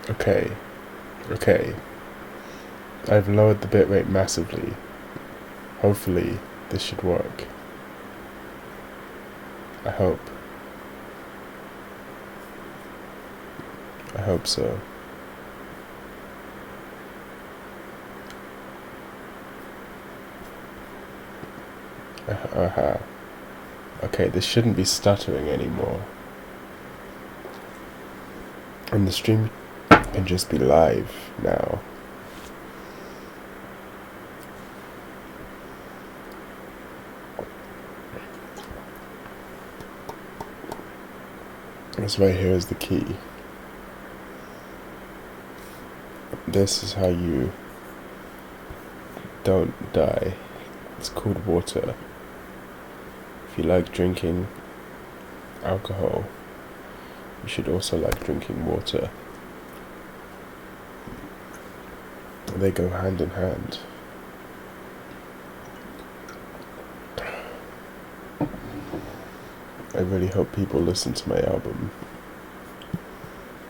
Okay, okay. I've lowered the bitrate massively. Hopefully, this should work. I hope. I hope so. Uh-huh. Okay, this shouldn't be stuttering anymore. And the stream can just be live now. This right here is the key. This is how you don't die. It's called water. If you like drinking alcohol, you should also like drinking water. They go hand in hand. I really hope people listen to my album.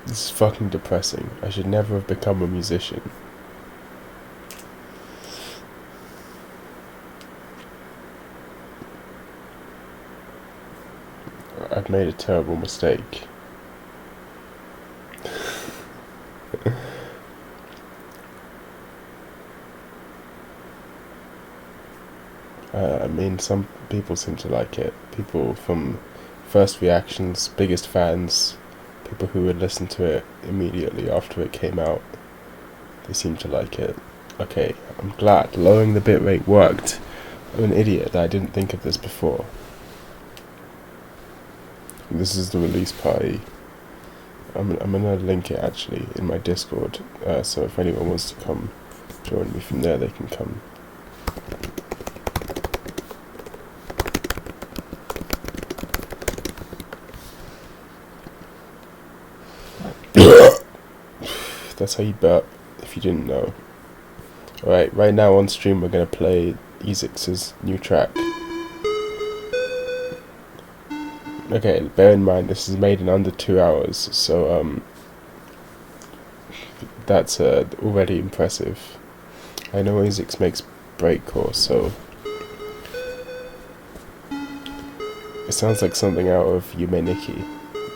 This is fucking depressing. I should never have become a musician. I've made a terrible mistake. I mean, some people seem to like it. People from first reactions, biggest fans, people who would listen to it immediately after it came out, they seem to like it. Okay, I'm glad. Lowering the bitrate worked. I'm an idiot. I didn't think of this before. This is the release party. I'm gonna link it actually in my Discord, so if anyone wants to come join me from there, they can come. That's how you burp, if you didn't know. Alright, right now on stream we're gonna play Ezix's new track. Okay, bear in mind this is made in under 2 hours, so that's already impressive. I know Ezix makes breakcore, so it sounds like something out of Yume Nikki.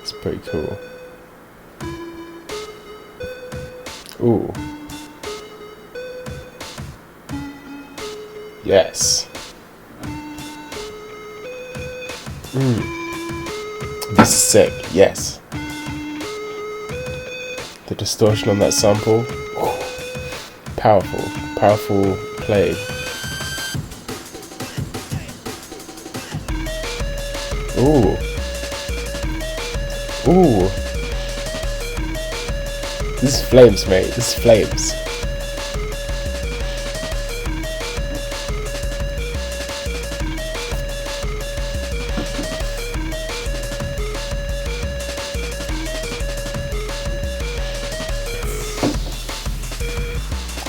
It's pretty cool. Ooh. Yes. This is sick, yes. The distortion on that sample. Powerful. Powerful play. Ooh. Ooh. This is flames, mate. This is flames.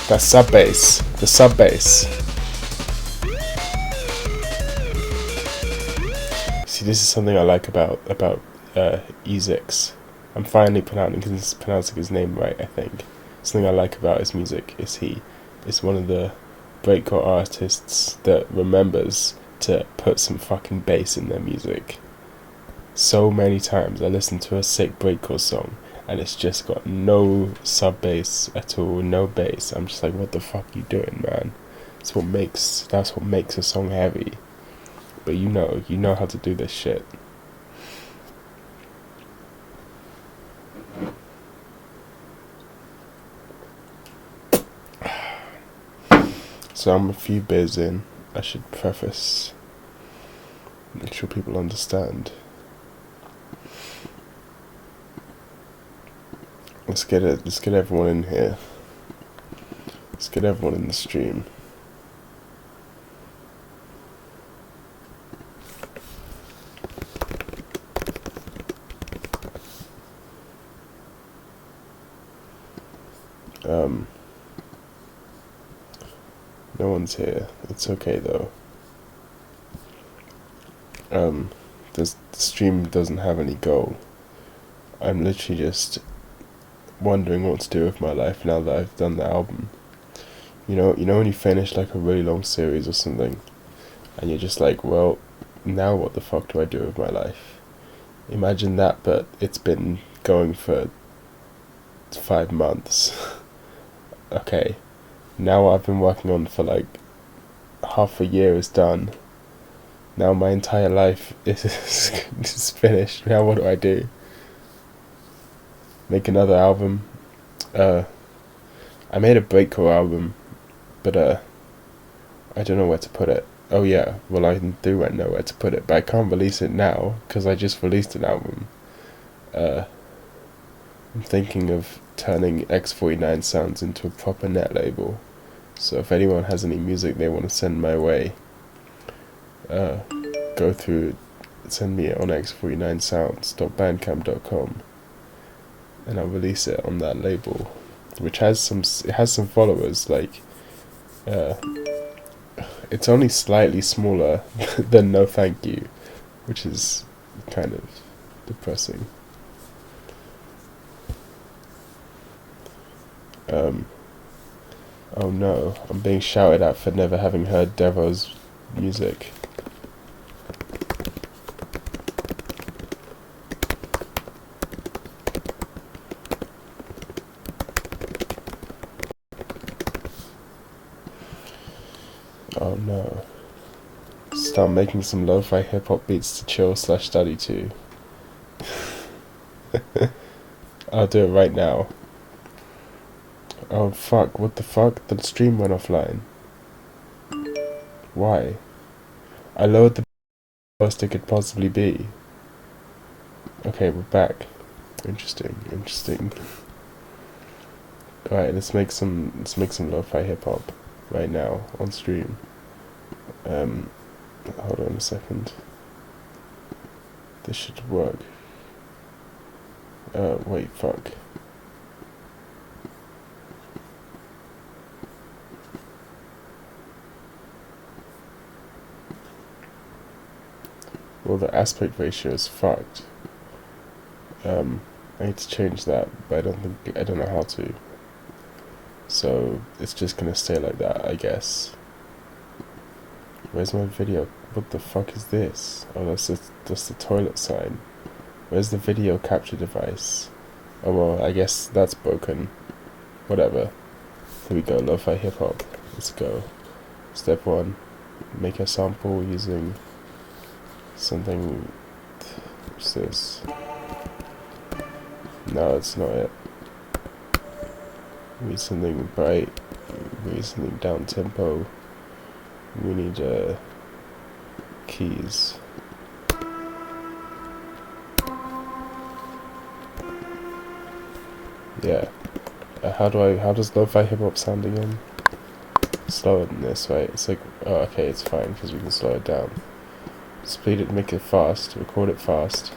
That sub bass. The sub bass. See, this is something I like about Ezix. I'm finally pronouncing his name right, I think. Something I like about his music is he is one of the breakcore artists that remembers to put some fucking bass in their music. So many times I listen to a sick breakcore song and it's just got no sub bass at all, no bass. I'm just like, what the fuck are you doing, man? That's what makes a song heavy. But you know how to do this shit. So I'm a few beers in. I should preface, make sure people understand. Let's get everyone in here. Let's get everyone in the stream. No one's here. It's okay though. The stream doesn't have any goal. I'm literally just wondering what to do with my life now that I've done the album. You know when you finish like a really long series or something, and you're just like, well, now what the fuck do I do with my life? Imagine that, but it's been going for 5 months. Okay, now what I've been working on for like half a year is done. Now my entire life is finished. Now what do I do? Make another album? I made a breakcore album, but I don't know where to put it. Oh yeah, well I do know where to put it, but I can't release it now because I just released an album. I'm thinking of turning X49 Sounds into a proper net label. So if anyone has any music they want to send my way, go through, send me it on x49sounds.bandcamp.com, and I'll release it on that label, which has some followers. Like, it's only slightly smaller than No Thank You, which is kind of depressing. Oh no, I'm being shouted at for never having heard Devo's music. Oh no. Start making some lo-fi hip-hop beats to chill/study to. I'll do it right now. Oh fuck, what the fuck? The stream went offline. Why? I lowered the worst it could possibly be. Okay, we're back. Interesting. Alright, let's make some lo-fi hip-hop right now on stream. Hold on a second. This should work. Wait, fuck. Well, the aspect ratio is fucked. I need to change that, but I don't know how to. So it's just gonna stay like that, I guess. Where's my video? What the fuck is this? Oh, that's the toilet sign. Where's the video capture device? Oh well, I guess that's broken. Whatever. Here we go, lo-fi hip-hop. Let's go. Step 1. Make a sample using something. What's this? No, it's not it. We need something bright. We need something down tempo. We need keys. Yeah. How does lo-fi hip hop sound again? Slower than this, right? It's like, oh, okay, it's fine because we can slow it down. Speed it, make it fast, record it fast.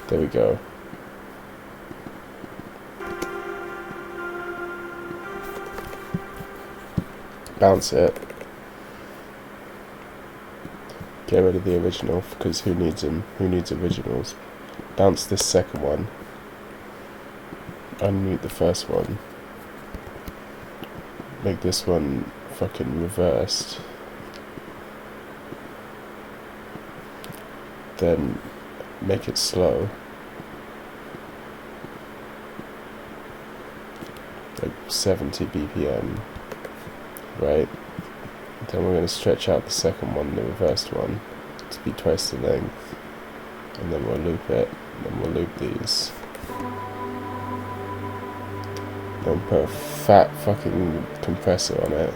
There we go. Bounce it. Get rid of the original, because who needs them? Who needs originals? Bounce this second one. Unmute the first one. Make this one fucking reversed. Then make it slow. Like 70 BPM. Right? Then we're going to stretch out the second one, the reversed one, to be twice the length. And then we'll loop it. And then we'll loop these. Then put a fat fucking compressor on it.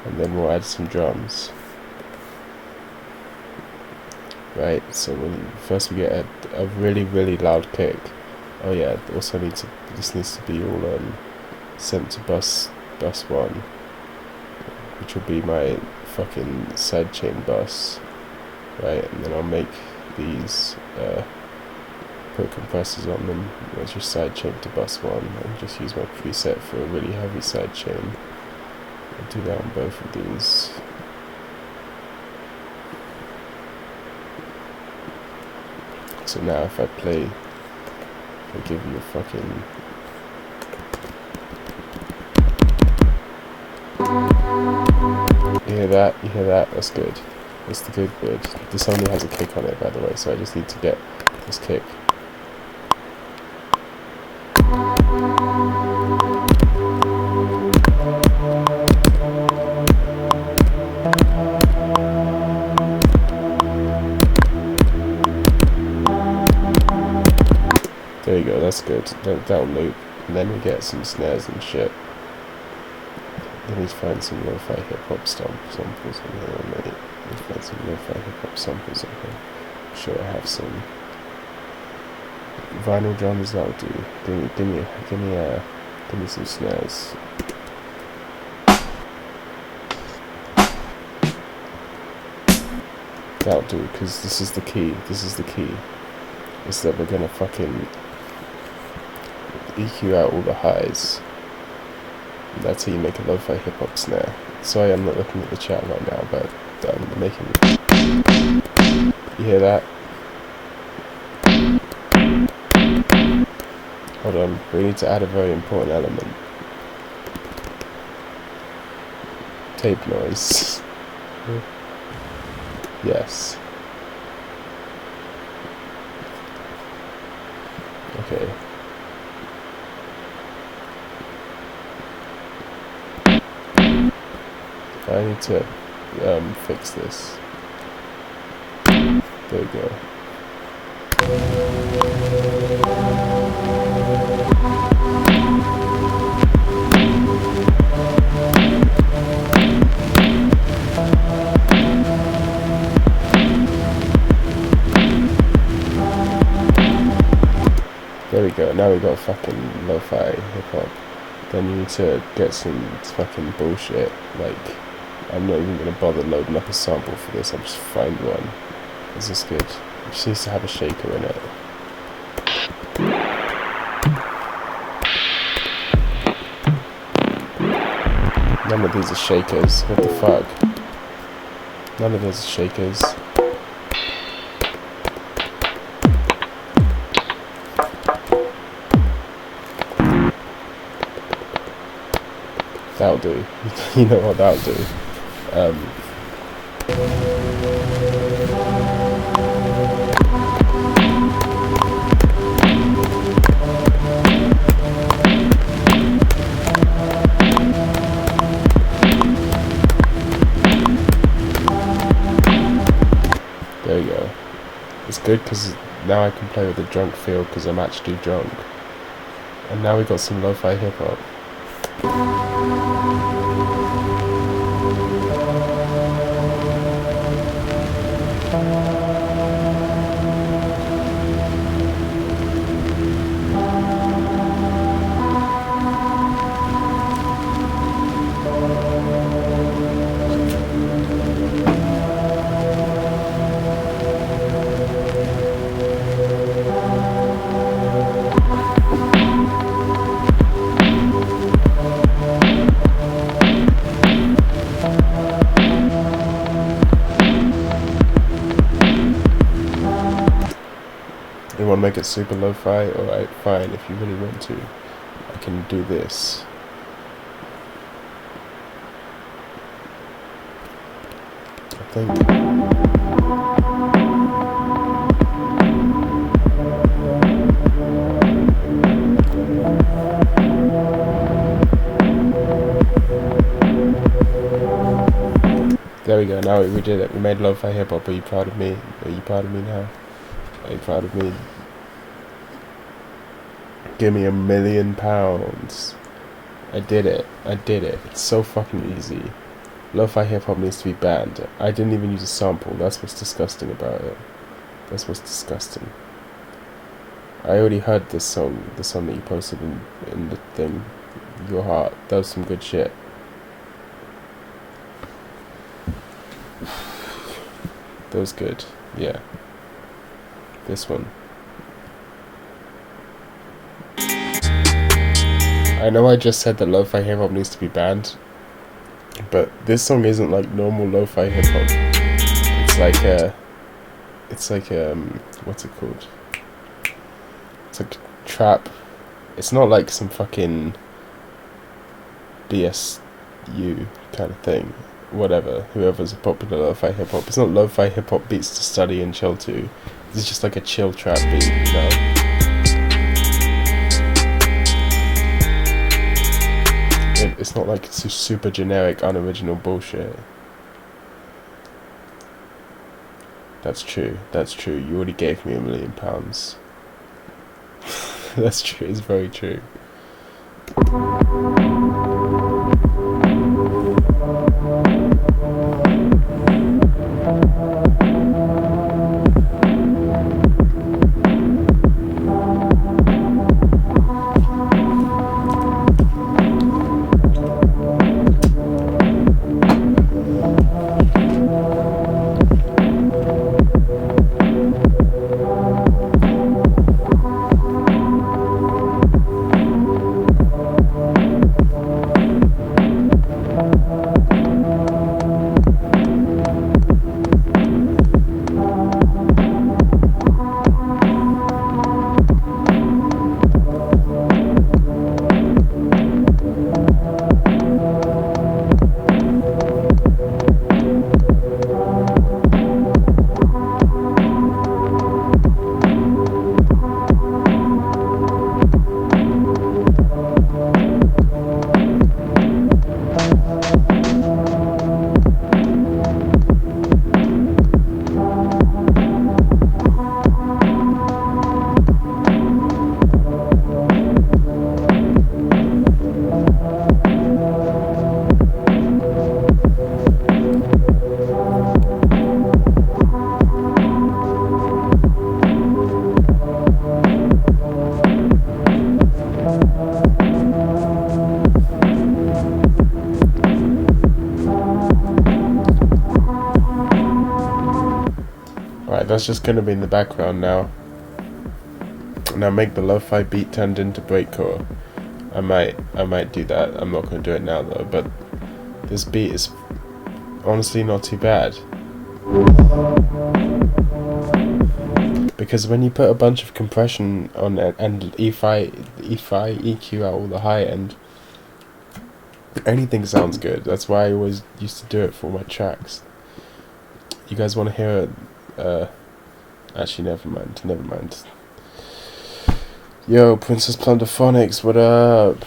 And then we'll add some drums. Right, so first we get a really, really loud kick. Oh yeah, also this needs to be all sent to bus 1, which will be my fucking sidechain bus. Right, and then I'll make these put compressors on them. Let's just sidechain to bus 1 and just use my preset for a really heavy sidechain. I'll do that on both of these. So now if I play, I'll give you a fucking... You hear that? You hear that? That's good. That's the good bit. This only has a kick on it, by the way, so I just need to get this kick. There you go, that's good. That'll loop. And then we get some snares and shit. Let me find some lo-fi hip-hop samples on here, mate. Let me find some lo-fi hip-hop samples on here. I'm sure I have some. Vinyl drums, that'll do. Give me some snares. That'll do, because this is the key. This is the key. Is that we're gonna fucking EQ out all the highs. And that's how you make a lo-fi hip-hop snare. Sorry, I'm not looking at the chat right now, but I'm making... You hear that? Hold on, we need to add a very important element. Tape noise. Yes. Okay. I need to fix this. There we go. There we go, now we got fucking lo-fi hip-hop. Then you need to get some fucking bullshit, like, I'm not even gonna bother loading up a sample for this, I'll just find one. Is this good? It just needs to have a shaker in it. None of these are shakers, what the fuck? None of those are shakers. That'll do. You know what that'll do. There you go. It's good because now I can play with the drunk feel because I'm actually drunk. And now we got some lo-fi hip-hop. You want to make it super lo-fi? Alright, fine, if you really want to. I can do this. I think... There we go, now we did it. We made lo-fi hip-hop. Are you proud of me? Are you proud of me now? Are you proud of me? Give me £1 million. I did it. I did it. It's so fucking easy. Lo-fi hip-hop needs to be banned. I didn't even use a sample. That's what's disgusting about it. That's what's disgusting. I already heard this song, the song that you posted in the thing. Your Heart. That was some good shit. That was good. Yeah. This one. I know I just said that lo-fi hip hop needs to be banned, but this song isn't like normal lo-fi hip hop. It's like what's it called? It's like trap. It's not like some fucking BSU kind of thing. Whatever, whoever's a popular lo-fi hip hop. It's not lo-fi hip hop beats to study and chill to. It's just like a chill trap beat, you know? It's not like it's super generic, unoriginal bullshit. That's true. You already gave me £1 million. That's true, it's very true. Right, that's just gonna be in the background now. Now make the lo-fi beat turned into breakcore. I might do that. I'm not gonna do it now though, but this beat is honestly not too bad. Because when you put a bunch of compression on it and EQ out all the high end, anything sounds good. That's why I always used to do it for my tracks. You guys want to hear it? Actually, never mind. Yo, Princess Plunderphonics, what up?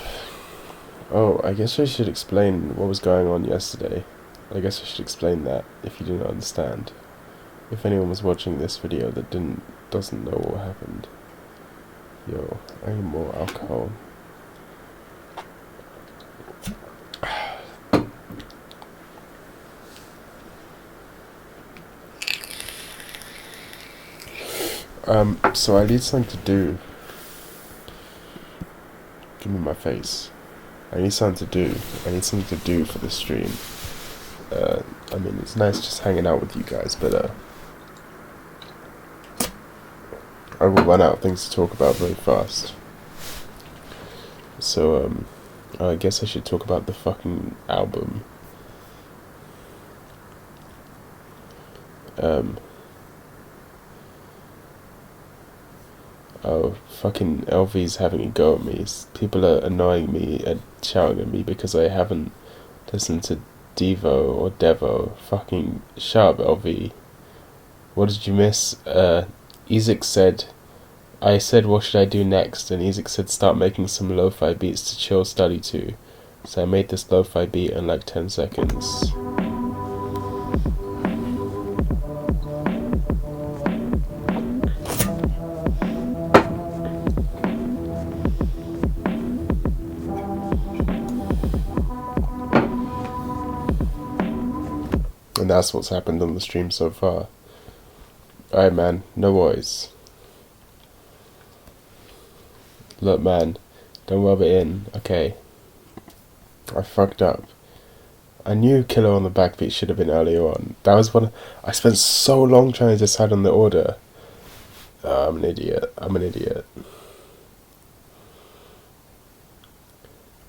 Oh, I guess I should explain what was going on yesterday. I guess I should explain that if you didn't understand. If anyone was watching this video that doesn't know what happened. Yo, I need more alcohol. So I need something to do. Give me my face. I need something to do. I need something to do for the stream. I mean, it's nice just hanging out with you guys, but I will run out of things to talk about very fast. So, I guess I should talk about the fucking album. Oh, fucking LV's having a go at me. People are annoying me and shouting at me because I haven't listened to Devo or Devo. Fucking shut up, LV. What did you miss? Ezek said, I said what should I do next, and Ezek said start making some lo-fi beats to chill study to. So I made this lo-fi beat in like 10 seconds. And that's what's happened on the stream so far. Alright, man, no worries. Look, man, don't rub it in, okay? I fucked up. I knew Killer on the Backbeat should have been earlier on. That was one. I spent so long trying to decide on the order. I'm an idiot.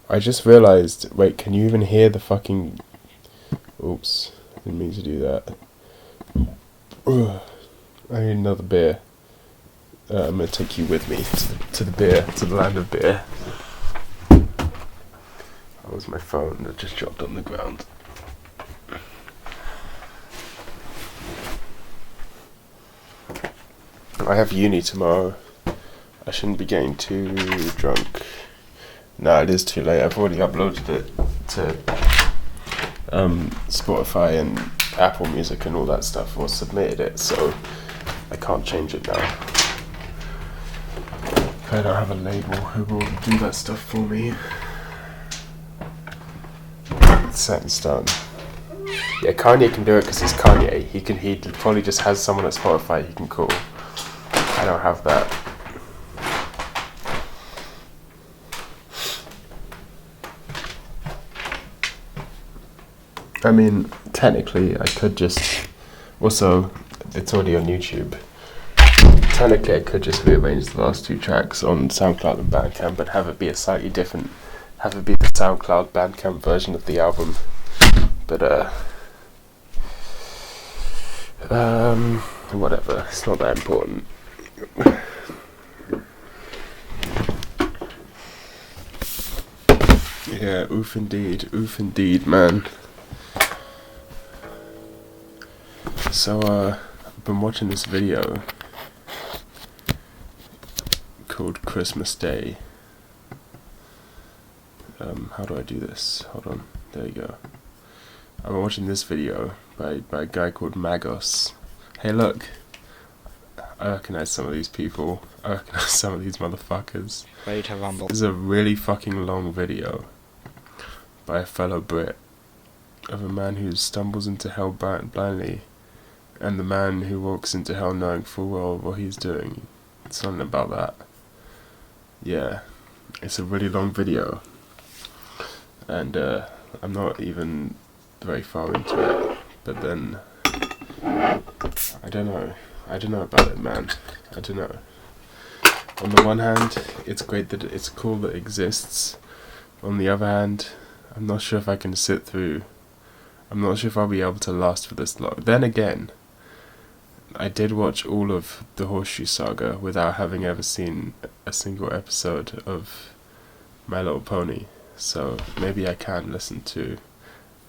I just realised, wait, can you even hear the fucking... Oops, I didn't mean to do that. Ugh. I need another beer. I'm gonna take you with me to the beer, to the land of beer. That was my phone that just dropped on the ground. I have uni tomorrow. I shouldn't be getting too drunk. No, it is too late. I've already uploaded it to Spotify and Apple Music and all that stuff, or submitted it, so I can't change it now. If I don't have a label who will do that stuff for me. It's set in stone. Yeah, Kanye can do it because he's Kanye. He probably just has someone at Spotify he can call. I don't have that. I mean, technically, I could just... Also, it's already on YouTube. Technically, I could just rearrange the last 2 tracks on SoundCloud and Bandcamp, but have it be a slightly different... Have it be the SoundCloud Bandcamp version of the album. But, whatever. It's not that important. Yeah, oof indeed, man. So, I've been watching this video called Christmas Day. How do I do this? Hold on, there you go. I've been watching this video by a guy called Magos. Hey look, I recognise some of these people. I recognise some of these motherfuckers. Ready to rumble. This is a really fucking long video by a fellow Brit of a man who stumbles into hell blindly, and the man who walks into hell knowing full well what he's doing. It's something about that. Yeah, it's a really long video, and I'm not even very far into it, but then I don't know about it, man. I don't know. On the one hand, it's great that it's cool that it exists. On the other hand, I'm not sure if I can sit through. I'm not sure if I'll be able to last for this long. Then again, I did watch all of the Horseshoe Saga without having ever seen a single episode of My Little Pony, so maybe I can listen to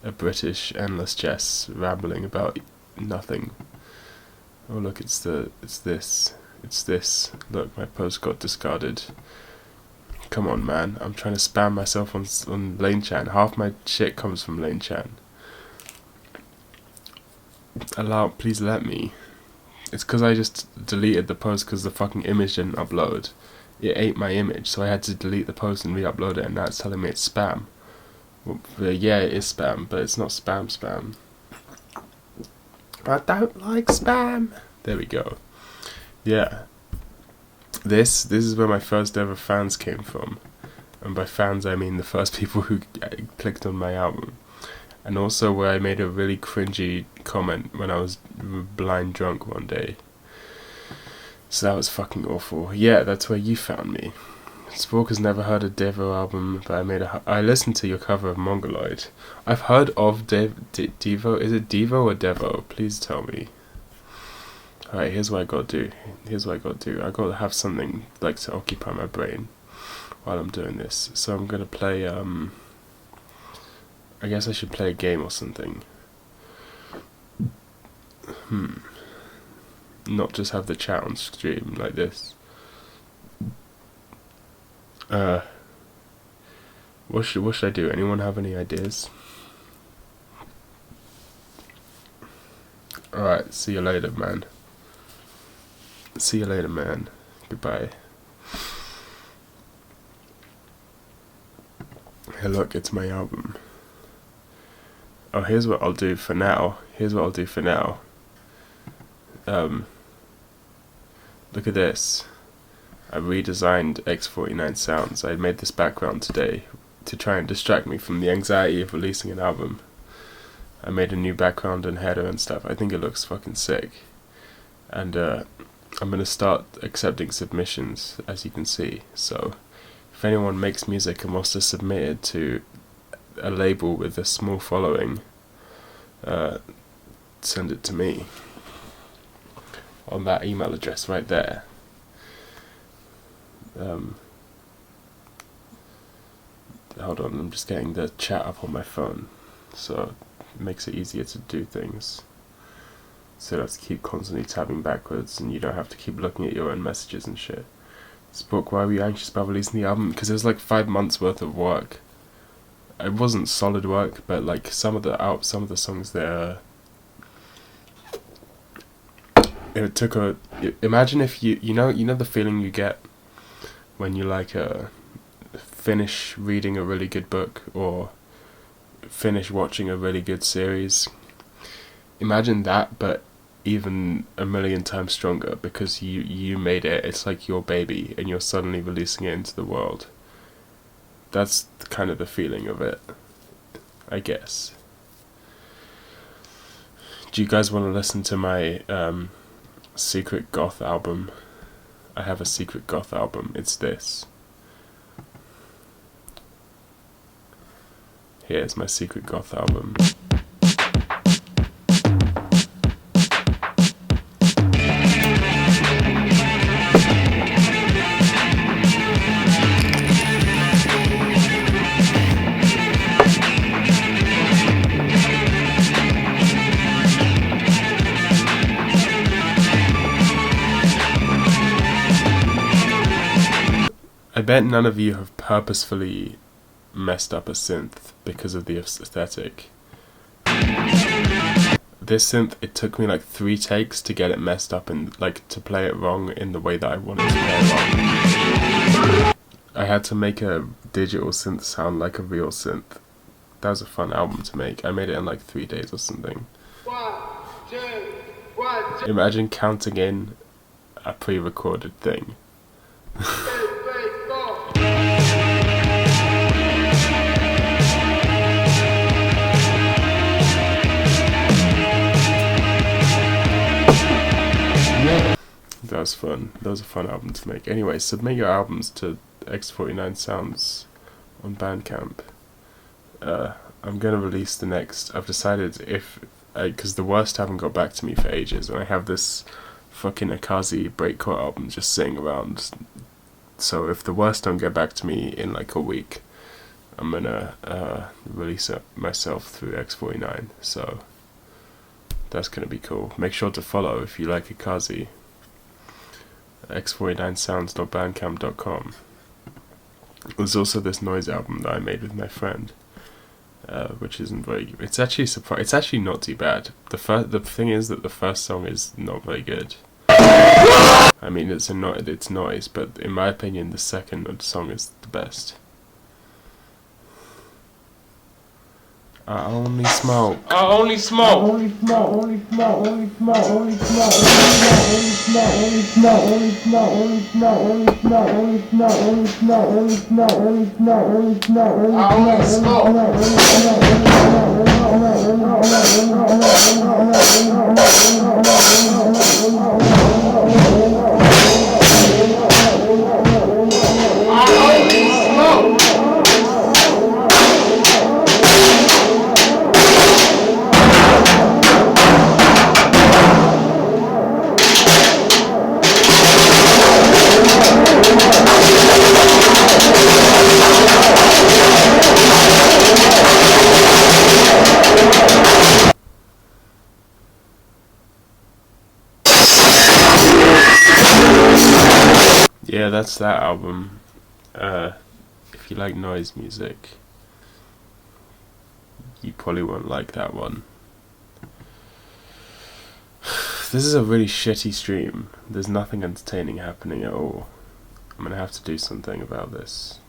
a British endless Jess rambling about nothing. Oh look, it's this. Look, my post got discarded. Come on, man. I'm trying to spam myself on Lane Chan. Half my shit comes from Lane Chan. Please let me. It's because I just deleted the post because the fucking image didn't upload. It ate my image, so I had to delete the post and re-upload it, and now it's telling me it's spam. Well, yeah, it is spam, but it's not spam. I don't like spam. There we go. Yeah. This is where my first ever fans came from. And by fans I mean the first people who clicked on my album. And also where I made a really cringy comment when I was blind drunk one day. So that was fucking awful. Yeah, that's where you found me. Spork has never heard a Devo album, but I listened to your cover of Mongoloid. I've heard of Devo. Is it Devo or Devo? Please tell me. Alright, here's what I gotta do. I gotta have something like to occupy my brain while I'm doing this. So I'm gonna play, I guess I should play a game or something. Not just have the chat on stream like this. What should I do? Anyone have any ideas? Alright, see you later, man. Goodbye. Hey look, it's my album. Oh, here's what I'll do for now. Look at this. I redesigned X49 Sounds. I made this background today to try and distract me from the anxiety of releasing an album. I made a new background and header and stuff. I think it looks fucking sick. And I'm gonna start accepting submissions, as you can see. So if if anyone makes music and wants to submit it to a label with a small following, send it to me on that email address right there. Hold on, I'm just getting the chat up on my phone, so it makes it easier to do things. So let's keep constantly tabbing backwards, and you don't have to keep looking at your own messages and shit. Spoke, why were you anxious about releasing the album? Because it was like 5 months worth of work. It wasn't solid work, but like some of the songs there. It took a. Imagine if you know the feeling you get when you like finish reading a really good book or finish watching a really good series. Imagine that, but even a million times stronger, because you made it. It's like your baby, and you're suddenly releasing it into the world. That's kind of the feeling of it, I guess. Do you guys want to listen to my secret goth album? I have a secret goth album. It's this. Here's my secret goth album. I bet none of you have purposefully messed up a synth because of the aesthetic. This synth, it took me like 3 takes to get it messed up and like to play it wrong in the way that I wanted to play it wrong. I had to make a digital synth sound like a real synth. That was a fun album to make. I made it in like 3 days or something. 1, 2, 1, 2. Imagine counting in a pre-recorded thing. That was fun. That was a fun album to make. Anyway, submit your albums to X49 Sounds on Bandcamp. I'm gonna release the next. I've decided because the Worst haven't got back to me for ages, and I have this fucking Akazi breakcore album just sitting around. So if the Worst don't get back to me in like a week, I'm gonna release it myself through X49. So that's gonna be cool. Make sure to follow if you like Akazi. x49sounds.bandcamp.com. There's also this noise album that I made with my friend, which isn't very. It's actually not too bad. The thing is that the first song is not very good. I mean, it's noise, but in my opinion, the second song is the best. I only smoke. I only smoke. Only smoke, only smoke, only smoke, only smoke, only smoke, only smoke, only smoke, only smoke, only smoke, only smoke, only smoke, only smoke, only smoke, only smoke, only smoke, Yeah, that's that album. If you like noise music, you probably won't like that one. This is a really shitty stream. There's nothing entertaining happening at all. I'm gonna have to do something about this.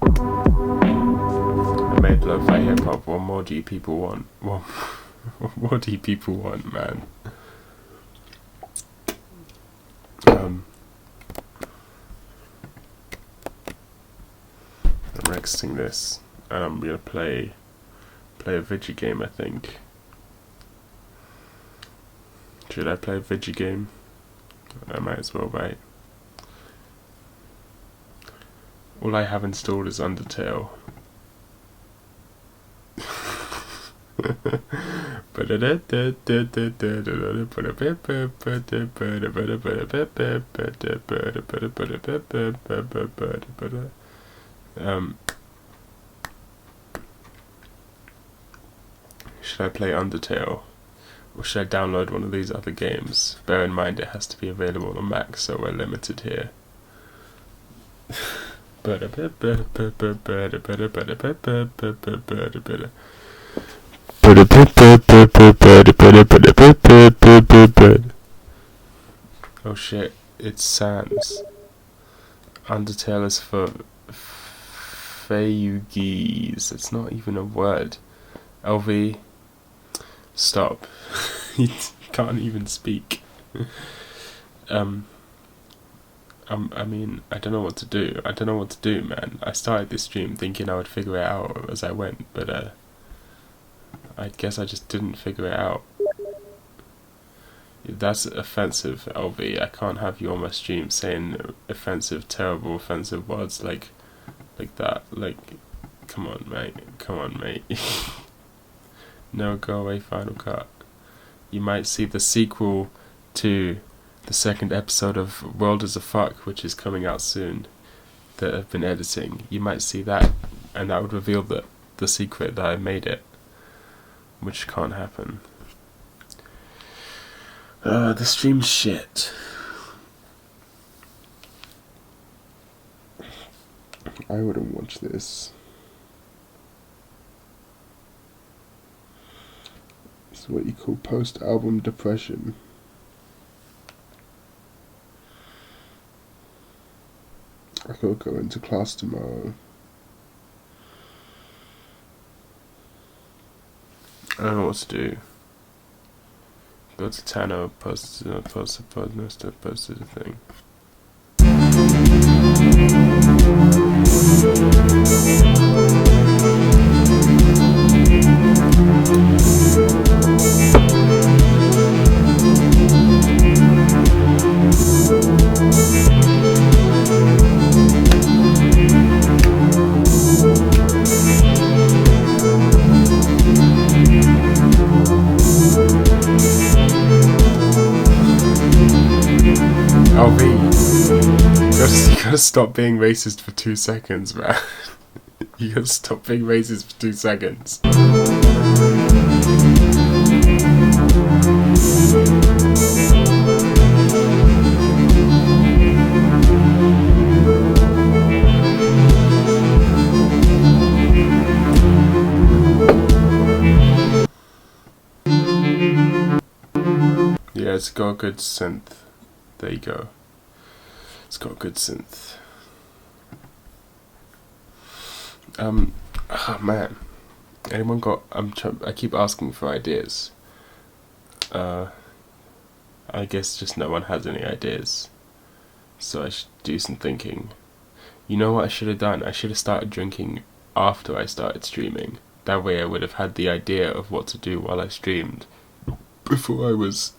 I made lo-fi hip-hop. What more do you people want? What do you people want, man? I'm exiting this, and I'm gonna play a video game, I think. Should I play a video game? I might as well, right? All I have installed is Undertale. Should I play Undertale? Or should I download one of these other games? Bear in mind it has to be available on Mac, so we're limited here. Oh shit, it's Sans. Undertale is for Feyugis. It's not even a word. LV, stop. You can't even speak. I mean, I don't know what to do. I don't know what to do, man. I started this stream thinking I would figure it out as I went, but I guess I just didn't figure it out. That's offensive, LV. I can't have you on my stream saying offensive, terrible, offensive words like that. Like, come on, mate. Come on, mate. No, go away, Final Cut. You might see the sequel to the second episode of World is a Fuck, which is coming out soon, that I've been editing. You might see that, and that would reveal the secret that I made it, which can't happen. The stream's shit. I wouldn't watch this. It's what you call post-album depression. I gotta go into class tomorrow. I don't know what to do. Go to Tano, post a thing. LV, you gotta stop being racist for 2 seconds, man. You gotta stop being racist for 2 seconds. Yeah, it's got a good synth. There you go. It's got a good synth. Oh man. Anyone got... I keep asking for ideas. I guess just no one has any ideas. So I should do some thinking. You know what I should have done? I should have started drinking after I started streaming. That way I would have had the idea of what to do while I streamed. Before I was...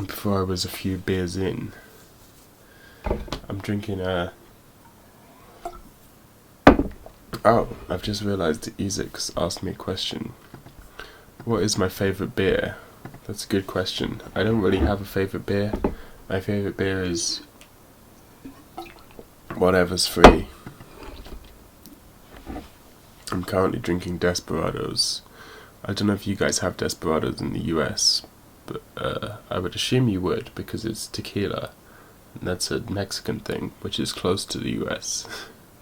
before I was a few beers in. I'm drinking oh, I've just realised Ezek's asked me a question. What is my favourite beer? That's a good question. I don't really have a favourite beer. My favourite beer is whatever's free. I'm currently drinking Desperados. I don't know if you guys have Desperados in the US, but I would assume you would, because it's tequila. And that's a Mexican thing, which is close to the US.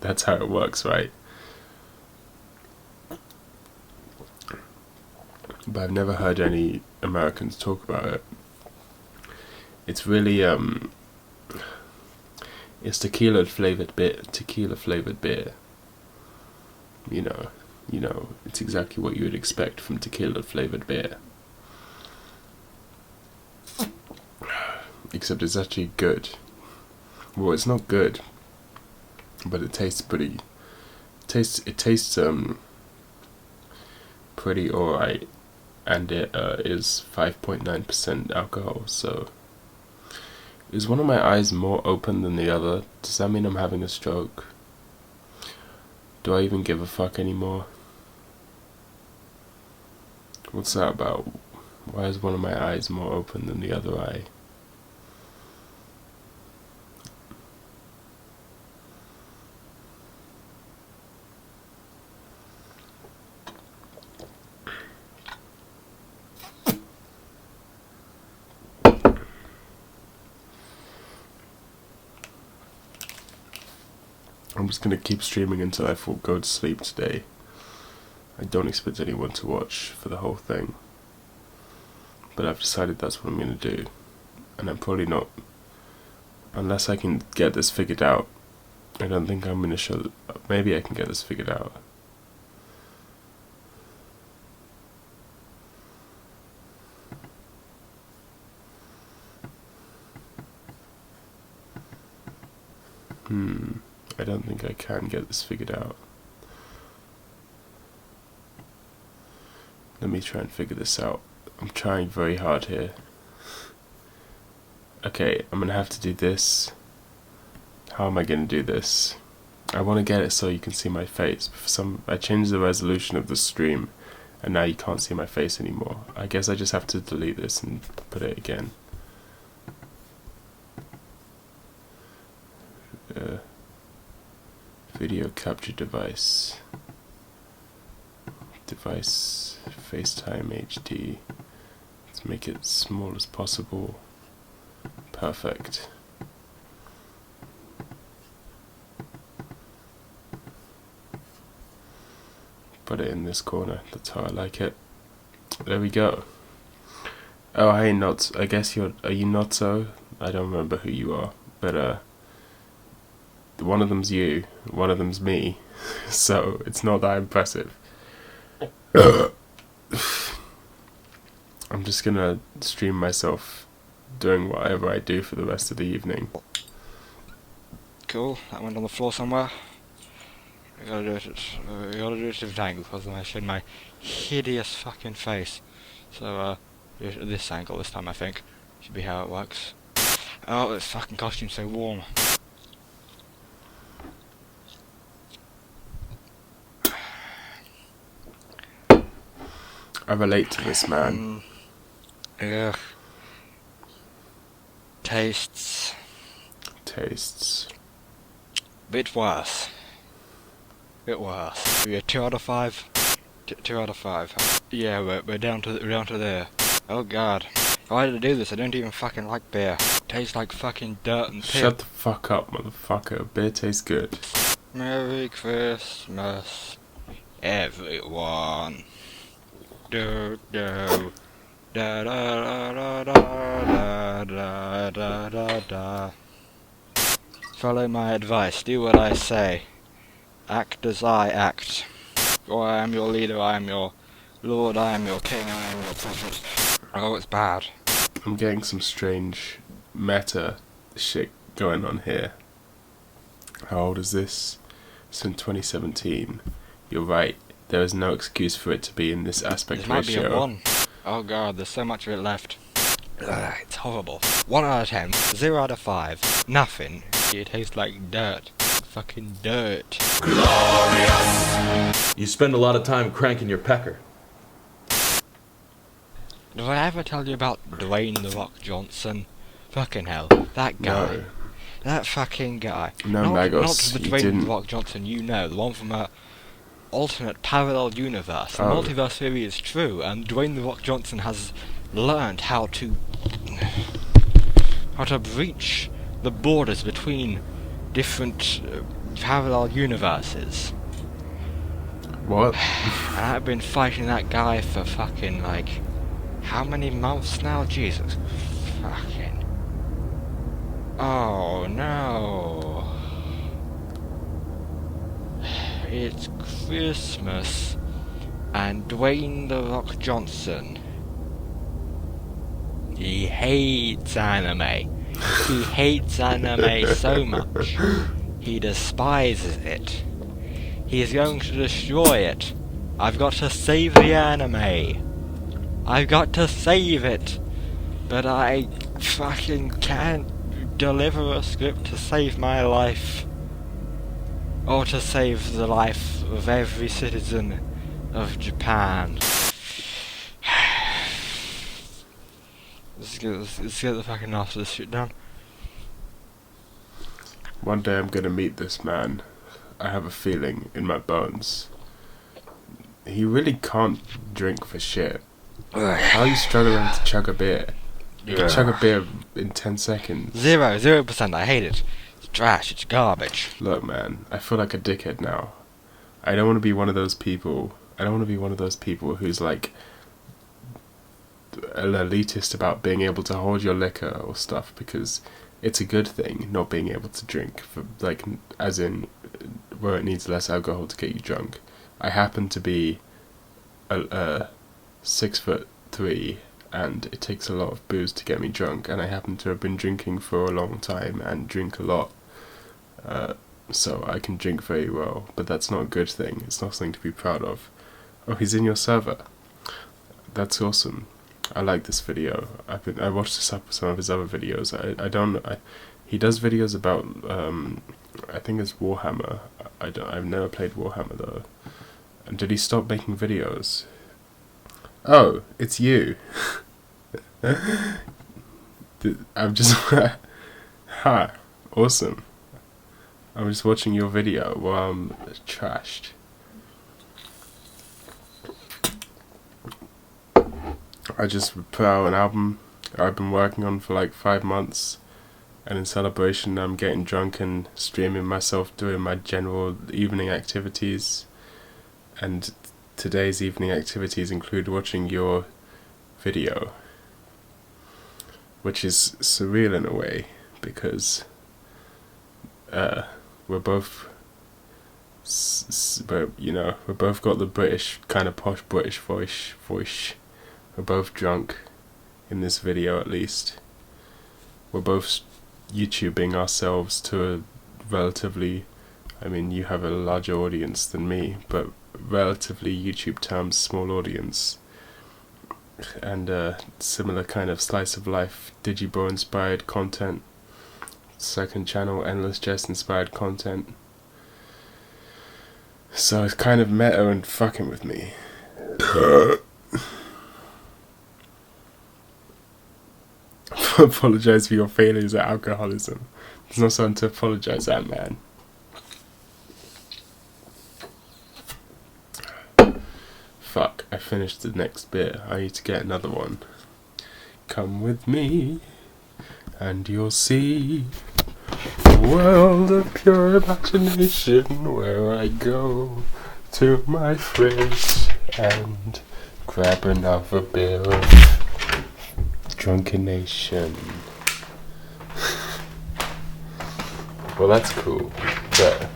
That's how it works, right? But I've never heard any Americans talk about it. It's really, it's tequila flavored beer. You know, it's exactly what you would expect from tequila flavored beer. Except it's actually good. Well, it's not good, but it tastes pretty. It tastes pretty alright, and it is 5.9% alcohol, so Is one of my eyes more open than the other? Does that mean I'm having a stroke? Do I even give a fuck anymore? What's that about? Why is one of my eyes more open than the other eye? I'm just gonna keep streaming until I go to sleep today. I don't expect anyone to watch for the whole thing, but I've decided that's what I'm gonna do, and I'm probably not, unless I can get this figured out. I don't think I'm gonna show. Maybe I can get this figured out. I don't think I can get this figured out. Let me try and figure this out. I'm trying very hard here. Okay, I'm gonna have to do this. How am I gonna do this? I want to get it so you can see my face. I changed the resolution of the stream, and now you can't see my face anymore. I guess I just have to delete this and put it again. Video capture device. Device FaceTime HD. Let's make it small as possible. Perfect. Put it in this corner. That's how I like it. There we go. Oh, hey, Not. I guess are you Not so? I don't remember who you are, but one of them's you, one of them's me, so it's not that impressive. I'm just gonna stream myself doing whatever I do for the rest of the evening. Cool, that went on the floor somewhere. You gotta do it at a different angle because then I showed my hideous fucking face. So, do it at this angle this time, I think. Should be how it works. Oh, this fucking costume's so warm. I relate to this man. Ugh. Tastes. Bit worse. We're 2 out of 5. 2 out of 5. Yeah, we're down to there. Oh god. Why did I do this? I don't even fucking like beer. Tastes like fucking dirt and pit. Shut the fuck up, motherfucker. Beer tastes good. Merry Christmas, everyone. Do do da da da da da da da da. Follow my advice. Do what I say. Act as I act. For I am your leader. I am your lord. I am your king. I am your prophet. Oh, it's bad. I'm getting some strange meta shit going on here. How old is this? It's in 2017. You're right. There is no excuse for it to be in this aspect ratio. This might be a 1. Oh god, there's so much of it left. Ugh, it's horrible. 1 out of 10. 0 out of 5. Nothing. It tastes like dirt. Fucking dirt. Glorious! You spend a lot of time cranking your pecker. Did I ever tell you about Dwayne The Rock Johnson? Fucking hell. That guy. No. That fucking guy. No, not Magos, the you Dwayne didn't. The Rock Johnson you know, the one from a alternate parallel universe. The Oh. multiverse theory is true, and Dwayne The Rock Johnson has learned how to breach the borders between different parallel universes. What? And I've been fighting that guy for fucking like how many months now? Jesus fucking. Oh no. It's Christmas and Dwayne The Rock Johnson, he hates anime. He hates anime so much. He despises it. He is going to destroy it. I've got to save the anime. I've got to save it. But I fucking can't deliver a script to save my life, or to save the life of every citizen of Japan. Let's get the fucking half of this shit done. One day I'm gonna meet this man. I have a feeling in my bones. He really can't drink for shit. How are you struggling to chug a beer? You can chug a beer in 10 seconds. 0%. I hate it. It's trash. It's garbage. Look, man, I feel like a dickhead now. I don't want to be one of those people. Who's like an elitist about being able to hold your liquor or stuff, because it's a good thing not being able to drink, for like, as in where it needs less alcohol to get you drunk. I happen to be a 6'3", and it takes a lot of booze to get me drunk, and I happen to have been drinking for a long time and drink a lot, so I can drink very well, but that's not a good thing. It's not something to be proud of. Oh, he's in your server. That's awesome. I like this video. I watched some of his other videos. He does videos about I think it's Warhammer. I've never played Warhammer though. And did he stop making videos? Oh, it's you. I'm just ha, awesome. I'm just watching your video while I'm trashed. I just put out an album I've been working on for like 5 months, and in celebration I'm getting drunk and streaming myself doing my general evening activities. And today's evening activities include watching your video, which is surreal in a way, because we're both we've both got the British, kind of posh British voice. We're both drunk, in this video at least. We're both YouTubing ourselves to a relatively, I mean, you have a larger audience than me, but relatively YouTube terms small audience. And similar kind of slice of life, Digibro inspired content. Second channel, Endless Jest inspired content. So it's kind of meta and fucking with me. Apologise for your failures at alcoholism. There's no something to apologise at, man. Fuck, I finished the next beer. I need to get another one. Come with me, and you'll see a world of pure imagination, where I go to my fridge and grab another beer of Drunkenation. Well, that's cool, but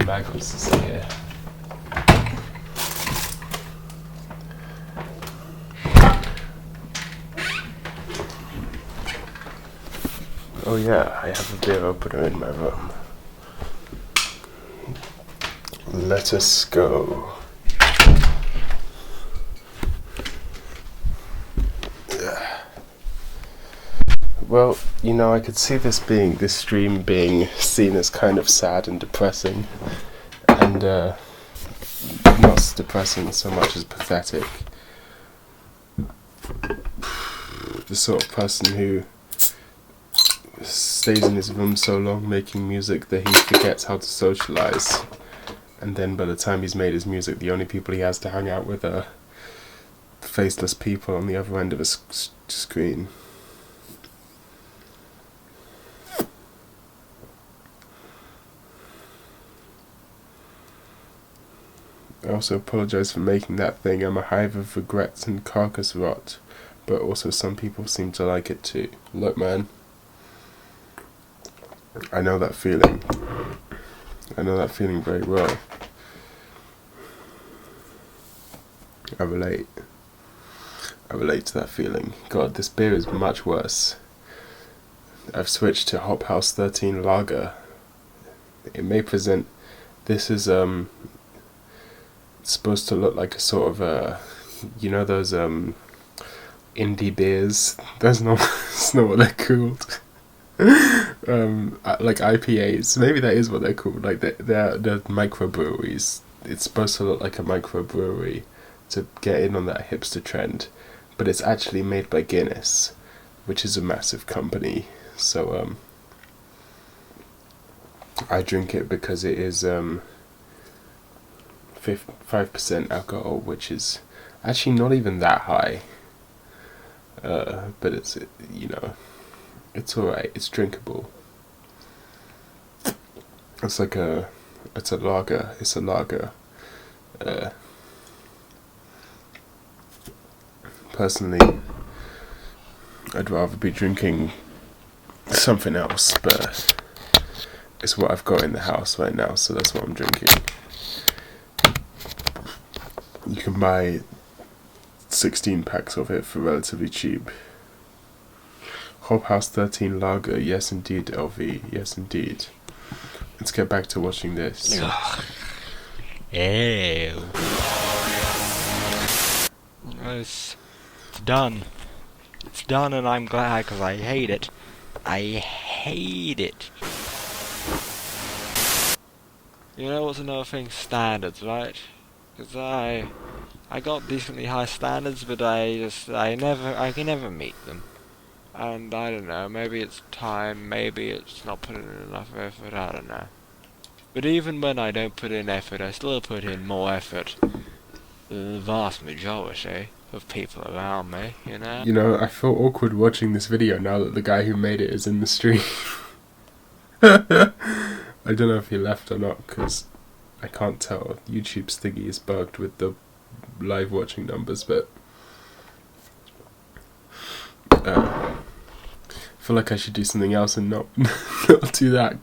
Magnus is here. Oh yeah, I have a beer opener in my room. Let us go. Well, you know, I could see this stream being seen as kind of sad and depressing, and not depressing so much as pathetic. The sort of person who stays in his room so long making music that he forgets how to socialize, and then by the time he's made his music, the only people he has to hang out with are faceless people on the other end of a screen. I also apologise for making that thing. I'm a hive of regrets and carcass rot, but also some people seem to like it too. Look, man, I know that feeling. I know that feeling very well. I relate to that feeling. God, this beer is much worse. I've switched to Hop House 13 Lager. It may present, this is supposed to look like a sort of you know those indie beers? That's not what they're called. Like IPAs. Maybe that is what they're called. Like they're microbreweries. It's supposed to look like a microbrewery to get in on that hipster trend, but it's actually made by Guinness, which is a massive company. So I drink it because it is 5% alcohol, which is actually not even that high. But it's, you know, it's alright. It's drinkable. It's a lager. It's a lager. Personally, I'd rather be drinking something else, but it's what I've got in the house right now, so that's what I'm drinking. You can buy 16 packs of it for relatively cheap. Hophouse 13 Lager, yes indeed, LV, yes indeed. Let's get back to watching this. Ew. It's done. It's done, and I'm glad, because I hate it. I hate it. You know what's another thing? Standards, right? Because I got decently high standards, but I can never meet them. And I don't know, maybe it's time, maybe it's not putting in enough effort, I don't know. But even when I don't put in effort, I still put in more effort than the vast majority of people around me, you know? You know, I feel awkward watching this video now that the guy who made it is in the stream. I don't know if he left or not, because I can't tell. YouTube's thingy is bugged with the live watching numbers, but I feel like I should do something else and not do that.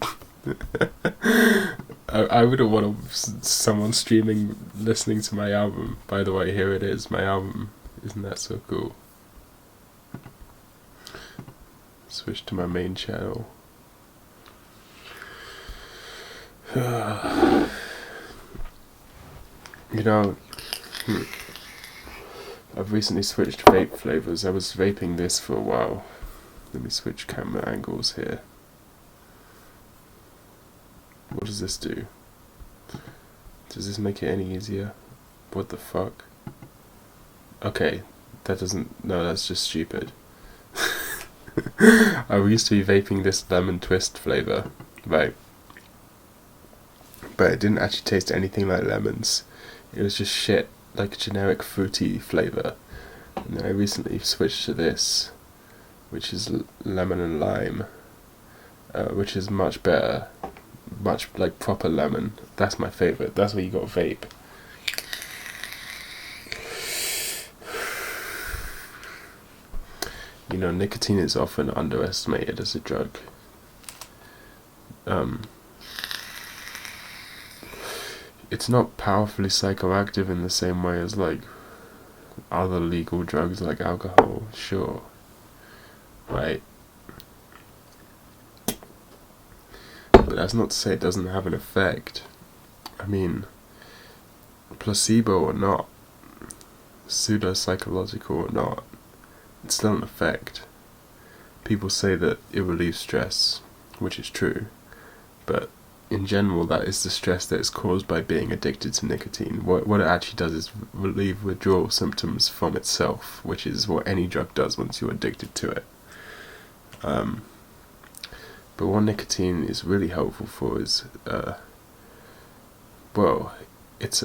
I wouldn't want someone streaming, listening to my album. By the way, here it is, my album. Isn't that so cool? Switch to my main channel. You know, I've recently switched vape flavors. I was vaping this for a while. Let me switch camera angles here. What does this do? Does this make it any easier? What the fuck? Okay, that doesn't... No, that's just stupid. I used to be vaping this lemon twist flavor, right? But it didn't actually taste anything like lemons. It was just shit, like generic fruity flavor. And then I recently switched to this, which is lemon and lime, which is much better. Much like proper lemon. That's my favorite. That's where you got vape. You know, nicotine is often underestimated as a drug. It's not powerfully psychoactive in the same way as like other legal drugs like alcohol, sure. Right? But that's not to say it doesn't have an effect. I mean, placebo or not, pseudo-psychological or not, it's still an effect. People say that it relieves stress, which is true, but in general that is the stress that is caused by being addicted to nicotine. What it actually does is relieve withdrawal symptoms from itself, which is what any drug does once you're addicted to it. But what nicotine is really helpful for is, well, it's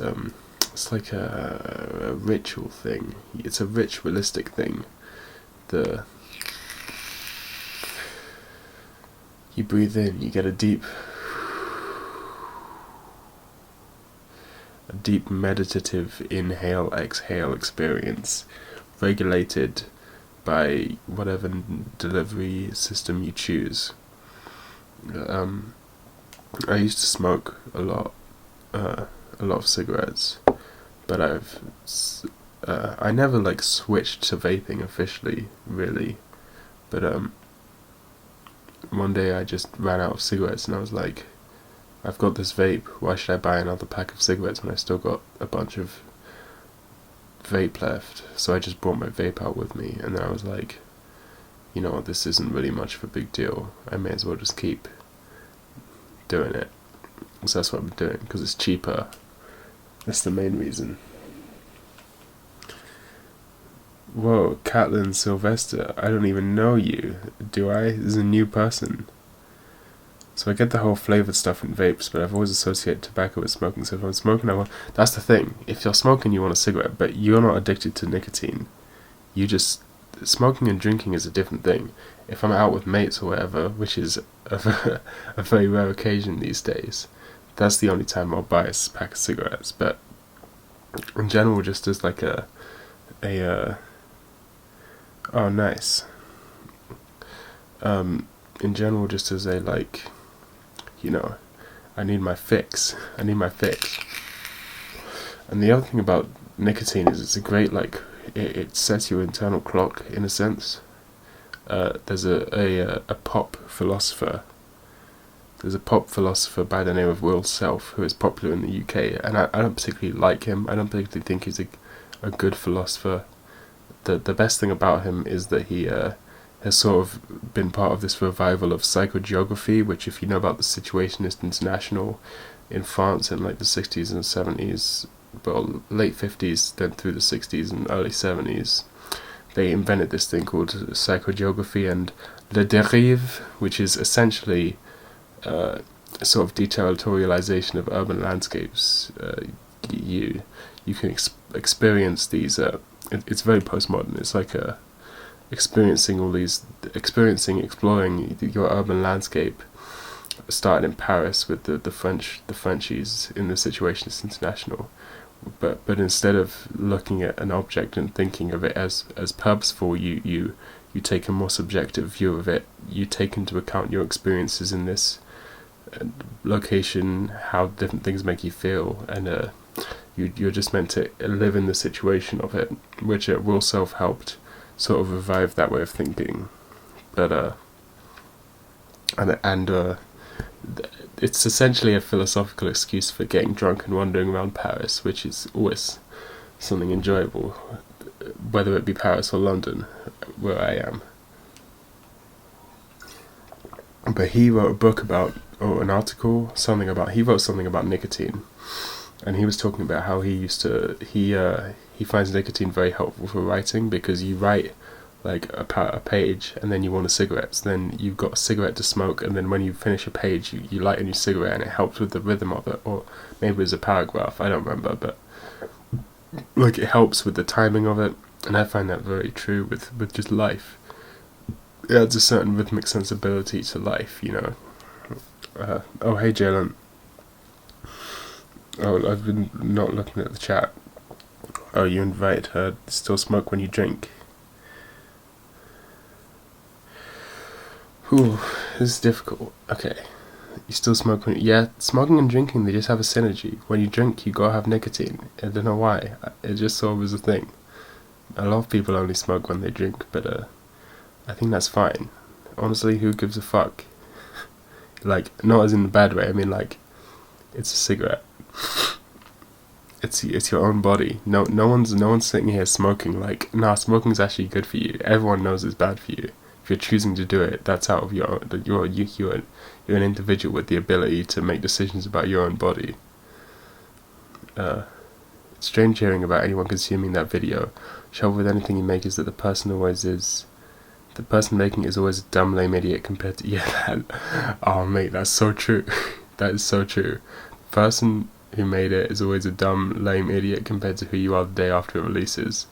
like a ritual thing. It's a ritualistic thing. You breathe in, you get a deep meditative inhale-exhale experience, regulated by whatever delivery system you choose. I used to smoke a lot of cigarettes, but I never like switched to vaping officially, really. But one day I just ran out of cigarettes and I was like, I've got this vape, why should I buy another pack of cigarettes when I still got a bunch of vape left? So I just brought my vape out with me, and then I was like, you know, this isn't really much of a big deal. I may as well just keep doing it. So that's what I'm doing, because it's cheaper. That's the main reason. Whoa, Catlin Sylvester, I don't even know you, do I? This is a new person. So I get the whole flavoured stuff in vapes, but I've always associated tobacco with smoking, so if I'm smoking, I want... That's the thing, if you're smoking you want a cigarette, but you're not addicted to nicotine. You just... Smoking and drinking is a different thing. If I'm out with mates or whatever, which is a very rare occasion these days, that's the only time I'll buy a pack of cigarettes, but in general just as like oh, nice. In general, just as a, like, you know, I need my fix. And the other thing about nicotine is it's a great, like, it sets your internal clock, in a sense. There's a pop philosopher. There's a pop philosopher by the name of Will Self, who is popular in the UK, and I don't particularly like him. I don't particularly think he's a good philosopher. The best thing about him is that he has sort of been part of this revival of psychogeography, which, if you know about the Situationist International in France in like the 60s and 70s, well, late 50s, then through the 60s and early 70s, they invented this thing called psychogeography and le dérive, which is essentially a sort of deterritorialization of urban landscapes. You can experience these... it's very postmodern. It's like exploring your urban landscape, starting in Paris with the Frenchies in the Situationist International, but instead of looking at an object and thinking of it as purposeful, you take a more subjective view of it. You take into account your experiences in this location, how different things make you feel, and you're just meant to live in the situation of it, which Will Self helped sort of revive that way of thinking. But it's essentially a philosophical excuse for getting drunk and wandering around Paris, which is always something enjoyable, whether it be Paris or London, where I am. But he wrote a book about, or an article, he wrote something about nicotine. And he was talking about how he finds nicotine very helpful for writing, because you write like a page and then you want a cigarette, so then you've got a cigarette to smoke, and then when you finish a page you light a new cigarette, and it helps with the rhythm of it, or maybe it was a paragraph, I don't remember, but like it helps with the timing of it, and I find that very true with just life. It adds a certain rhythmic sensibility to life, you know. Oh hey Jalen. Oh, I've been not looking at the chat. Oh, you invited her. Still smoke when you drink. Whew, this is difficult. Okay. You still smoke when... Yeah, smoking and drinking, they just have a synergy. When you drink, you gotta have nicotine. I don't know why. It just sort of is a thing. A lot of people only smoke when they drink, but I think that's fine. Honestly, who gives a fuck? Like, not as in the bad way, I mean like, it's a cigarette. It's your own body. No one's sitting here smoking like, nah, smoking's actually good for you. Everyone knows it's bad for you. If you're choosing to do it, that's out of you're an individual with the ability to make decisions about your own body. It's strange hearing about anyone consuming that video. Trouble with anything you make is that the person making it is always a dumb, lame idiot compared to... Yeah, oh mate, that's so true. That is so true. The person who made it is always a dumb, lame idiot compared to who you are the day after it releases.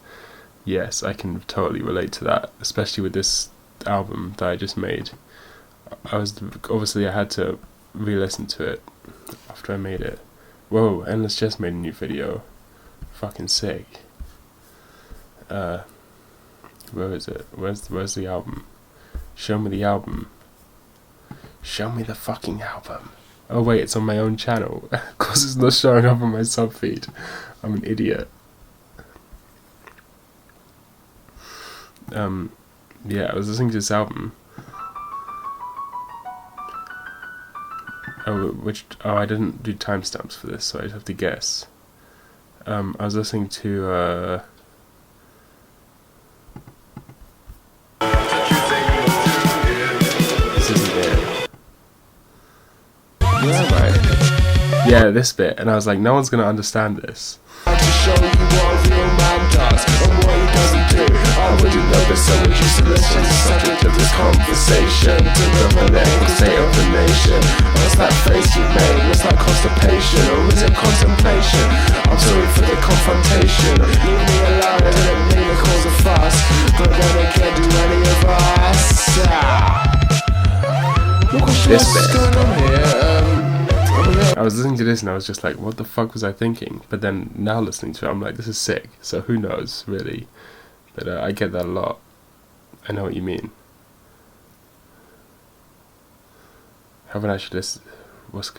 Yes, I can totally relate to that, especially with this album that I just made. I had to re-listen to it after I made it. Whoa, Endless just made a new video. Fucking sick. Where is it? Where's the album? Show me the album. Show me the fucking album. Oh wait, it's on my own channel. Of course it's not showing up on my subfeed. I'm an idiot. Yeah, I was listening to this album. I didn't do timestamps for this, so I'd have to guess. I was listening to Yeah, this bit, and I was like, no one's gonna understand this. To show you what a real man does and what he doesn't do. I wouldn't know the so much used to listen to the subject of this conversation. To the political state of the nation. What's that face you made? Was that constipation or was it contemplation? I'm sorry for the confrontation. Leave me alone, I didn't mean to cause a fuss, but then again, do any of us? This bit. What's going on here? I was listening to this and I was just like, what the fuck was I thinking? But then now listening to it, I'm like, this is sick. So who knows, really? But I get that a lot. I know what you mean. Haven't actually listened.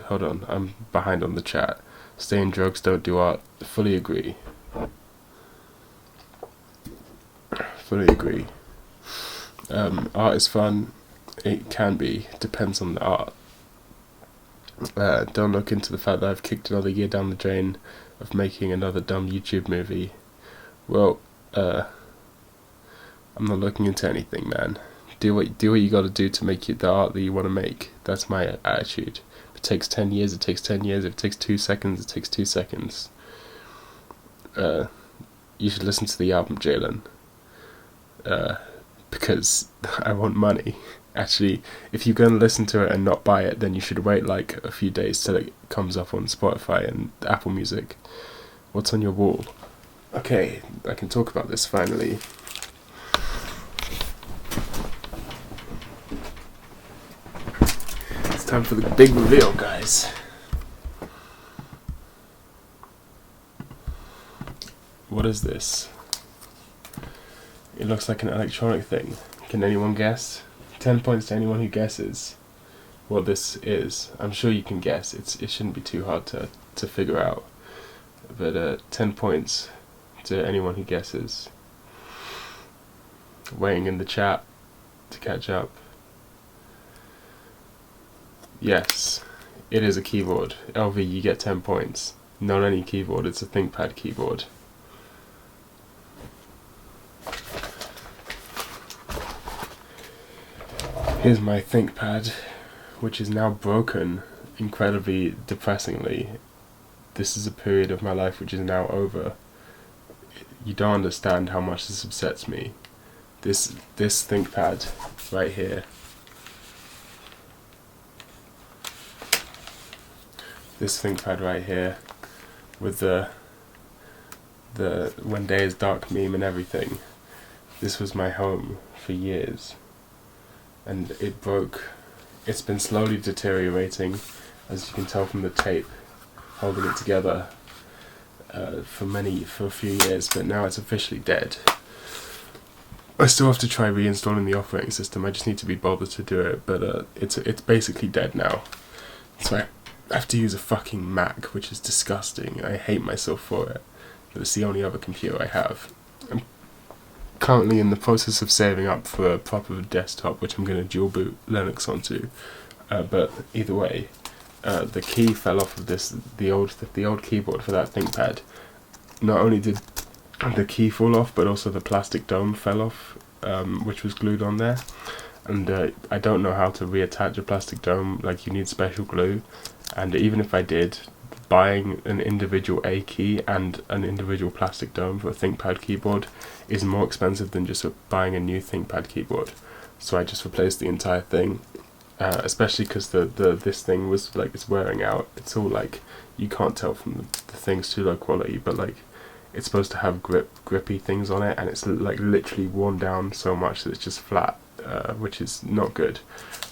Hold on, I'm behind on the chat. Stay in drugs, don't do art. Fully agree. Fully agree. Art is fun. It can be. Depends on the art. Don't look into the fact that I've kicked another year down the drain of making another dumb YouTube movie. Well, I'm not looking into anything, man. Do what you gotta do to make the art that you want to make. That's my attitude. If it takes 10 years, it takes 10 years. If it takes 2 seconds, it takes 2 seconds. You should listen to the album, Jalen. Because I want money. Actually, if you're going to listen to it and not buy it, then you should wait like a few days till it comes up on Spotify and Apple Music. What's on your wall? Okay, I can talk about this finally. It's time for the big reveal, guys. What is this? It looks like an electronic thing. Can anyone guess? 10 points to anyone who guesses what this is. I'm sure you can guess. It shouldn't be too hard to figure out. But 10 points to anyone who guesses. Waiting in the chat to catch up. Yes, it is a keyboard. LV, you get 10 points. Not any keyboard, it's a ThinkPad keyboard. Here's my ThinkPad, which is now broken, incredibly depressingly. This is a period of my life which is now over. You don't understand how much this upsets me. This ThinkPad right here. This ThinkPad right here, with the When Day is Dark meme and everything. This was my home for years. And it broke. It's been slowly deteriorating, as you can tell from the tape holding it together for a few years, but now it's officially dead. I still have to try reinstalling the operating system. I just need to be bothered to do it, but it's basically dead now. So I have to use a fucking Mac, which is disgusting. I hate myself for it, but it's the only other computer I have. I'm currently in the process of saving up for a proper desktop, which I'm going to dual boot Linux onto. But either way, the key fell off of the old keyboard for that ThinkPad. Not only did the key fall off, but also the plastic dome fell off, which was glued on there. And I don't know how to reattach a plastic dome. Like, you need special glue. And even if I did, buying an individual A key and an individual plastic dome for a ThinkPad keyboard is more expensive than just buying a new ThinkPad keyboard. So I just replaced the entire thing, especially because this thing was like, it's wearing out. It's all like, you can't tell from the thing's too low quality, but like, it's supposed to have grippy things on it, and it's like literally worn down so much that it's just flat, which is not good.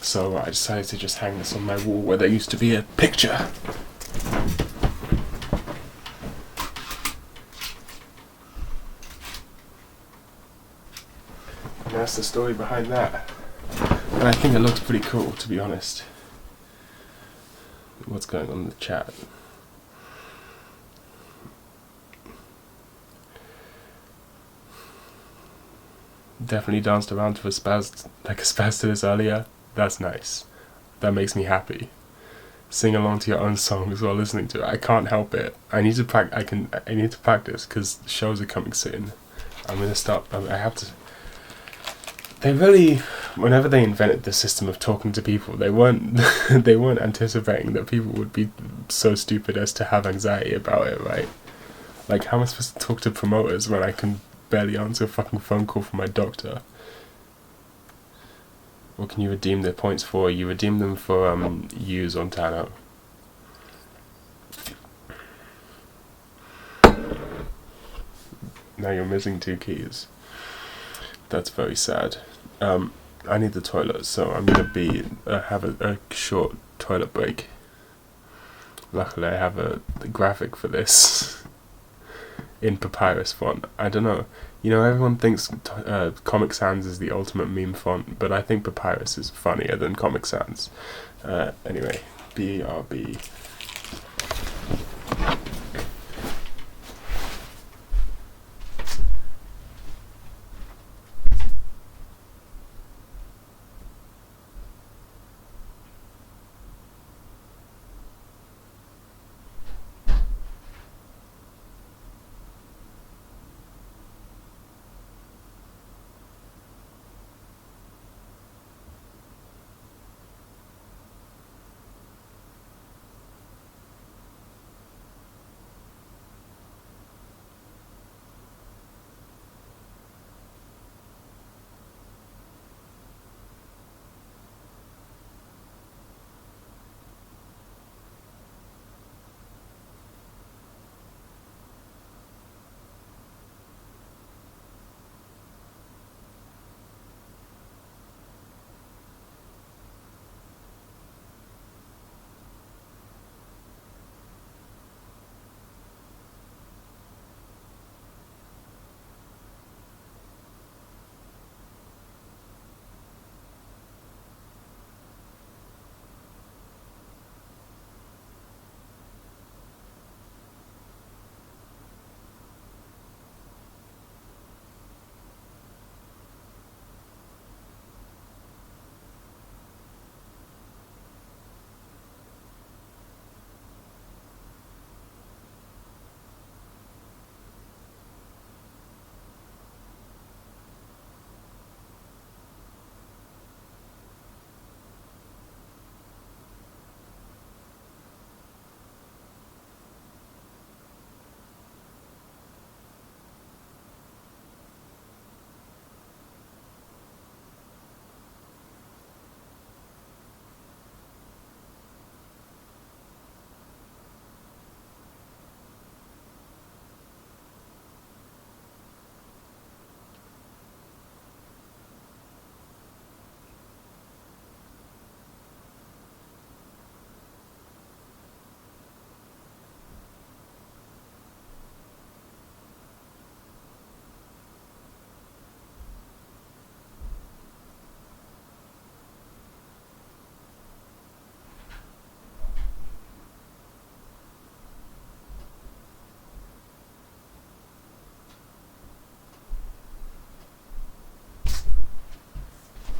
So I decided to just hang this on my wall where there used to be a picture. And that's the story behind that. And I think it looks pretty cool, to be honest. What's going on in the chat? Definitely danced around to a spaz to this earlier. That's nice. That makes me happy. Sing along to your own songs while listening to it. I can't help it. I need to practice because shows are coming soon. I'm gonna stop. I have to. They really whenever they invented the system of talking to people, they weren't they weren't anticipating that people would be so stupid as to have anxiety about it, right? Like, how am I supposed to talk to promoters when I can barely answer a fucking phone call from my doctor? What can you redeem their points for? You redeem them for use on Tano. Now you're missing 2 keys. That's very sad. I need the toilet, so I'm gonna have a short toilet break. Luckily, I have the graphic for this in Papyrus font. I don't know. You know, everyone thinks Comic Sans is the ultimate meme font, but I think Papyrus is funnier than Comic Sans. Anyway, BRB.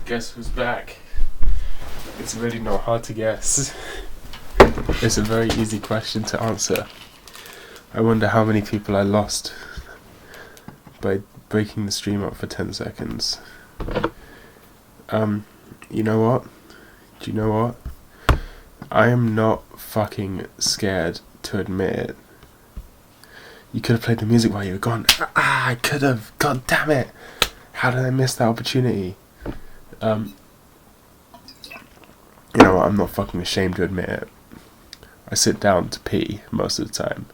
Guess who's back? It's really not hard to guess. It's a very easy question to answer. I wonder how many people I lost by breaking the stream up for 10 seconds. You know what? Do you know what? I am not fucking scared to admit it. You could have played the music while you were gone. I could have. God damn it. How did I miss that opportunity? You know what? I'm not fucking ashamed to admit it. I sit down to pee most of the time.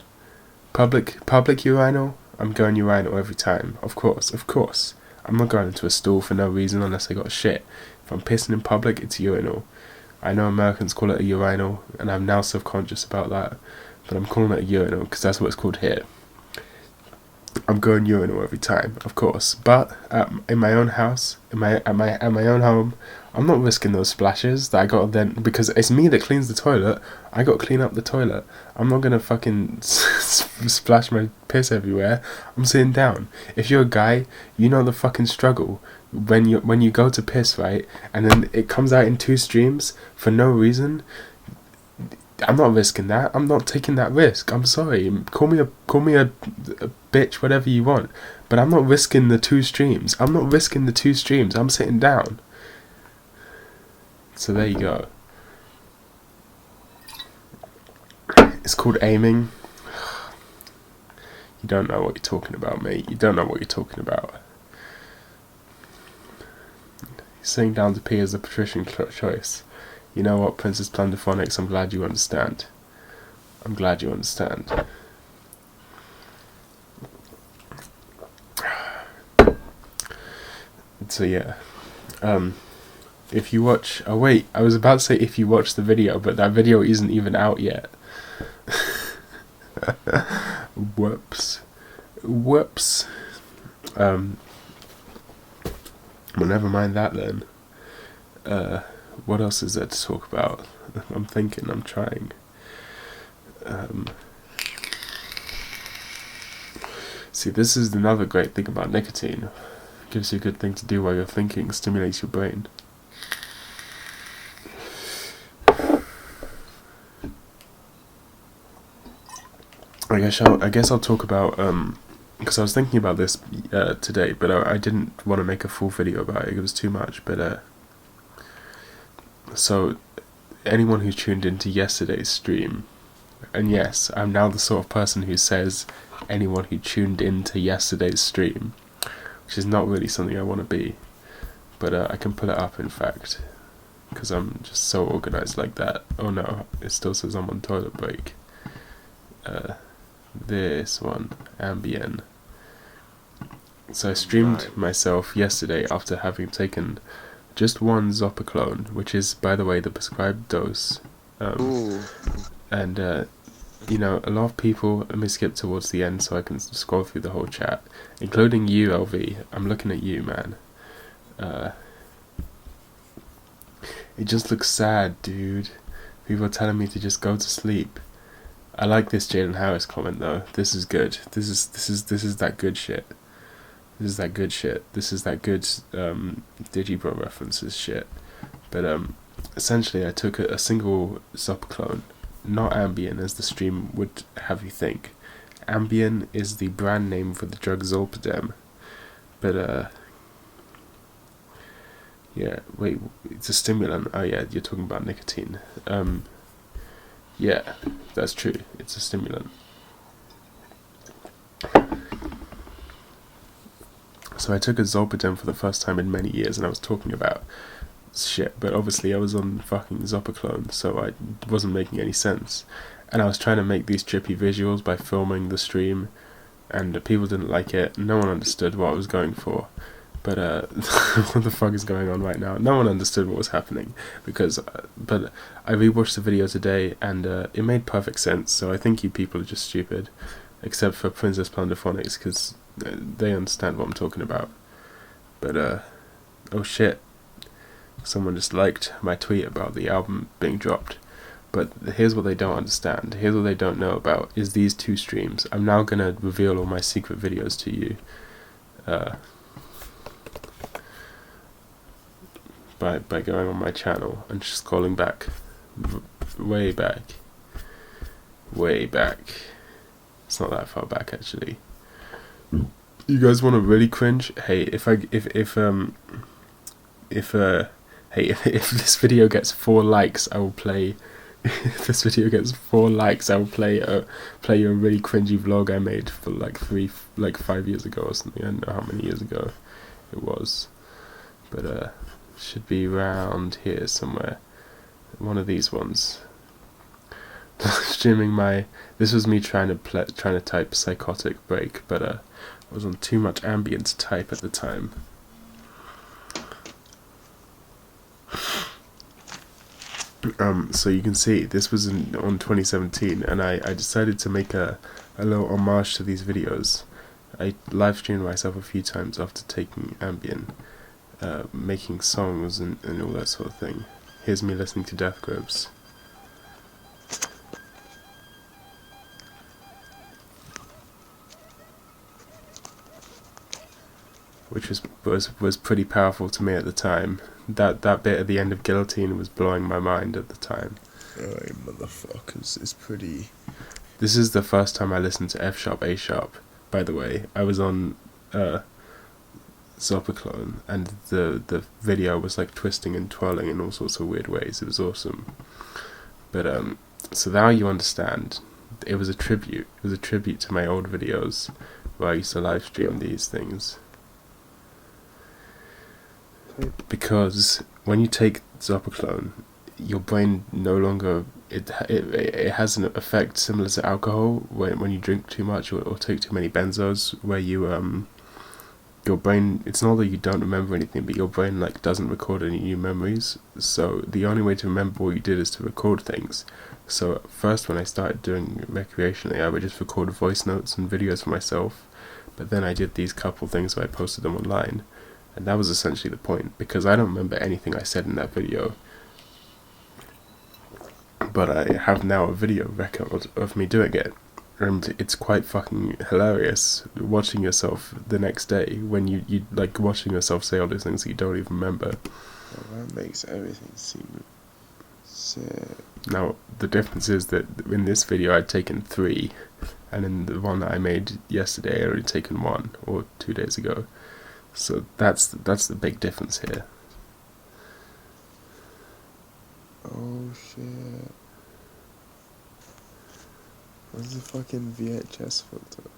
Public urinal? I'm going urinal every time. Of course. I'm not going into a stool for no reason unless I got shit. If I'm pissing in public, it's urinal. I know Americans call it a urinal, and I'm now self-conscious about that, but I'm calling it a urinal because that's what it's called here. I'm going urinal every time, of course, but in my own house, at my own home, I'm not risking those splashes that I got then, because it's me that cleans the toilet. I got to clean up the toilet. I'm not gonna fucking splash my piss everywhere. I'm sitting down. If you're a guy, you know the fucking struggle when you go to piss, right, and then it comes out in 2 streams for no reason. I'm not risking that. I'm not taking that risk. I'm sorry. Call me a bitch, whatever you want. But I'm not risking the 2 streams. I'm sitting down. So there you go. It's called aiming. You don't know what you're talking about, mate. You don't know what you're talking about. Sitting down to pee is a patrician choice. You know what, Princess Plunderphonics, I'm glad you understand. I'm glad you understand. So yeah, if you watch, oh wait, I was about to say if you watch the video, but that video isn't even out yet. Whoops. Well, never mind that then. What else is there to talk about? I'm thinking, I'm trying. See, this is another great thing about nicotine. It gives you a good thing to do while you're thinking, stimulates your brain. I guess I'll talk about, because I was thinking about this today, but I didn't want to make a full video about it. It was too much, but so anyone who tuned into yesterday's stream, and yes, I'm now the sort of person who says anyone who tuned into yesterday's stream, which is not really something I want to be, but I can pull it up, in fact, because I'm just so organized like that. Oh no, it still says I'm on toilet break. This one, Ambien. So I streamed myself yesterday after having taken just one Zopiclone, which is, by the way, the prescribed dose. And you know, a lot of people, let me skip towards the end so I can scroll through the whole chat, including you, LV. I'm looking at you, man. It just looks sad, dude. People are telling me to just go to sleep. I like this Jalen Harris comment though. This is good. This is that good shit. This is that good shit. This is that good Digibro references shit. But essentially I took a single Zopiclone, not Ambien as the stream would have you think. Ambien is the brand name for the drug Zolpidem. But yeah, wait, it's a stimulant. Oh yeah, you're talking about nicotine. Yeah, that's true. It's a stimulant. So I took a Zolpidem for the first time in many years, and I was talking about shit, but obviously I was on fucking Zopiclone, so I wasn't making any sense. And I was trying to make these trippy visuals by filming the stream, and people didn't like it. No one understood what I was going for. But what the fuck is going on right now? No one understood what was happening, because but I rewatched the video today and it made perfect sense. So I think you people are just stupid, except for Princess Plunderphonics, because they understand what I'm talking about. But oh shit, someone just liked my tweet about the album being dropped. But here's what they don't understand. Here's what they don't know about is these two streams. I'm now gonna reveal all my secret videos to you. By going on my channel and just scrolling back, way back. It's not that far back actually. You guys want to really cringe? Hey, if this video gets 4 likes, I will play. If this video gets 4 likes, I will play a really cringy vlog I made for like 5 years ago or something. I don't know how many years ago it was, but should be around here somewhere. One of these ones. Streaming this was me trying to type psychotic break, but I was on too much Ambien to type at the time. So you can see this was on 2017, and I decided to make a little homage to these videos. I live streamed myself a few times after taking Ambien, making songs and all that sort of thing. Here's me listening to Death Grips. Which was pretty powerful to me at the time. That bit at the end of Guillotine was blowing my mind at the time. Alright, motherfuckers, it's pretty. This is the first time I listened to F sharp A sharp, by the way. I was on Zopiclone, and the video was like twisting and twirling in all sorts of weird ways. It was awesome. But so now you understand. It was a tribute. It was a tribute to my old videos where I used to live stream these things. Because when you take Zopiclone, your brain no longer it has an effect similar to alcohol when you drink too much or take too many benzos, where you your brain, it's not that you don't remember anything, but your brain like doesn't record any new memories. So the only way to remember what you did is to record things. So first, when I started doing recreationally, I would just record voice notes and videos for myself, but then I did these couple things where I posted them online, and that was essentially the point, because I don't remember anything I said in that video, but I have now a video record of me doing it. And it's quite fucking hilarious watching yourself the next day when you like watching yourself say all those things that you don't even remember. Well, that makes everything seem sick. Now the difference is that in this video I'd taken 3, and in the one that I made yesterday I'd already taken 1 or 2 days ago. So that's the big difference here. Oh shit. Where's the fucking VHS filter?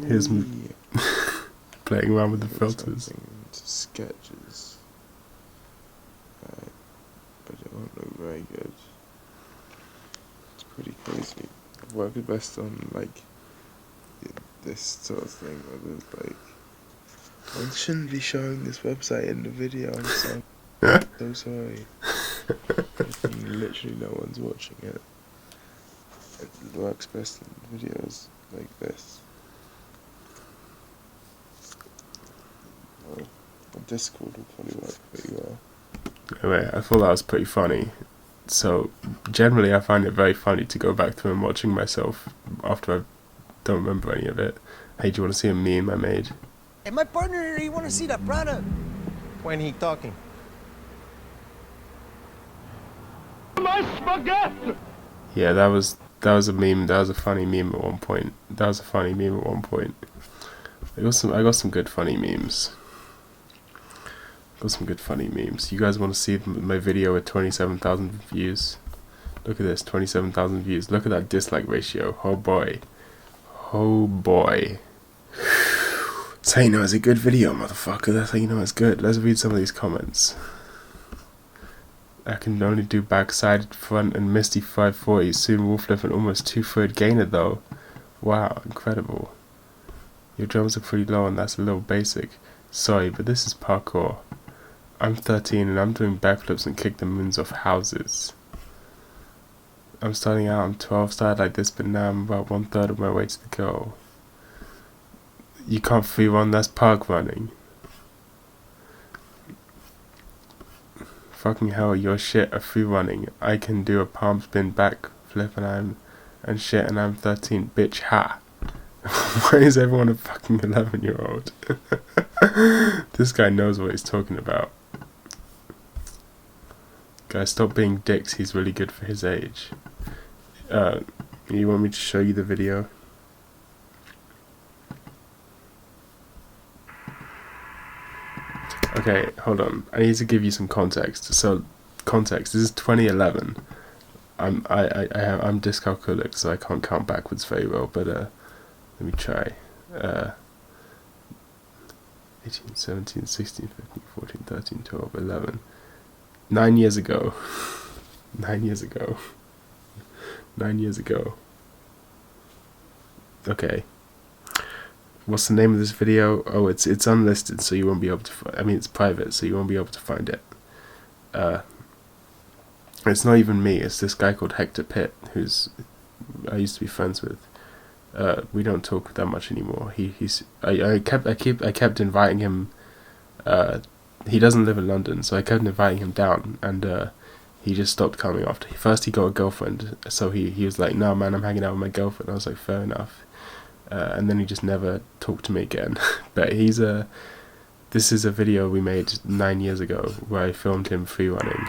Here's me playing around with the filters. Into sketches. Right. But it won't look very good. It's pretty crazy. I work best on like this sort of thing where there's like, I shouldn't be showing this website in the video, I'm so sorry. Literally no one's watching it. It works best in videos like this. Well, on Discord will probably work pretty well. Anyway, I thought that was pretty funny. So generally I find it very funny to go back through and watching myself after I don't remember any of it. Hey, do you want to see a meme I made? Hey, my partner, you want to see the product? When he talking? Yeah, that was a meme. That was a funny meme at one point. I got some good funny memes. You guys want to see my video with 27,000 views? Look at this, 27,000 views. Look at that dislike ratio. Oh boy. That's how you know it's a good video, motherfucker. That's how you know it's good. Let's read some of these comments. I can only do backside, front, and misty 540. Soon wall flip and almost 2-third gainer though. Wow, incredible. Your drums are pretty low and that's a little basic. Sorry, but this is parkour. I'm 13 and I'm doing backflips and kick the moons off houses. I'm starting out, I'm 12, started like this, but now I'm about 1/3 of my way to the goal. You can't free run, that's park running. Fucking hell, your shit are free running. I can do a palm spin back flip and I'm 13, bitch, ha. Why is everyone a fucking 11-year-old? This guy knows what he's talking about. Guys, stop being dicks, he's really good for his age. You want me to show you the video? Okay, hold on. I need to give you some context. So, context. This is 2011. I'm dyscalculic, so I can't count backwards very well. But let me try. 18, 17, 16, 15, 14, 13, 12, 11. 9 years ago. 9 years ago. 9 years ago. Okay. What's the name of this video? Oh, it's unlisted, so you won't be able to. I mean, it's private, so you won't be able to find it. It's not even me. It's this guy called Hector Pitt, who's I used to be friends with. We don't talk that much anymore. I kept inviting him. He doesn't live in London, so I kept inviting him down, and he just stopped coming after. First, he got a girlfriend, so he was like, "No, man, I'm hanging out with my girlfriend." I was like, "Fair enough." And then he just never talked to me again. But this is a video we made 9 years ago where I filmed him free running.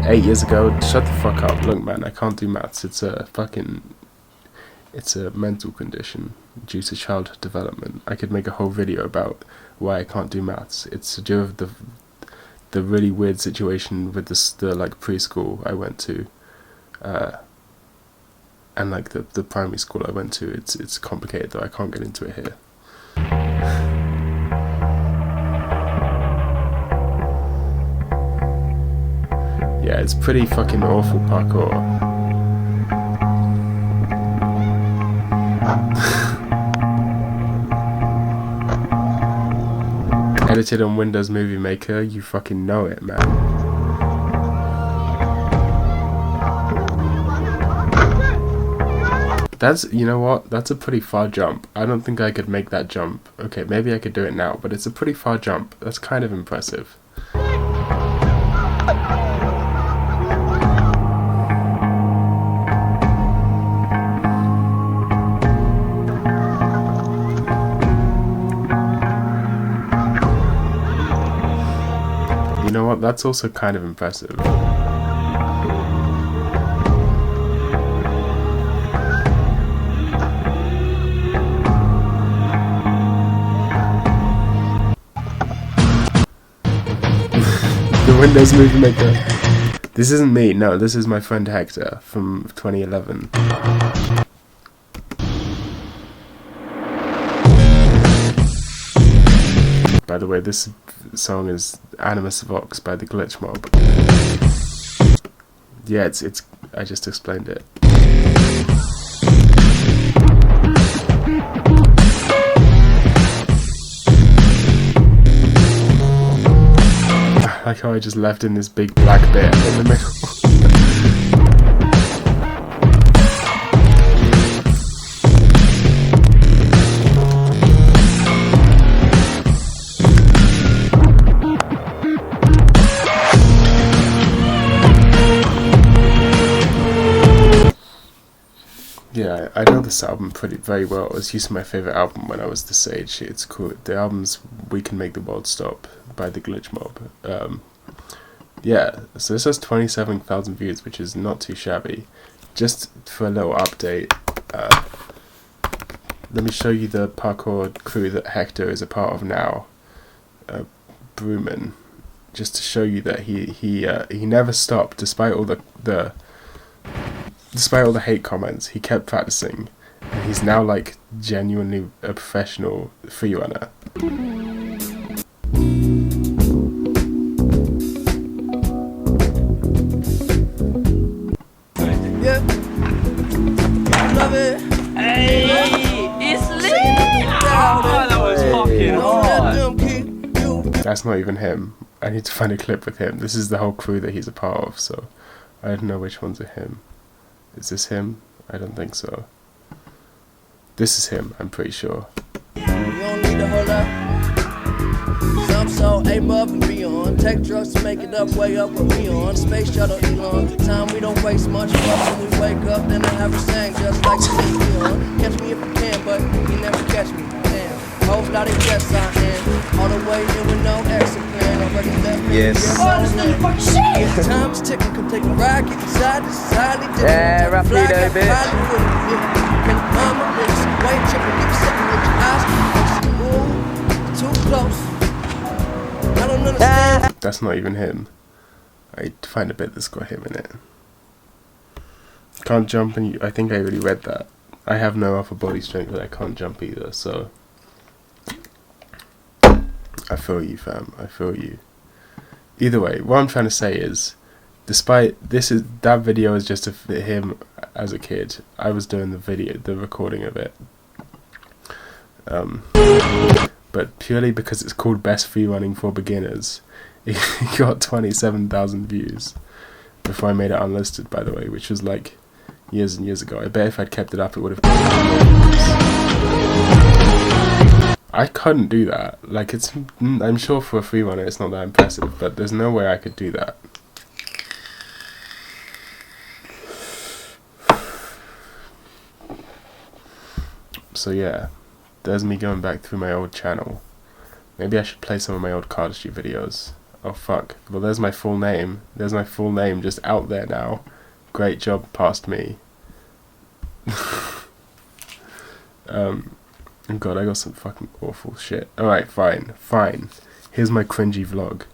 8 years ago. Shut the fuck up. Look, man, I can't do maths. It's a mental condition due to childhood development. I could make a whole video about why I can't do maths. It's to do with the really weird situation with the like preschool I went to, and like the primary school I went to. It's complicated though. I can't get into it here. Yeah, it's pretty fucking awful parkour. Edited on Windows Movie Maker, you fucking know it, man. You know what? That's a pretty far jump. I don't think I could make that jump. Okay, maybe I could do it now, but it's a pretty far jump. That's kind of impressive. You know what? That's also kind of impressive. The Windows Movie Maker. This isn't me, no, this is my friend Hector from 2011. By the way, this song is Animus Vox by the Glitch Mob. Yeah, it's I just explained it. I like how I just left in this big black bit in the middle. Yeah, I know this album very well. It was used to my favourite album when I was this age. It's cool. The album's We Can Make the World Stop by the Glitch Mob. Yeah, so this has 27,000 views, which is not too shabby. Just for a little update, let me show you the parkour crew that Hector is a part of now. Brewman. Just to show you that he never stopped despite all the hate comments. He kept practicing, and he's now like genuinely a professional freerunner. Yeah. Love it. Hey, it's lit! Oh, that was fucking hard. That's not even him. I need to find a clip with him. This is the whole crew that he's a part of, so I don't know which ones are him. Is this him? I don't think so. This is him, I'm pretty sure. You don't need to hold up. Some so above and beyond. Take drugs to make it up, way up with me on. Space shuttle Elon. Time we don't waste much. But when we wake up, then I have a sang just like Celine Dion. Catch me if you can, but you never catch me. Damn. Whole lot of yes I am. All the way in with no exit plan. Already left me. Yes. Oh, this motherfucking shit! Yeah, time's ticking. Come take a ride. Get inside. This is highly different. Yeah, Rapido, bitch. I'm a bitch. Wait, tripping. Keep sitting with your eyes. Ooh, too close. I don't understand. That's not even him. I find a bit that's got him in it. Can't jump, and I think I already read that. I have no upper body strength, but I can't jump either, so I feel you, fam. I feel you. Either way, what I'm trying to say is, despite that video is just him as a kid. I was doing the recording of it. But purely because it's called Best Freerunning for Beginners, it got 27,000 views before I made it unlisted, by the way, which was like years and years ago. I bet if I'd kept it up, it would have gotten more views. I couldn't do that. Like, I'm sure for a freerunner it's not that impressive, but there's no way I could do that. So yeah, there's me going back through my old channel. Maybe I should play some of my old cardistry videos. Oh fuck. Well, there's my full name. There's my full name just out there now. Great job past me. God, I got some fucking awful shit. Alright, fine. Here's my cringy vlog.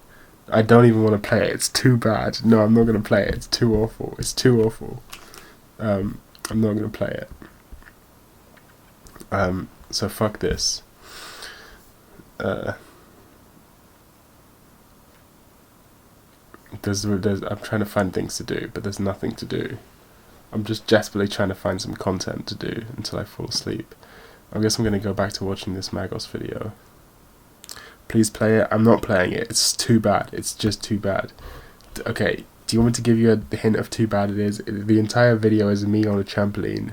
I don't even want to play it. It's too bad. No, I'm not going to play it. It's too awful. It's too awful. I'm not going to play it. So fuck this. I'm trying to find things to do, but there's nothing to do. I'm just desperately trying to find some content to do until I fall asleep. I guess I'm going to go back to watching this Magos video. Please play it. I'm not playing it. It's too bad. It's just too bad. Okay, do you want me to give you a hint of too bad it is? The entire video is me on a trampoline.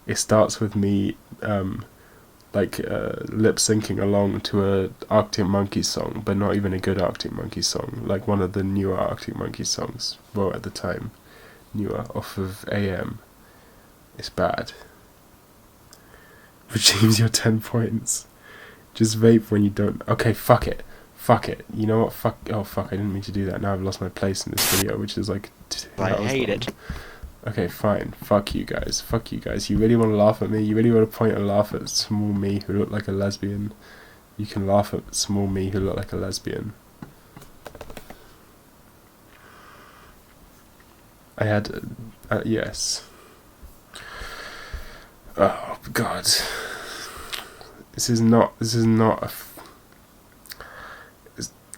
It starts with me lip syncing along to a Arctic Monkeys song, but not even a good Arctic Monkeys song, like one of the newer Arctic Monkeys songs. Well, at the time, newer, off of AM. It's bad. Redeems your 10 points. Just vape when you don't. Okay, fuck it. You know what? Fuck. Oh fuck! I didn't mean to do that. Now I've lost my place in this video, which is like. I hate it. Okay, fine. Fuck you guys. You really want to laugh at me? You really want to point and laugh at small me who looked like a lesbian? You can laugh at small me who looked like a lesbian. I had, yes. Oh God. This is not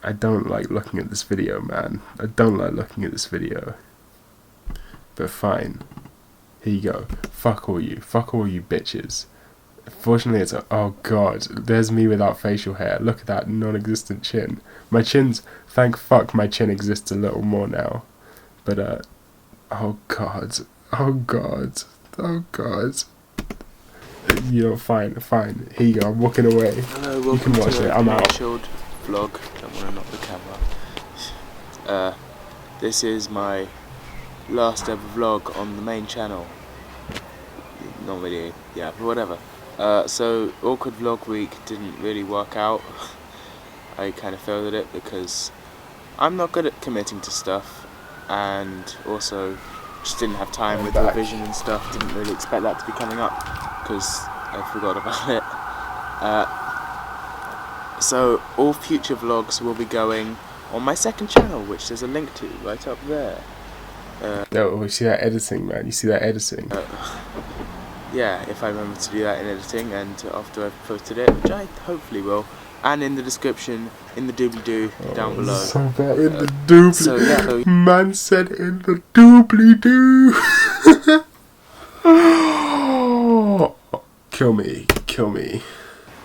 I don't like looking at this video, man. I don't like looking at this video. But fine. Here you go. Fuck all you bitches. Fortunately it's oh God, there's me without facial hair. Look at that non-existent chin. My chin's, thank fuck my chin exists a little more now. But oh God. You know, fine. Here you go, I'm walking away. Hello, you can watch it, I'm out. Chilled vlog. Don't want to knock the camera. This is my last ever vlog on the main channel. Not really, yeah, but whatever. So Awkward Vlog Week didn't really work out. I kind of failed at it because I'm not good at committing to stuff, and also just didn't have time with revision and stuff. Didn't really expect that to be coming up because I forgot about it. So all future vlogs will be going on my second channel, which there's a link to right up there. Oh, you see that editing, man? You see that editing? Yeah, if I remember to do that in editing and after I've posted it, which I hopefully will, and in the description, in the doobly-doo down below. So bad. In the doobly. So, yeah, man said in the doobly-doo. Kill me.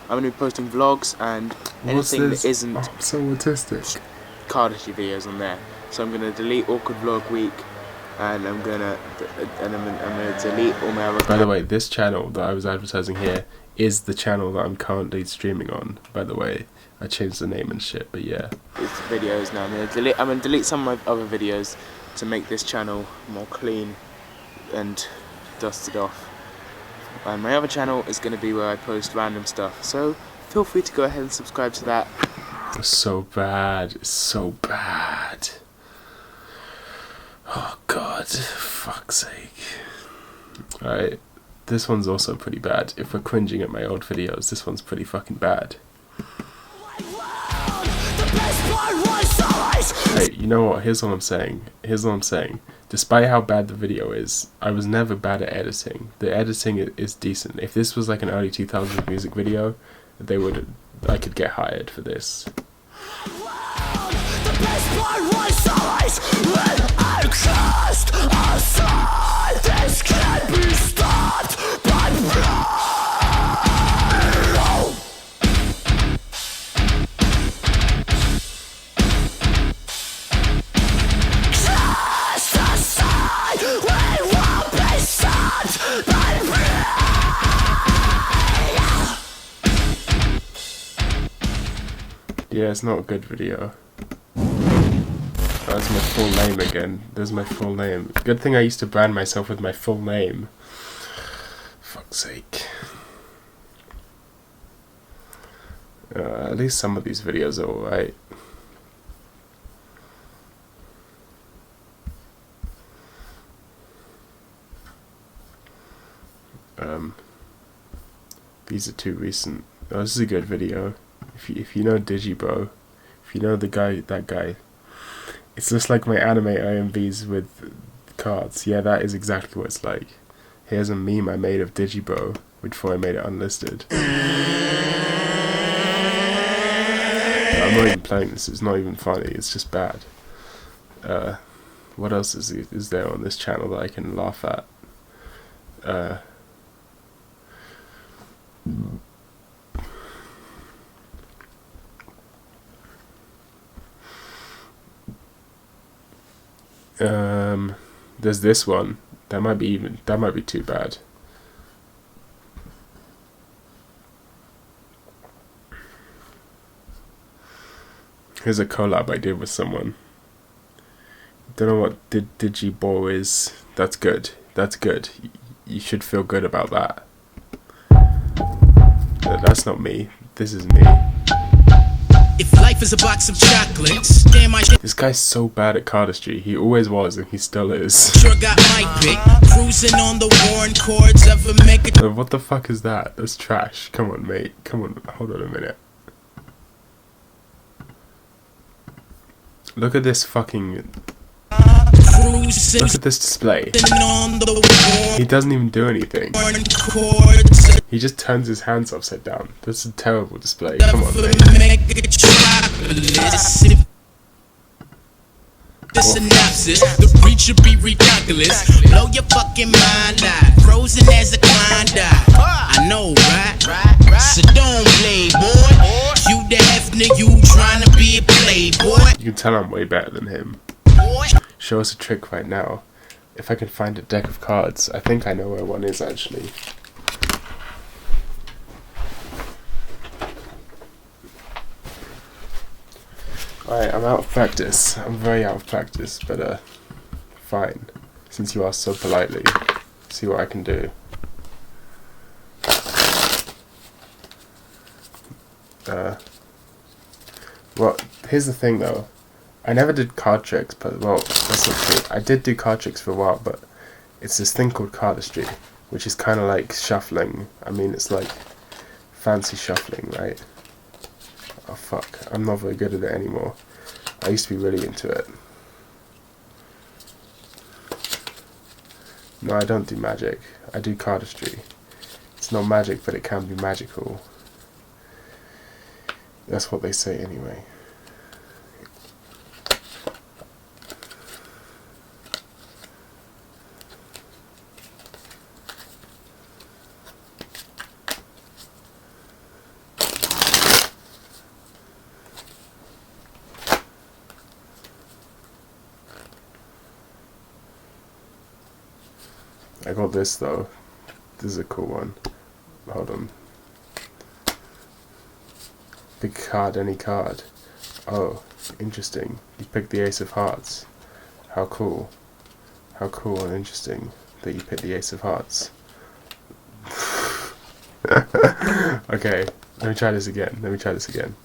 I'm going to be posting vlogs and anything that isn't I'm so autistic. Kardashian videos on there. So I'm going to delete Awkward Vlog Week, and I'm gonna delete all my other. By the way, this channel that I was advertising here is the channel that I'm currently streaming on. By the way, I changed the name and shit, but yeah. It's videos now. I'm gonna delete some of my other videos to make this channel more clean and dusted off. And my other channel is gonna be where I post random stuff. So feel free to go ahead and subscribe to that. It's so bad. It's so bad. Oh God, fuck's sake. Alright, this one's also pretty bad. If we're cringing at my old videos, this one's pretty fucking bad. Hey, you know what? Here's what I'm saying. Despite how bad the video is, I was never bad at editing. The editing is decent. If this was like an early 2000s music video, I could get hired for this. This can't be stopped by cast aside, we won't be stopped by Yeah, it's not a good video. That's my full name again. There's my full name. Good thing I used to brand myself with my full name. Fuck's sake. At least some of these videos are alright. These are too recent. Oh, this is a good video. If you know Digibro, if you know that guy, it's just like my anime IMVs with cards. Yeah, that is exactly what it's like. Here's a meme I made of Digibro before I made it unlisted. I'm not even playing this. It's not even funny. It's just bad. What else is there on this channel that I can laugh at? There's this one. That might be too bad. Here's a collab I did with someone. Don't know what Digibro is. That's good. That's good. You should feel good about that. That's not me. This is me. If life is a box of chocolates, damn I This guy's so bad at cardistry. He always was and he still is. sure got my pick. Cruising on the worn chords of a mega. What the fuck is that? That's trash. Come on, mate. Come on. Hold on a minute. Look at this fucking... Cruising Look at this display. on the He doesn't even do anything. worn chords He just turns his hands upside down. That's a terrible display. of Come on, a mate. mega chocolates. The synopsis, the reach should be ridiculous. Blow your fucking mind out. Frozen as a Klondike. I know, right? So don't play, boy. You the Hefner, you trying to be a playboy. You can tell I'm way better than him. Show us a trick right now. If I can find a deck of cards. I think I know where one is actually. Alright, I'm out of practice. I'm very out of practice, but fine. Since you asked so politely. See what I can do. Well, here's the thing though. I never did card tricks, but well, that's not true. I did do card tricks for a while, but it's this thing called cardistry, which is kind of like shuffling. I mean, it's like fancy shuffling, right? Oh fuck, I'm not very good at it anymore. I used to be really into it. No, I don't do magic. I do cardistry. It's not magic, but it can be magical. That's what they say anyway. I got this though. This is a cool one. Hold on. Pick a card, any card. Oh, interesting. You picked the Ace of Hearts. How cool. How cool and interesting that you picked the Ace of Hearts. Okay, let me try this again.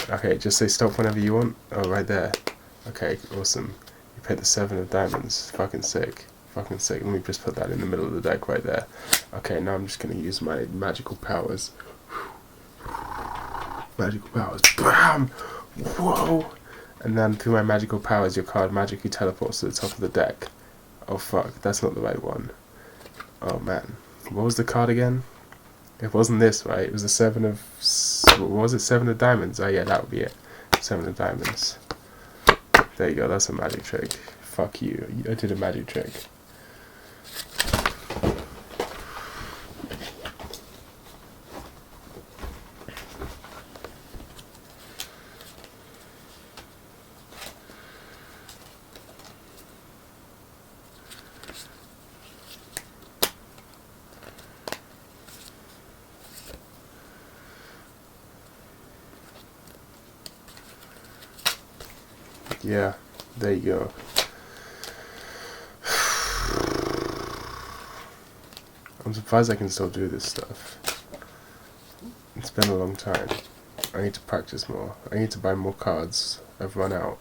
Okay, just say stop whenever you want. Oh, right there. Okay, awesome. You picked the Seven of Diamonds. Fucking sick. Fucking sick. Let me just put that in the middle of the deck right there. Okay, now I'm just gonna use my magical powers. Magical powers. BAM! Whoa! And then through my magical powers, your card magically teleports to the top of the deck. Oh fuck, that's not the right one. Oh man. What was the card again? It wasn't this, right? It was the Seven of... What was it? Seven of Diamonds? Oh yeah, that would be it. Seven of Diamonds. There you go, that's a magic trick. Fuck you. I did a magic trick. Yeah, there you go. I'm surprised I can still do this stuff. It's been a long time. I need to practice more. I need to buy more cards. I've run out.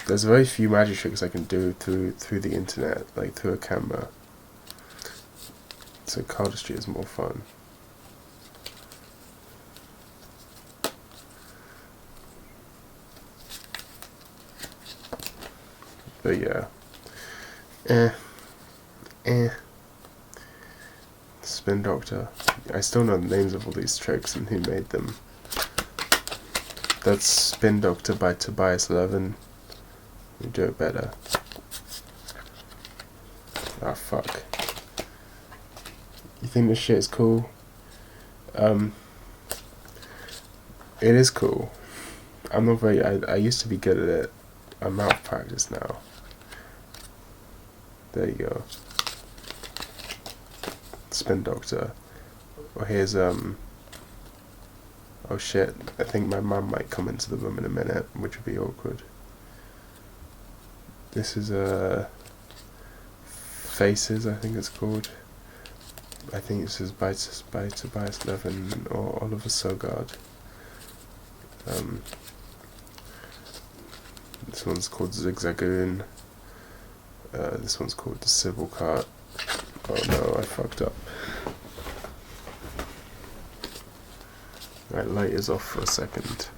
There's very few magic tricks I can do through the internet, like through a camera. So cardistry is more fun. But yeah. Spin Doctor. I still know the names of all these tricks and who made them. That's Spin Doctor by Tobias Levin. You do it better. Ah, fuck. You think this shit is cool? It is cool. I'm not very... I used to be good at it. I'm out of practice now. There you go. Spin Doctor. Well, here's oh shit, I think my mum might come into the room in a minute, which would be awkward. This is Faces, I think it's called. I think this is by Tobias Levin or Oliver Sogard. This one's called Zigzagoon. This one's called The Civil Cart. Oh no, I fucked up. Right, light is off for a second.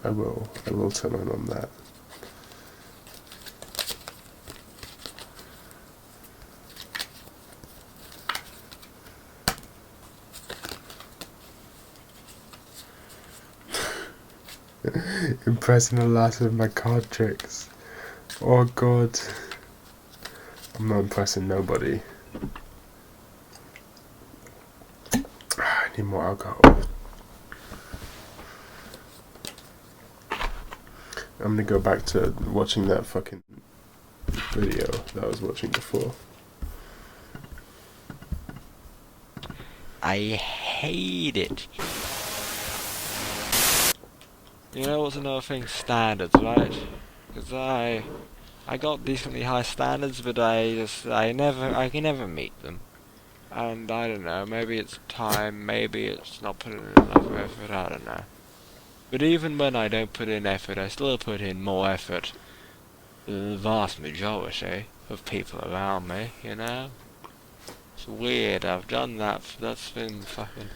I will turn on that. Impressing a lot with my card tricks. Oh god. I'm not impressing nobody. I need more alcohol. I'm gonna go back to watching that fucking video that I was watching before. I hate it. You know what's another thing? Standards, right? Because I got decently high standards, but I can never meet them. And I don't know, maybe it's time, maybe it's not putting in enough effort, I don't know. But even when I don't put in effort, I still put in more effort than the vast majority of people around me, you know? It's weird, I've done that, that's been fucking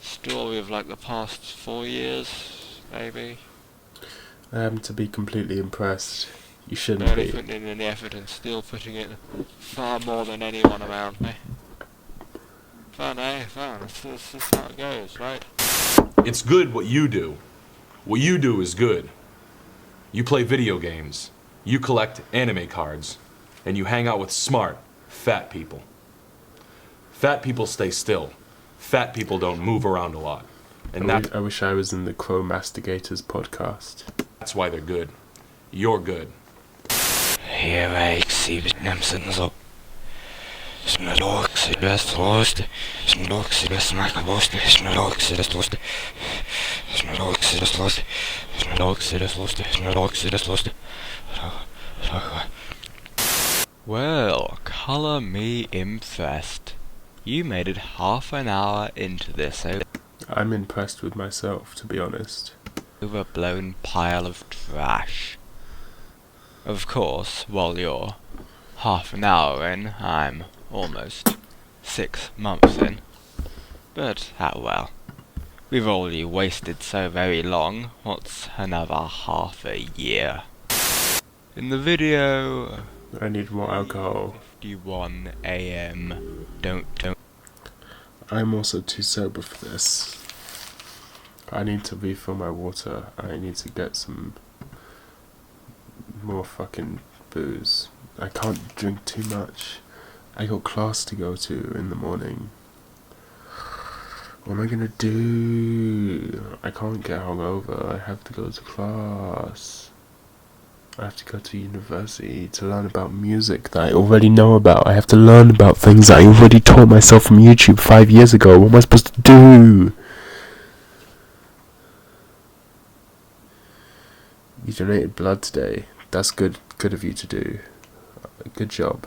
story of like the past 4 years, maybe. I happen to be completely impressed. You shouldn't Barely be. putting in any effort and still putting in far more than anyone around me. Fun, eh? Fun, that's just how it goes, right? It's good what you do. What you do is good. You play video games, you collect anime cards, and you hang out with smart, fat people. Fat people stay still. Fat people don't move around a lot. And I wish I was in the Crow Mastigators podcast. That's why they're good. You're good. Here I exhibit Nemsen zo. Smilok se best roste. Smilok se best makaboste. Smilok se best roste. Smilok se best roste. Smilok se best roste. Smilok se best roste. Well, colour me impressed. You made it half an hour into this I'm impressed with myself, to be honest. overblown pile of trash. Of course, while you're half an hour in, I'm almost 6 months in. But, oh well. We've already wasted so very long, what's another half a year? In the video, I need more alcohol. 1 a.m. Don't. I'm also too sober for this. I need to refill my water. I need to get some more fucking booze. I can't drink too much. I got class to go to in the morning. What am I gonna do? I can't get hungover. I have to go to class. I have to go to university to learn about music that I already know about. I have to learn about things that I already taught myself from YouTube 5 years ago. What am I supposed to do? You donated blood today. That's good of you to do. Good job.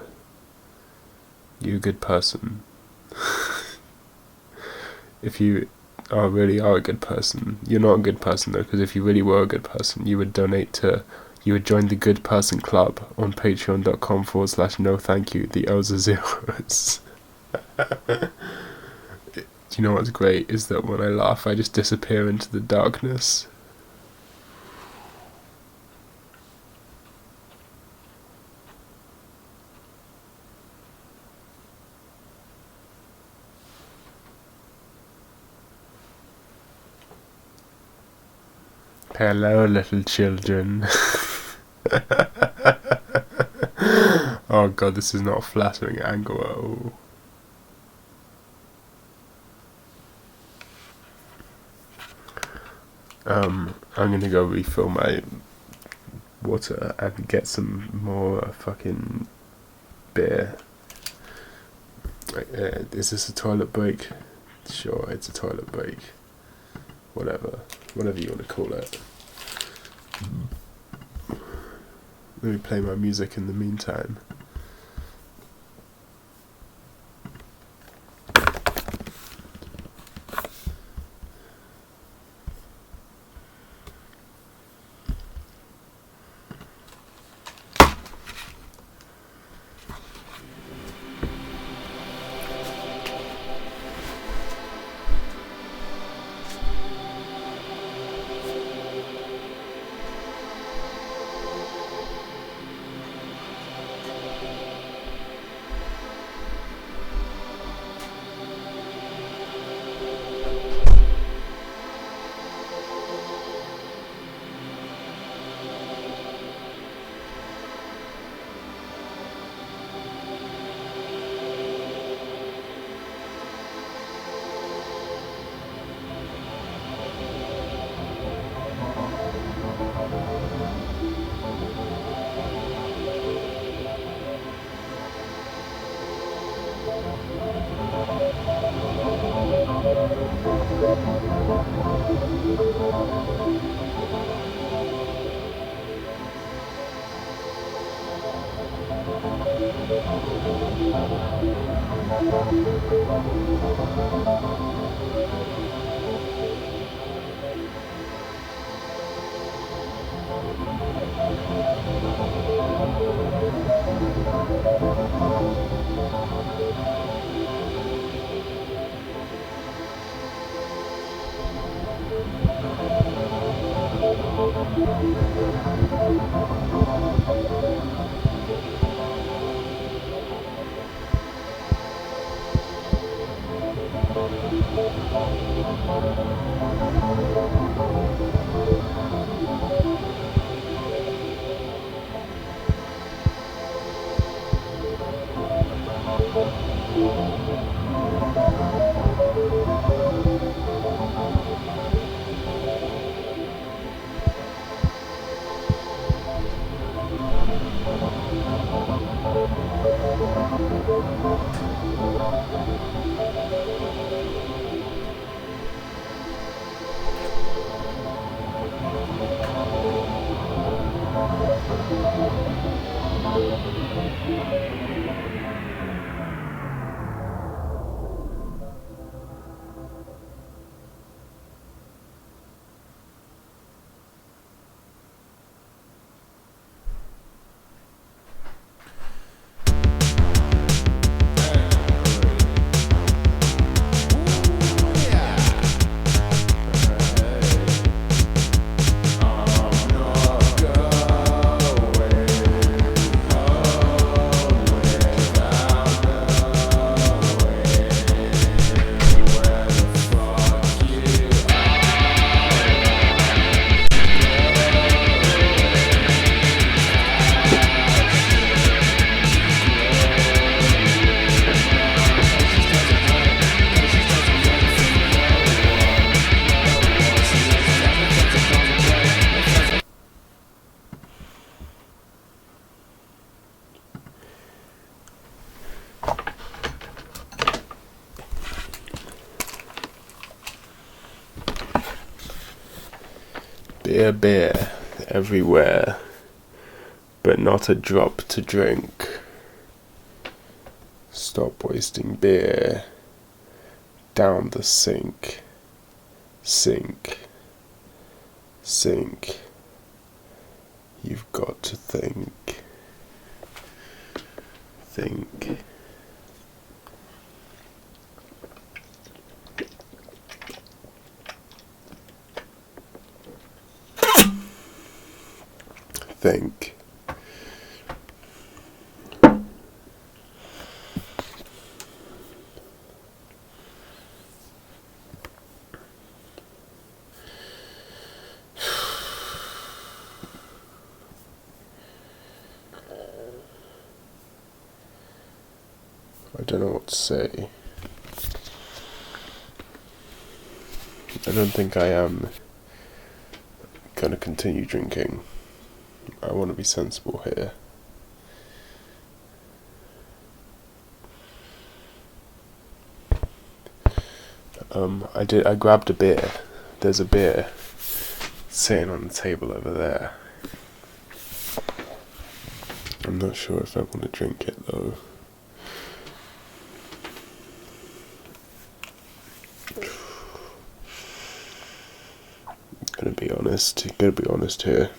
You're a good person. If you really are a good person, you're not a good person though, because if you really were a good person, you would you would join the Good Person Club on patreon.com/no thank you. The O's are zeros. Do you know what's great is that when I laugh, I just disappear into the darkness. Hello, little children. Oh god, this is not a flattering angle. I'm gonna go refill my water and get some more fucking beer. Is this a toilet break? Sure, it's a toilet break. Whatever you want to call it. Let me play my music in the meantime. beer everywhere, but not a drop to drink. Stop wasting beer down the sink. Sink. Sink. You've got to think. Think. Think. I don't know what to say. I don't think I am gonna continue drinking. I want to be sensible here. I grabbed a beer. There's a beer sitting on the table over there. I'm not sure if I want to drink it though. Gonna be honest here.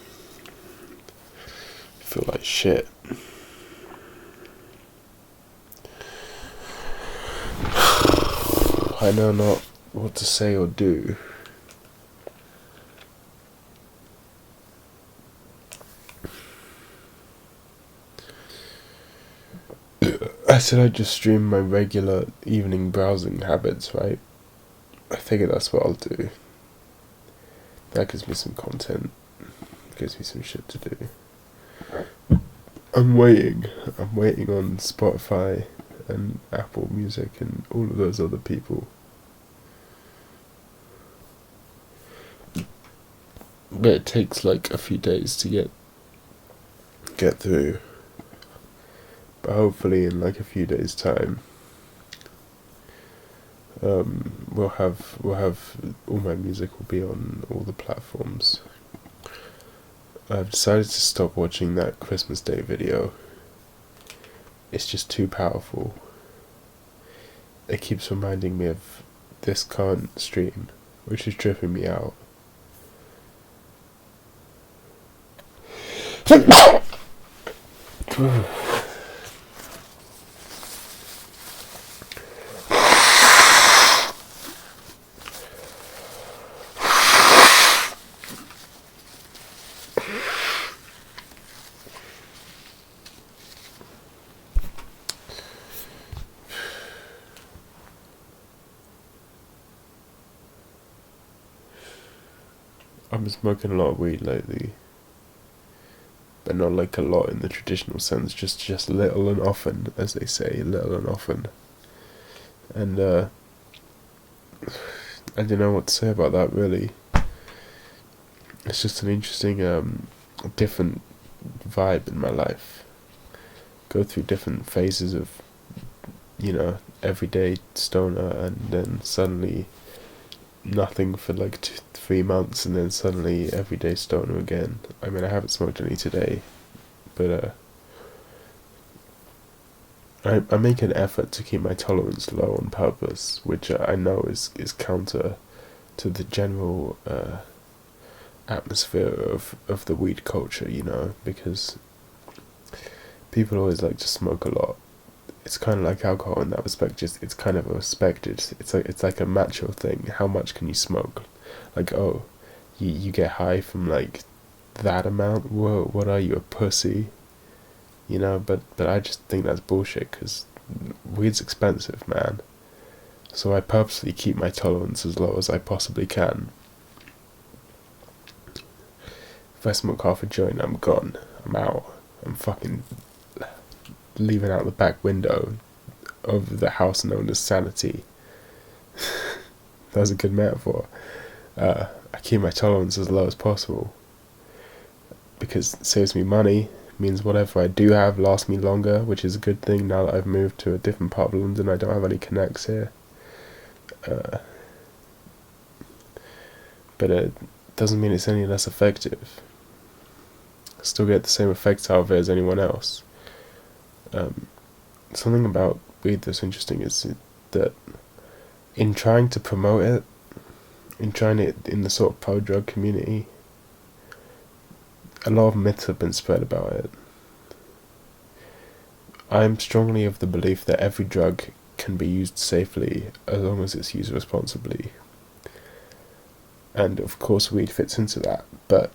I feel like shit. I know not what to say or do. I said I'd just stream my regular evening browsing habits, right? I figure that's what I'll do. That gives me some content. Gives me some shit to do. I'm waiting on Spotify and Apple Music and all of those other people. But it takes like a few days to get through. But hopefully in like a few days' time, we'll have all my music will be on all the platforms. I've decided to stop watching that Christmas Day video. It's just too powerful. It keeps reminding me of this current stream, which is tripping me out. I've been smoking a lot of weed lately, but not like a lot in the traditional sense, just little and often, as they say, little and often. And I don't know what to say about that really. It's just an interesting, different vibe in my life. Go through different phases of, everyday stoner, and then suddenly nothing for like 3 months, and then suddenly everyday stoner again. I mean, I haven't smoked any today, but I make an effort to keep my tolerance low on purpose, which I know is counter to the general atmosphere of the weed culture, because people always like to smoke a lot. It's kind of like alcohol in that respect. It's kind of respected. It's like a macho thing. How much can you smoke? Like, oh, you get high from like that amount? Whoa, what are you, a pussy? But I just think that's bullshit, because weed's expensive, man. So I purposely keep my tolerance as low as I possibly can. If I smoke half a joint, I'm gone. I'm out. I'm fucking leaving out the back window of the house known as Sanity. That was a good metaphor. I keep my tolerance as low as possible, because it saves me money, means whatever I do have lasts me longer, which is a good thing now that I've moved to a different part of London. I don't have any connects here. But doesn't mean it's any less effective. Still get the same effect out of it as anyone else. Something about weed that's interesting is that in trying to promote it, in trying it in the sort of pro-drug community, a lot of myths have been spread about it. I'm strongly of the belief that every drug can be used safely as long as it's used responsibly. And of course weed fits into that, but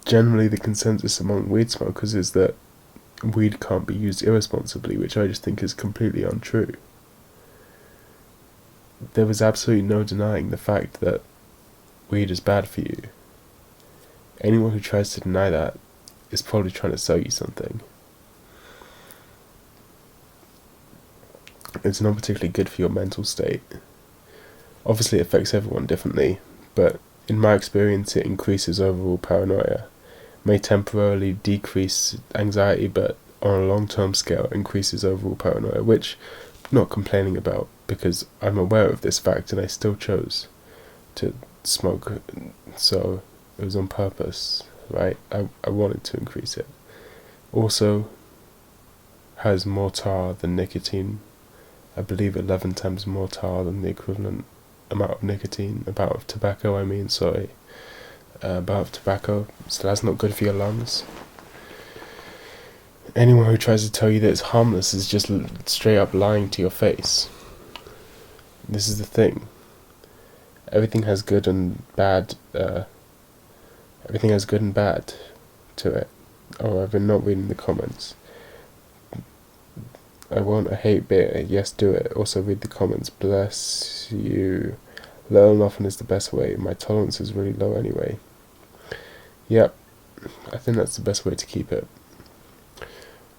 generally the consensus among weed smokers is that weed can't be used irresponsibly, which I just think is completely untrue. There is absolutely no denying the fact that weed is bad for you. Anyone who tries to deny that is probably trying to sell you something. It's not particularly good for your mental state. Obviously it affects everyone differently, but in my experience it increases overall paranoia, may temporarily decrease anxiety, but on a long-term scale increases overall paranoia, which I'm not complaining about because I'm aware of this fact and I still chose to smoke, so it was on purpose, right? I wanted to increase it. Also has more tar than nicotine. I believe 11 times more tar than the equivalent amount of nicotine, amount of tobacco, so that's not good for your lungs. Anyone who tries to tell you that it's harmless is just straight up lying to your face. This is the thing. Everything has good and bad to it. Oh, I've been not reading the comments. I hate beer. Yes, do it. Also read the comments. Bless you. Little and often is the best way. My tolerance is really low anyway. Yep. I think that's the best way to keep it.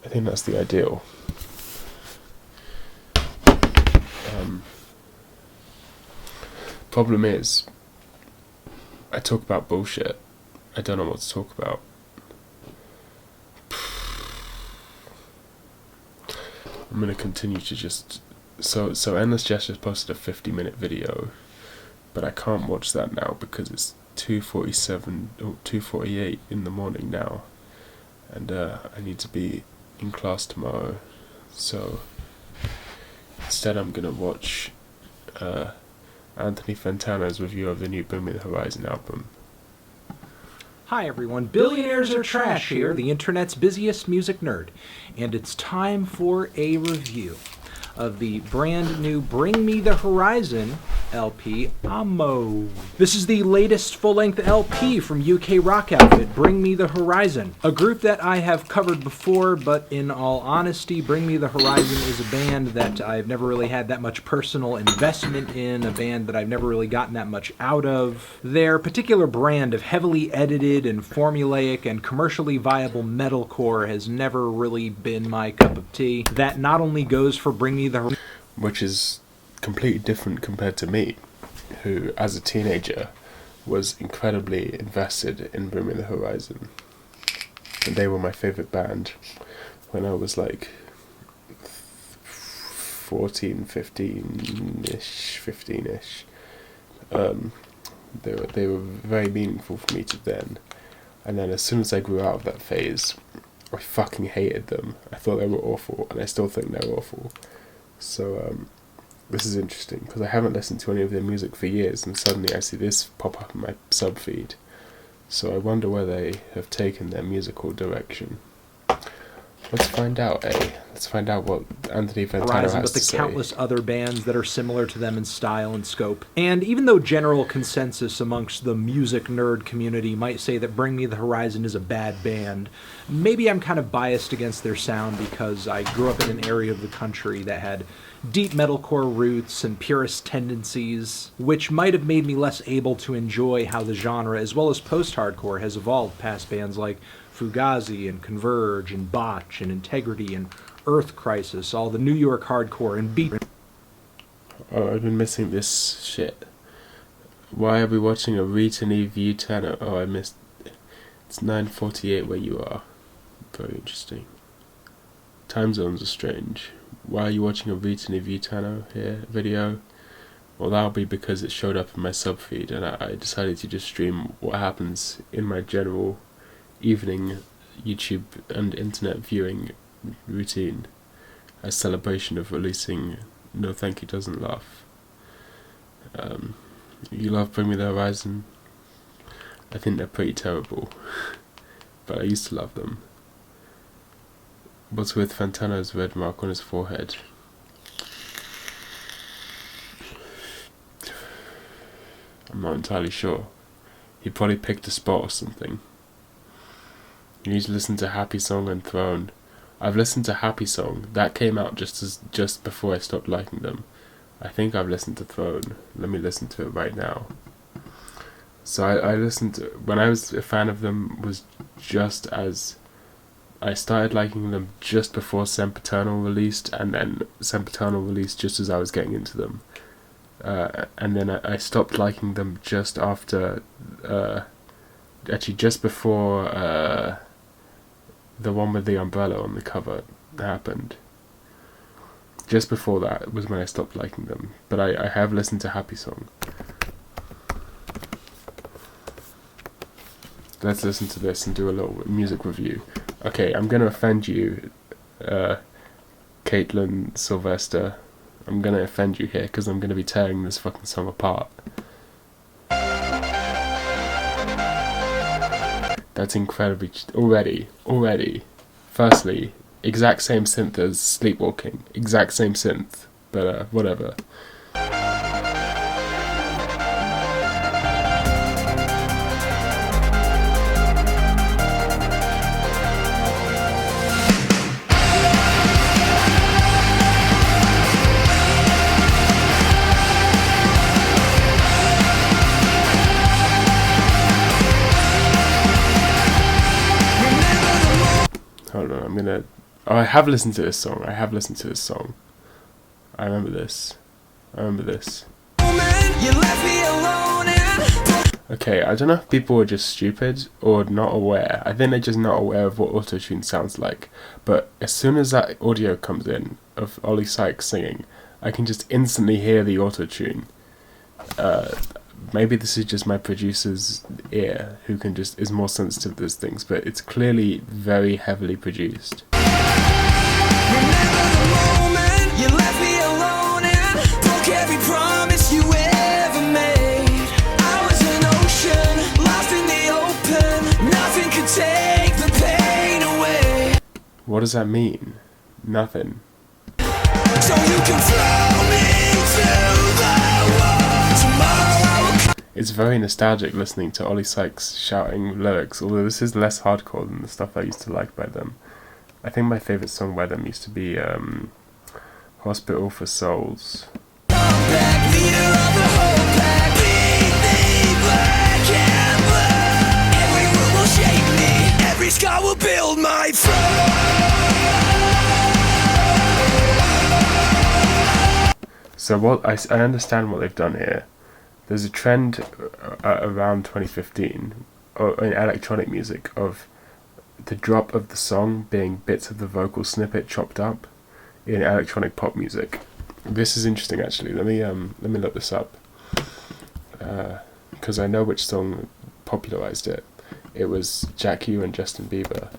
I think that's the ideal. Problem is, I talk about bullshit. I don't know what to talk about. I'm gonna continue to just... So Endless Gestures posted a 50-minute video, but I can't watch that now because it's 2:47 or 2:48 in the morning now, and I need to be in class tomorrow. So instead, I'm gonna watch Anthony Fantano's review of the new Bring Me the Horizon album. Hi everyone, Billionaires Are Trash here, the internet's busiest music nerd, and it's time for a review of the brand new Bring Me the Horizon LP, Amo. This is the latest full-length LP from UK rock outfit Bring Me the Horizon, a group that I have covered before, but in all honesty, Bring Me the Horizon is a band that I've never really had that much personal investment in, a band that I've never really gotten that much out of. Their particular brand of heavily edited and formulaic and commercially viable metalcore has never really been my cup of tea. That not only goes for Bring Me the Horizon, which is completely different compared to me, who as a teenager was incredibly invested in Bring Me the Horizon, and they were my favourite band when I was like 14, 15-ish. They were very meaningful for me to then, and then as soon as I grew out of that phase, I fucking hated them. I thought they were awful, and I still think they're awful. So this is interesting because I haven't listened to any of their music for years, and suddenly I see this pop up in my sub feed. So I wonder where they have taken their musical direction. Let's find out, Let's find out what Anthony Fantano has but the to say. countless other bands that are similar to them in style and scope. And even though general consensus amongst the music nerd community might say that Bring Me the Horizon is a bad band, maybe I'm kind of biased against their sound because I grew up in an area of the country that had deep metalcore roots and purist tendencies, which might have made me less able to enjoy how the genre, as well as post-hardcore, has evolved past bands like Fugazi and Converge and Botch and Integrity and Earth Crisis, all the New York hardcore and beat. Oh, I've been missing this shit. Why are we watching a Rita and Eve Utano? Oh, I missed. It's 9:48 where you are. Very interesting. Time zones are strange. Why are you watching a Rita and Eve Utano here video? Well, that'll be because it showed up in my subfeed, and I decided to just stream what happens in my general evening YouTube and internet viewing routine as celebration of releasing No Thank You Doesn't Laugh. You love Bring Me the Horizon? I think they're pretty terrible, but I used to love them. What's with Fantano's red mark on his forehead? I'm not entirely sure. He probably picked a spot or something. You need to listen to Happy Song and Throne. I've listened to Happy Song. That came out just before I stopped liking them. I think I've listened to Throne. Let me listen to it right now. So I listened to, when I was a fan of them was just as I started liking them just before Sempiternal released, and then Sempiternal released just as I was getting into them. And then I stopped liking them just after, actually just before the one with the umbrella on the cover happened. Just before that was when I stopped liking them. But I have listened to Happy Song. Let's listen to this and do a little music review. Okay, I'm gonna offend you, Caitlin Sylvester. I'm gonna offend you here because I'm gonna be tearing this fucking song apart. That's incredibly already. Firstly, exact same synth as Sleepwalking. Exact same synth, but whatever. Hold on, oh, I have listened to this song. I remember this. Okay, I don't know if people are just stupid or not aware. I think they're just not aware of what autotune sounds like. But as soon as that audio comes in of Ollie Sykes singing, I can just instantly hear the autotune. Maybe this is just my producer's ear, who is more sensitive to these things, but it's clearly very heavily produced. Remember the moment you left me alone and broke every promise you ever made. I was an ocean, lost in the open. Nothing could take the pain away. What does that mean? Nothing. So you can throw me to the wall. Tomorrow I will. It's very nostalgic listening to Ollie Sykes shouting lyrics, although this is less hardcore than the stuff I used to like by them. I think my favourite song by them used to be Hospital for Souls. Every scar will build my throne. So what I understand what they've done here. There's a trend around 2015 in electronic music of the drop of the song being bits of the vocal snippet chopped up in electronic pop music. This is interesting, actually. Let me look this up because I know which song popularized it. It was Jack U and Justin Bieber.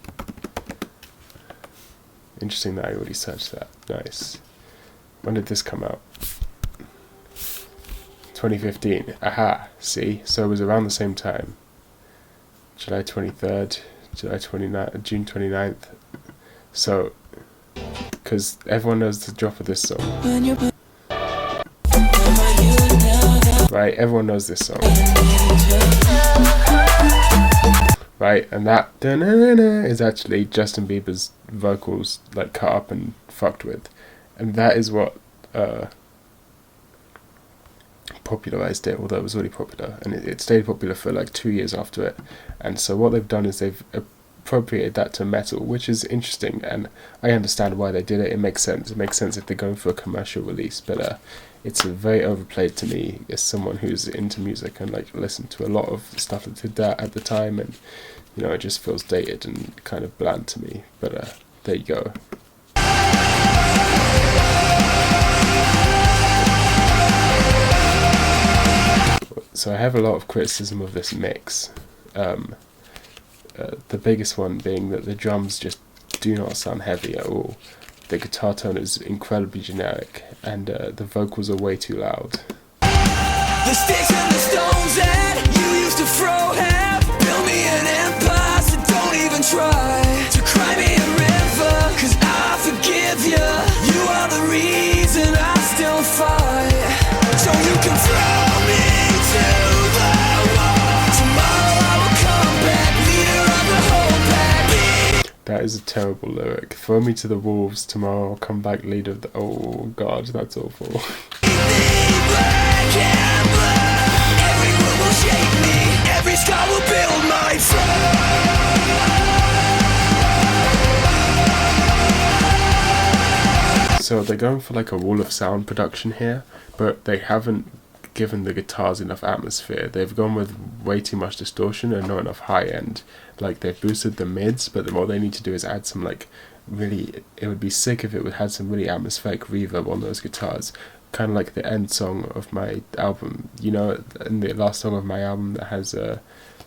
Interesting that I already searched that. Nice. When did this come out? 2015. Aha, see? So it was around the same time. July 23rd, July 29th, June 29th. So, because everyone knows the drop of this song. Right, everyone knows this song. Right, and that is actually Justin Bieber's vocals like cut up and fucked with. And that is what popularized it, although it was already popular, and it stayed popular for like 2 years after it. And so what they've done is they've appropriated that to metal, which is interesting, and I understand why they did it. It makes sense if they're going for a commercial release, but it's very overplayed to me as someone who's into music and like listened to a lot of stuff that did that at the time, and you know, it just feels dated and kind of bland to me. But there you go. So I have a lot of criticism of this mix. The biggest one being that the drums just do not sound heavy at all. The guitar tone is incredibly generic, and the vocals are way too loud. The sticks and the stones that you used to throw have built me an empire, so don't even try to cry me a river, 'cause I forgive you. You are the reason I still fight. So you can throw me to the wall. Tomorrow I will come back, leader of the whole pack. That is a terrible lyric. Throw me to the wolves, tomorrow I'll come back, leader of the... Oh god, that's awful. Every word will shape me, every scar will build my throne. So they're going for like a wall of sound production here, but they haven't given the guitars enough atmosphere. They've gone with way too much distortion and not enough high end. Like, they've boosted the mids, but then what they need to do is add some like really... It would be sick if it would have some really atmospheric reverb on those guitars. Kind of like the end song of my album, you know, and the last song of my album that has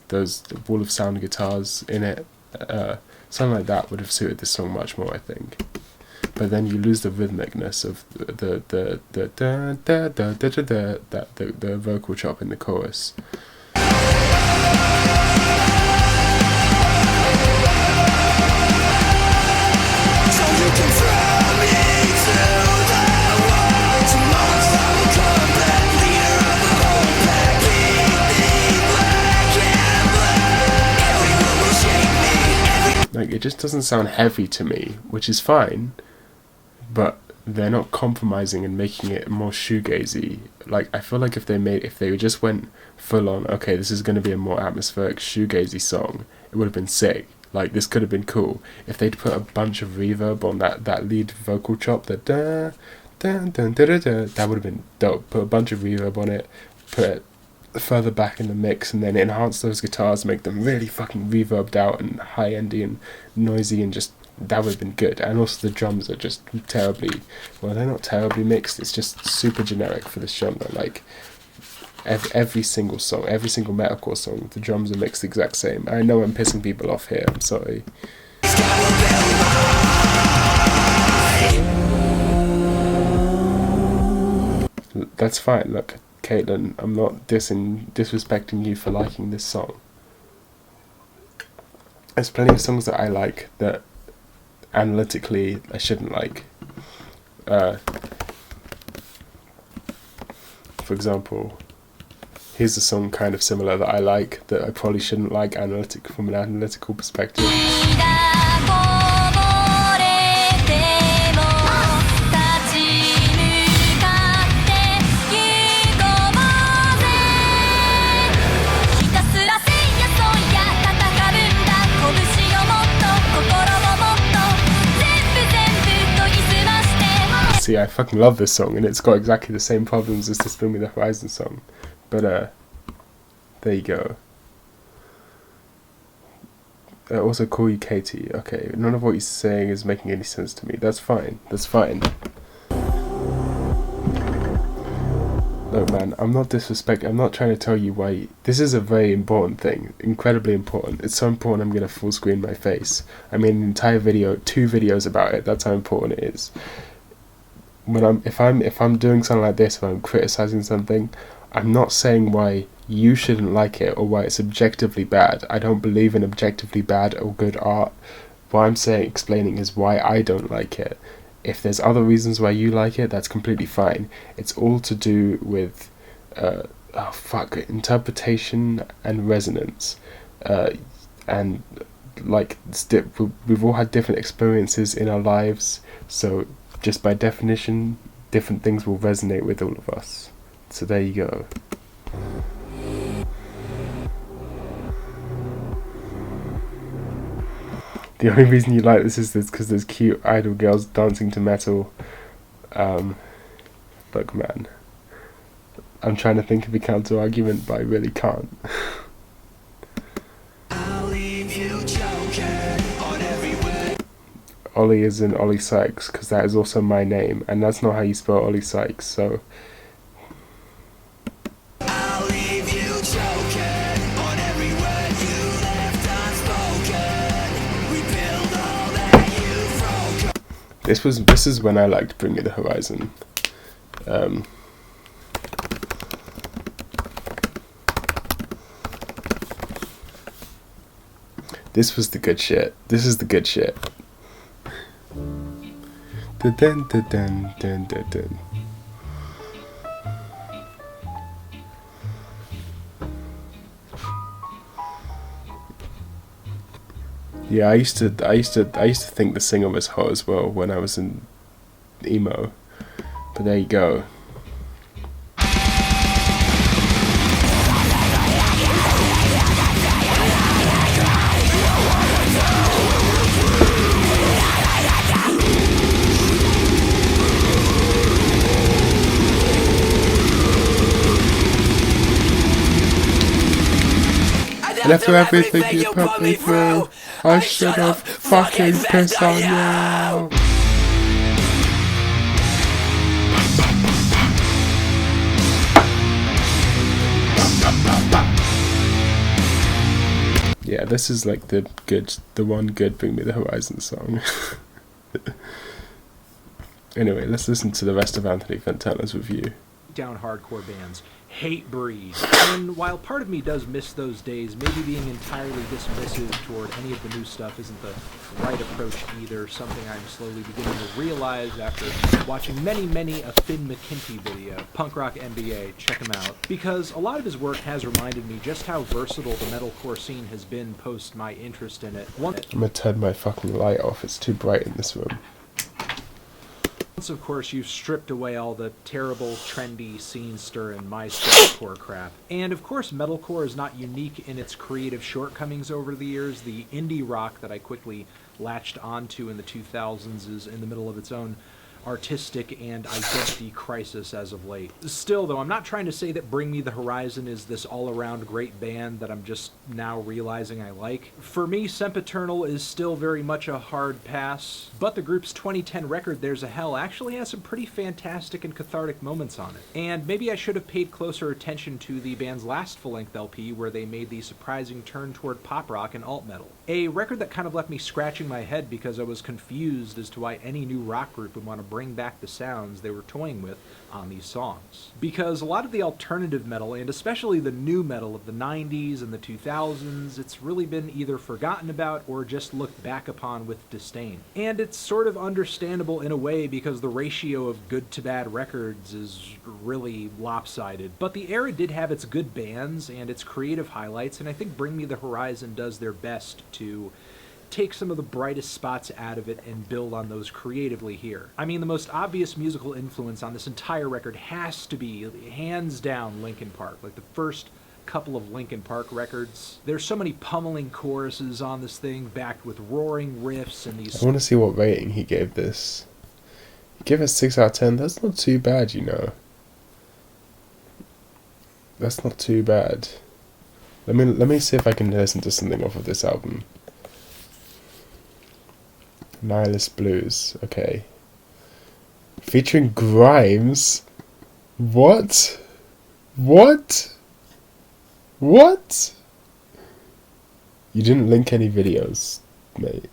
those wall of sound guitars in it. Something like that would have suited this song much more, I think. But then you lose the rhythmicness of the vocal chop in the chorus. Like, it just doesn't sound heavy to me, which is fine, but they're not compromising and making it more shoegazy. Like, I feel like if they just went full on, okay, this is going to be a more atmospheric shoegazy song, it would have been sick. Like, this could have been cool. If they'd put a bunch of reverb on that lead vocal chop, the da, da, da, da, da, da, that would have been dope. Put a bunch of reverb on it, put it further back in the mix, and then enhance those guitars, make them really fucking reverbed out and high-endy and noisy, and just, that would have been good. And also the drums are just terribly, well, they're not terribly mixed, it's just super generic for this genre. Like, every single song, every single metalcore song, the drums are mixed the exact same. I know I'm pissing people off here, I'm sorry. That's fine, look, Caitlin, I'm not disrespecting you for liking this song. There's plenty of songs that I like that analytically I shouldn't like. For example, here's a song kind of similar that I like that I probably shouldn't like from an analytical perspective. See, I fucking love this song, and it's got exactly the same problems as this Bring Me the Horizon song. But, there you go. I also call you Katie. Okay, none of what you're saying is making any sense to me. That's fine. That's fine. Look, man, I'm not disrespecting. I'm not trying to tell you why. This is a very important thing. Incredibly important. It's so important I'm going to full screen my face. I made an entire video, 2 videos about it. That's how important it is. If I'm doing something like this, if I'm criticizing something, I'm not saying why you shouldn't like it or why it's objectively bad. I don't believe in objectively bad or good art. What I'm explaining is why I don't like it. If there's other reasons why you like it, that's completely fine. It's all to do with interpretation and resonance. And like, we've all had different experiences in our lives, so just by definition, different things will resonate with all of us. So there you go. The only reason you like this is because there's cute idol girls dancing to metal. Look, man, I'm trying to think of a counter argument, but I really can't. Ollie is in Ollie Sykes, because that is also my name, and that's not how you spell Ollie Sykes, so... I'll leave you This is when I liked Bring Me the Horizon. This was the good shit. This is the good shit. Dun, dun, dun, dun, dun, dun, dun. Yeah, I used to think the singer was hot as well when I was in emo. But there you go. And after everything you put me through, I should have fucking pissed on you. Yeah, this is like the one good Bring Me the Horizon song. Anyway, let's listen to the rest of Anthony Fantana's review. Down hardcore bands. Hatebreed. And while part of me does miss those days, maybe being entirely dismissive toward any of the new stuff isn't the right approach either, something I'm slowly beginning to realize after watching many a Finn McKinty video, Punk Rock MBA, check him out, because a lot of his work has reminded me just how versatile the metalcore scene has been post my interest in it. I'm gonna turn my fucking light off, it's too bright in this room. Once, of course, you've stripped away all the terrible, trendy, scene-stirring MySpacecore crap. And, of course, metalcore is not unique in its creative shortcomings over the years. The indie rock that I quickly latched onto in the 2000s is in the middle of its own artistic and identity crisis as of late. Still, though, I'm not trying to say that Bring Me the Horizon is this all-around great band that I'm just now realizing I like. For me, Sempiternal is still very much a hard pass, but the group's 2010 record, There's a Hell, actually has some pretty fantastic and cathartic moments on it. And maybe I should have paid closer attention to the band's last full-length LP, where they made the surprising turn toward pop rock and alt-metal. A record that kind of left me scratching my head because I was confused as to why any new rock group would want to bring back the sounds they were toying with on these songs. Because a lot of the alternative metal, and especially the new metal of the 90s and the 2000s, it's really been either forgotten about or just looked back upon with disdain. And it's sort of understandable in a way because the ratio of good to bad records is really lopsided. But the era did have its good bands and its creative highlights, and I think Bring Me the Horizon does their best to take some of the brightest spots out of it and build on those creatively here. I mean, the most obvious musical influence on this entire record has to be, hands down, Linkin Park. Like the first couple of Linkin Park records. There's so many pummeling choruses on this thing, backed with roaring riffs and these... I want to see what rating he gave this. He gave it 6 out of 10. That's not too bad, you know. That's not too bad. Let me see if I can listen to something off of this album. Nihilist Blues, okay. Featuring Grimes? What? What? What? You didn't link any videos, mate.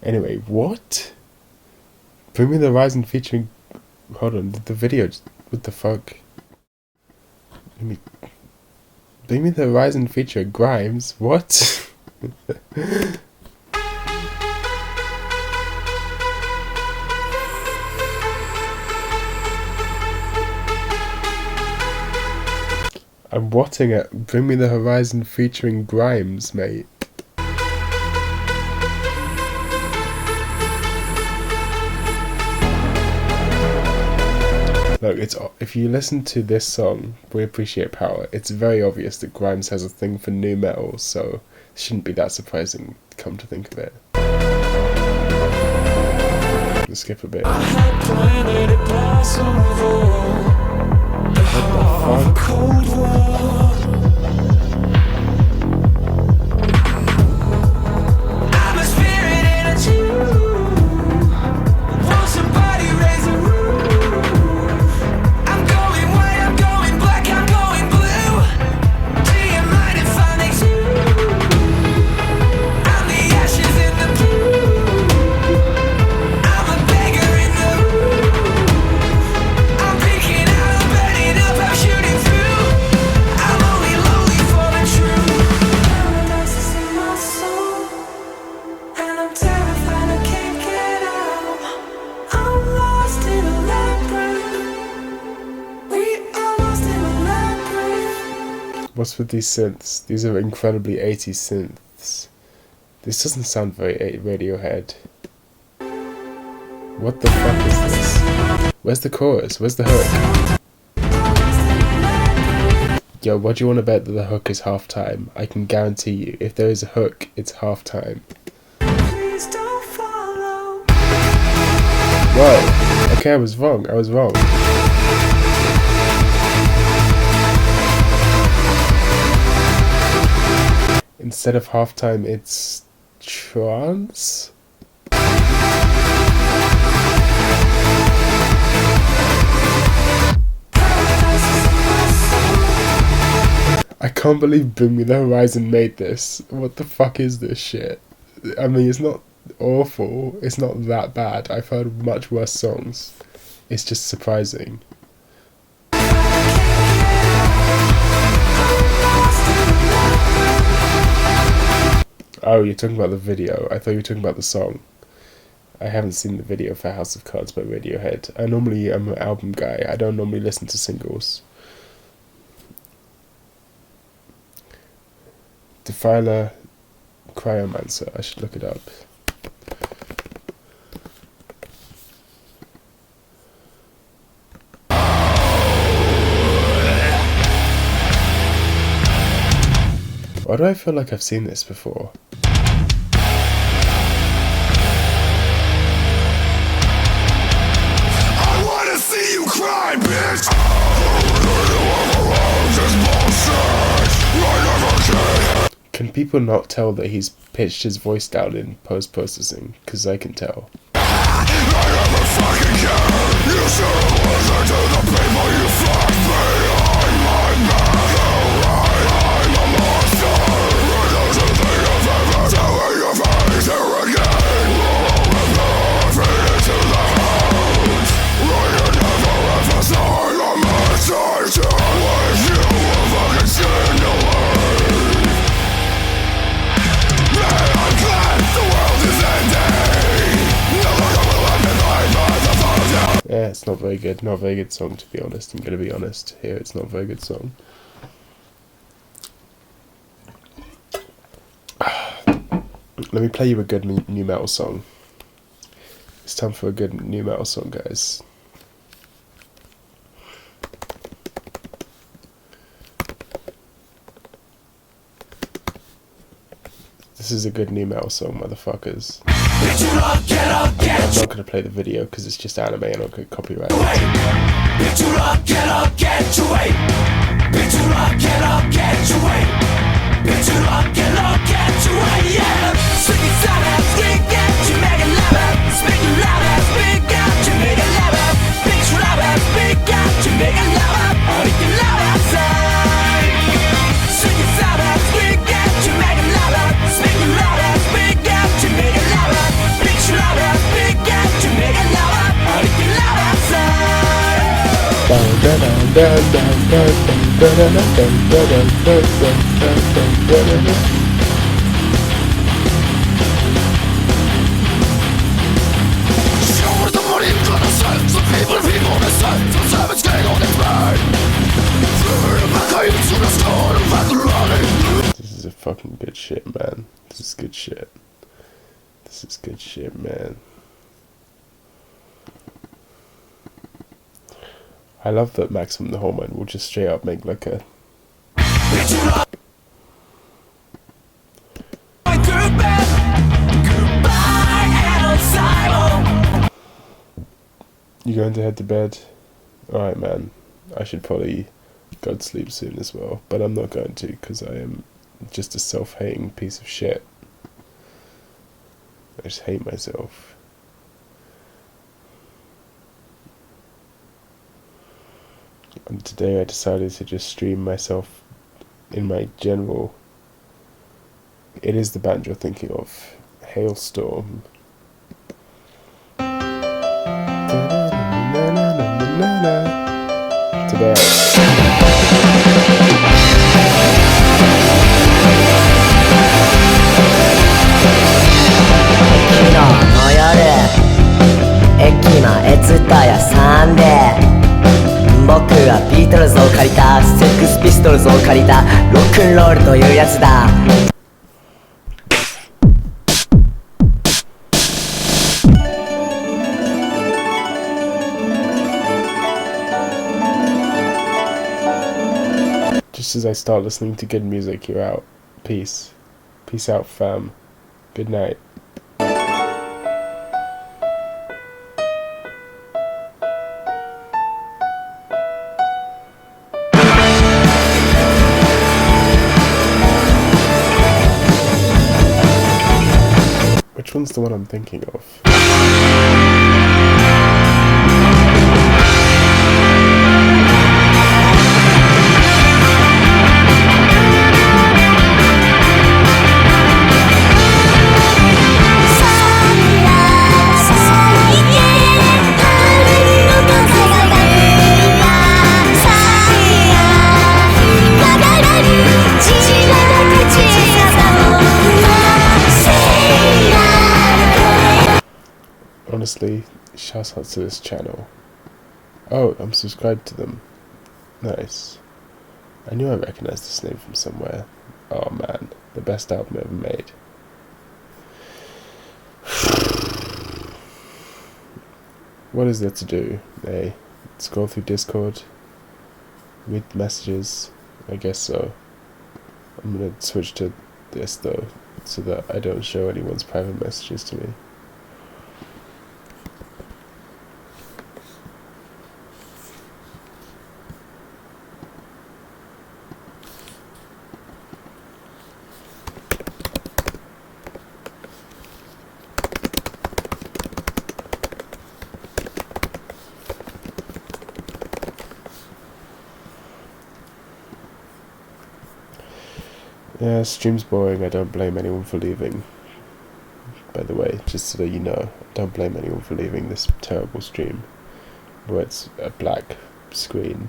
Anyway, what? Bring Me the Horizon featuring... Hold on, the video... What the fuck? Bring Me the Horizon feature Grimes? What? I'm watching it. Bring Me the Horizon featuring Grimes, mate. Look, if you listen to this song, We Appreciate Power, it's very obvious that Grimes has a thing for new metal, so it shouldn't be that surprising, come to think of it. Let's skip a bit. What the fuck? I'm the What's with these synths? These are incredibly 80s synths. This doesn't sound very Radiohead. What the fuck is this? Where's the chorus? Where's the hook? Yo, what do you want to bet that the hook is halftime? I can guarantee you, if there is a hook, it's halftime. Whoa. Okay, I was wrong. Instead of halftime, it's trance? I can't believe Bring Me the Horizon made this. What the fuck is this shit? I mean, it's not awful. It's not that bad. I've heard much worse songs. It's just surprising. Oh, you're talking about the video. I thought you were talking about the song. I haven't seen the video for House of Cards by Radiohead. I normally am an album guy. I don't normally listen to singles. Defiler Cryomancer. I should look it up. Why do I feel like I've seen this before? I wanna see you cry, bitch! Can people not tell that he's pitched his voice down in post-processing? Because I can tell. Yeah, it's not very good. Not a very good song, to be honest. I'm going to be honest here. It's not a very good song. Let me play you a good new metal song. It's time for a good new metal song, guys. This is a good new metal song, motherfuckers. I'm not gonna play the video because it's just anime and I'll get copyrighted. This is a fucking good shit, man. This is good shit. This is good shit, man. I love that Maximum the Hormone will just straight up make like a... You going to head to bed? Alright, man. I should probably go to sleep soon as well, but I'm not going to because I am just a self-hating piece of shit. I just hate myself. And today I decided to just stream myself in my general... It is the band you're thinking of. Hailstorm. Today駅前ツタヤさんで僕はビトルズを借りたセックスピストルズを借りたロックンロールというやつだ。Just as I start listening to good music, you're out. Peace. Peace out, fam. Good night. Which one's the one I'm thinking of? Honestly, shout out to this channel. Oh, I'm subscribed to them. Nice. I knew I recognized this name from somewhere. Oh man, the best album ever made. What is there to do? Scroll through Discord, read the messages. I guess so. I'm gonna switch to this though, so that I don't show anyone's private messages to me. Yeah, stream's boring. I don't blame anyone for leaving. By the way, just so that you know, I don't blame anyone for leaving this terrible stream where it's a black screen.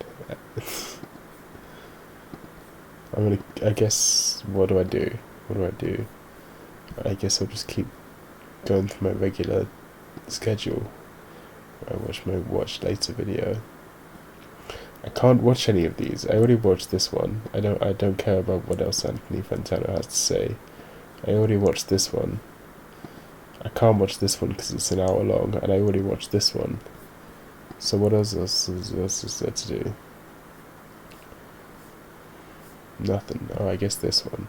I guess, what do I do? I guess I'll just keep going through my regular schedule. I watch my watch later video. I can't watch any of these. I already watched this one. I don't care about what else Anthony Fantano has to say. I already watched this one. I can't watch this one because it's an hour long, and I already watched this one. So what else is there to do? Nothing. Oh, I guess this one.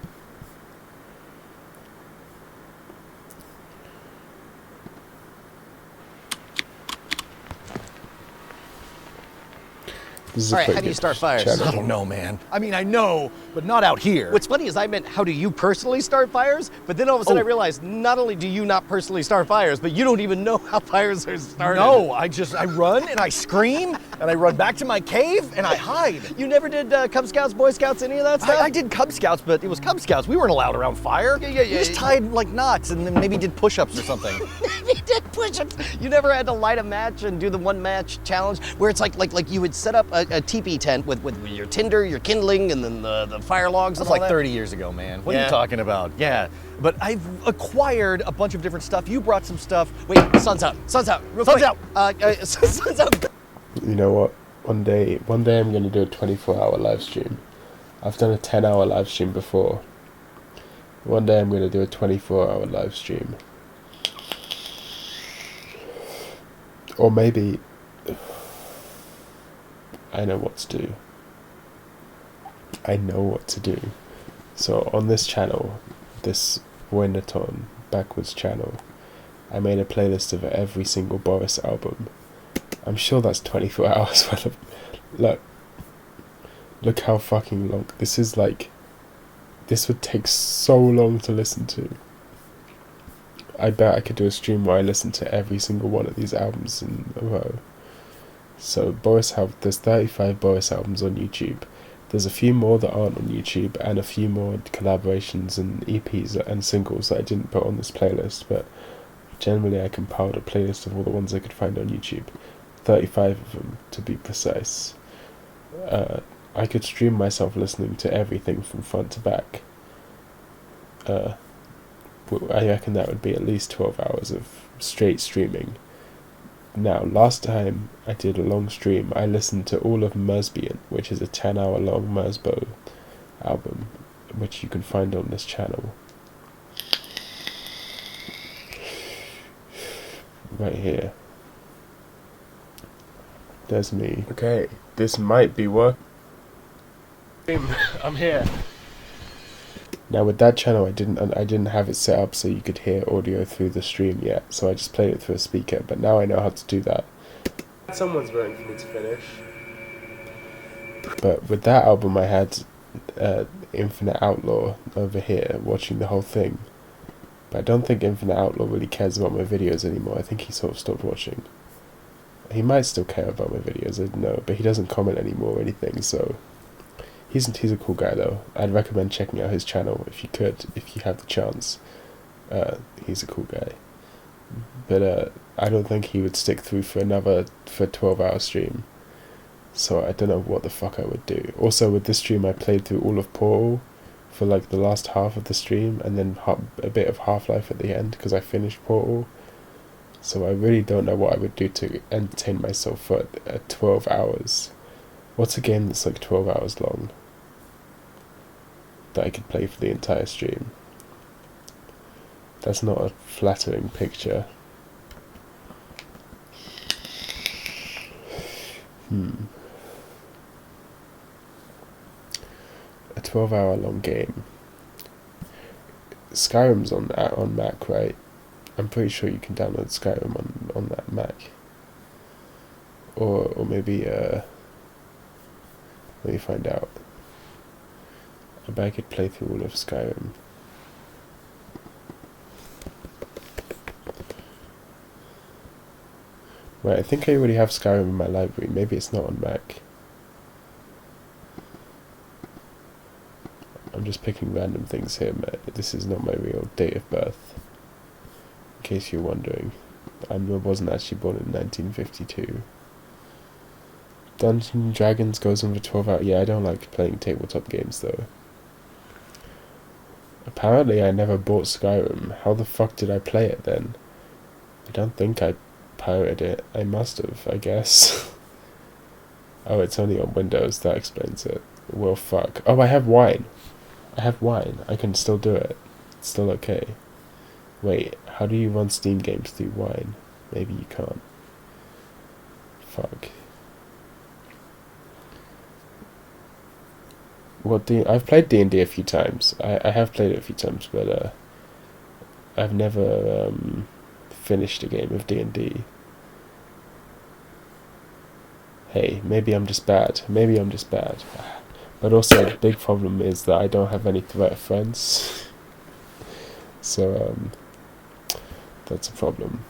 Alright, how do you start fires? channel. I don't know, man. I mean, I know, but not out here. What's funny is I meant, how do you personally start fires? But then all of a sudden I realized, not only do you not personally start fires, but you don't even know how fires are started. No, I run and I scream and I run back to my cave and I hide. You never did Cub Scouts, Boy Scouts, any of that stuff? I did Cub Scouts, but it was Cub Scouts. We weren't allowed around fire. Yeah. You just tied like knots and then maybe did push-ups or something. Maybe did push-ups. You never had to light a match and do the one match challenge where it's like you would set up a teepee tent with your tinder, your kindling, and then the fire logs and all that? That's like 30 years ago, man. What are you talking about? Yeah, but I've acquired a bunch of different stuff. You brought some stuff. Wait, sun's out. Sun's out. Real quick. Sun's out. You know what? One day I'm going to do a 24-hour live stream. I've done a 10-hour live stream before. One day I'm going to do a 24-hour live stream. Or maybe I know what to do. I know what to do. So on this channel, this Winterton backwards channel, I made a playlist of every single Boris album. I'm sure that's 24 hours worth of... Look how fucking long. This is like... This would take so long to listen to. I bet I could do a stream where I listen to every single one of these albums in a row. So there's 35 Boris albums on YouTube. There's a few more that aren't on YouTube, and a few more collaborations and EPs and singles that I didn't put on this playlist, but generally I compiled a playlist of all the ones I could find on YouTube. 35 of them, to be precise. I could stream myself listening to everything from front to back. I reckon that would be at least 12 hours of straight streaming. Now, last time I did a long stream, I listened to all of Mersbian, which is a 10-hour long Mersbo album, which you can find on this channel. Right here. There's me. Okay, this might be working. I'm here. Now with that channel, I didn't have it set up so you could hear audio through the stream yet, so I just played it through a speaker. But now I know how to do that. Someone's waiting for me to finish. But with that album, I had Infinite Outlaw over here watching the whole thing. But I don't think Infinite Outlaw really cares about my videos anymore. I think he sort of stopped watching. He might still care about my videos, I don't know, but he doesn't comment anymore or anything, so... He's a cool guy though. I'd recommend checking out his channel if you have the chance. He's a cool guy. But I don't think he would stick through for a 12-hour stream. So I don't know what the fuck I would do. Also with this stream I played through all of Portal for like the last half of the stream, and then a bit of Half-Life at the end because I finished Portal. So I really don't know what I would do to entertain myself for 12 hours. What's a game that's like 12 hours long that I could play for the entire stream? That's not a flattering picture. A 12-hour long game. Skyrim's on Mac, right? I'm pretty sure you can download Skyrim on that Mac. Or maybe let me find out. I bet I could play through all of Skyrim. Right, I think I already have Skyrim in my library. Maybe it's not on Mac. I'm just picking random things here. This is not my real date of birth. In case you're wondering. I wasn't actually born in 1952. Dungeons & Dragons goes on for 12 hours. Yeah, I don't like playing tabletop games though. Apparently I never bought Skyrim. How the fuck did I play it then? I don't think I pirated it. I must have, I guess. Oh, it's only on Windows. That explains it. Well, fuck. Oh, I have wine. I can still do it. It's still okay. Wait, how do you run Steam games through wine? Maybe you can't. Fuck. I've played D&D a few times. I have played it a few times, but I've never finished a game of D&D. Hey, maybe I'm just bad. But also, the big problem is that I don't have any threat friends. So, that's a problem.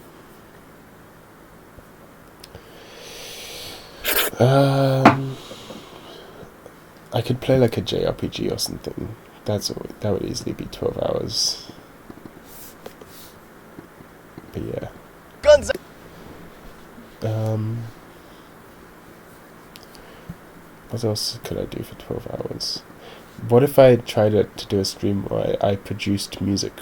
I could play like a JRPG or something. That would easily be 12 hours. But yeah. Guns. What else could I do for 12 hours? What if I tried to do a stream where I produced music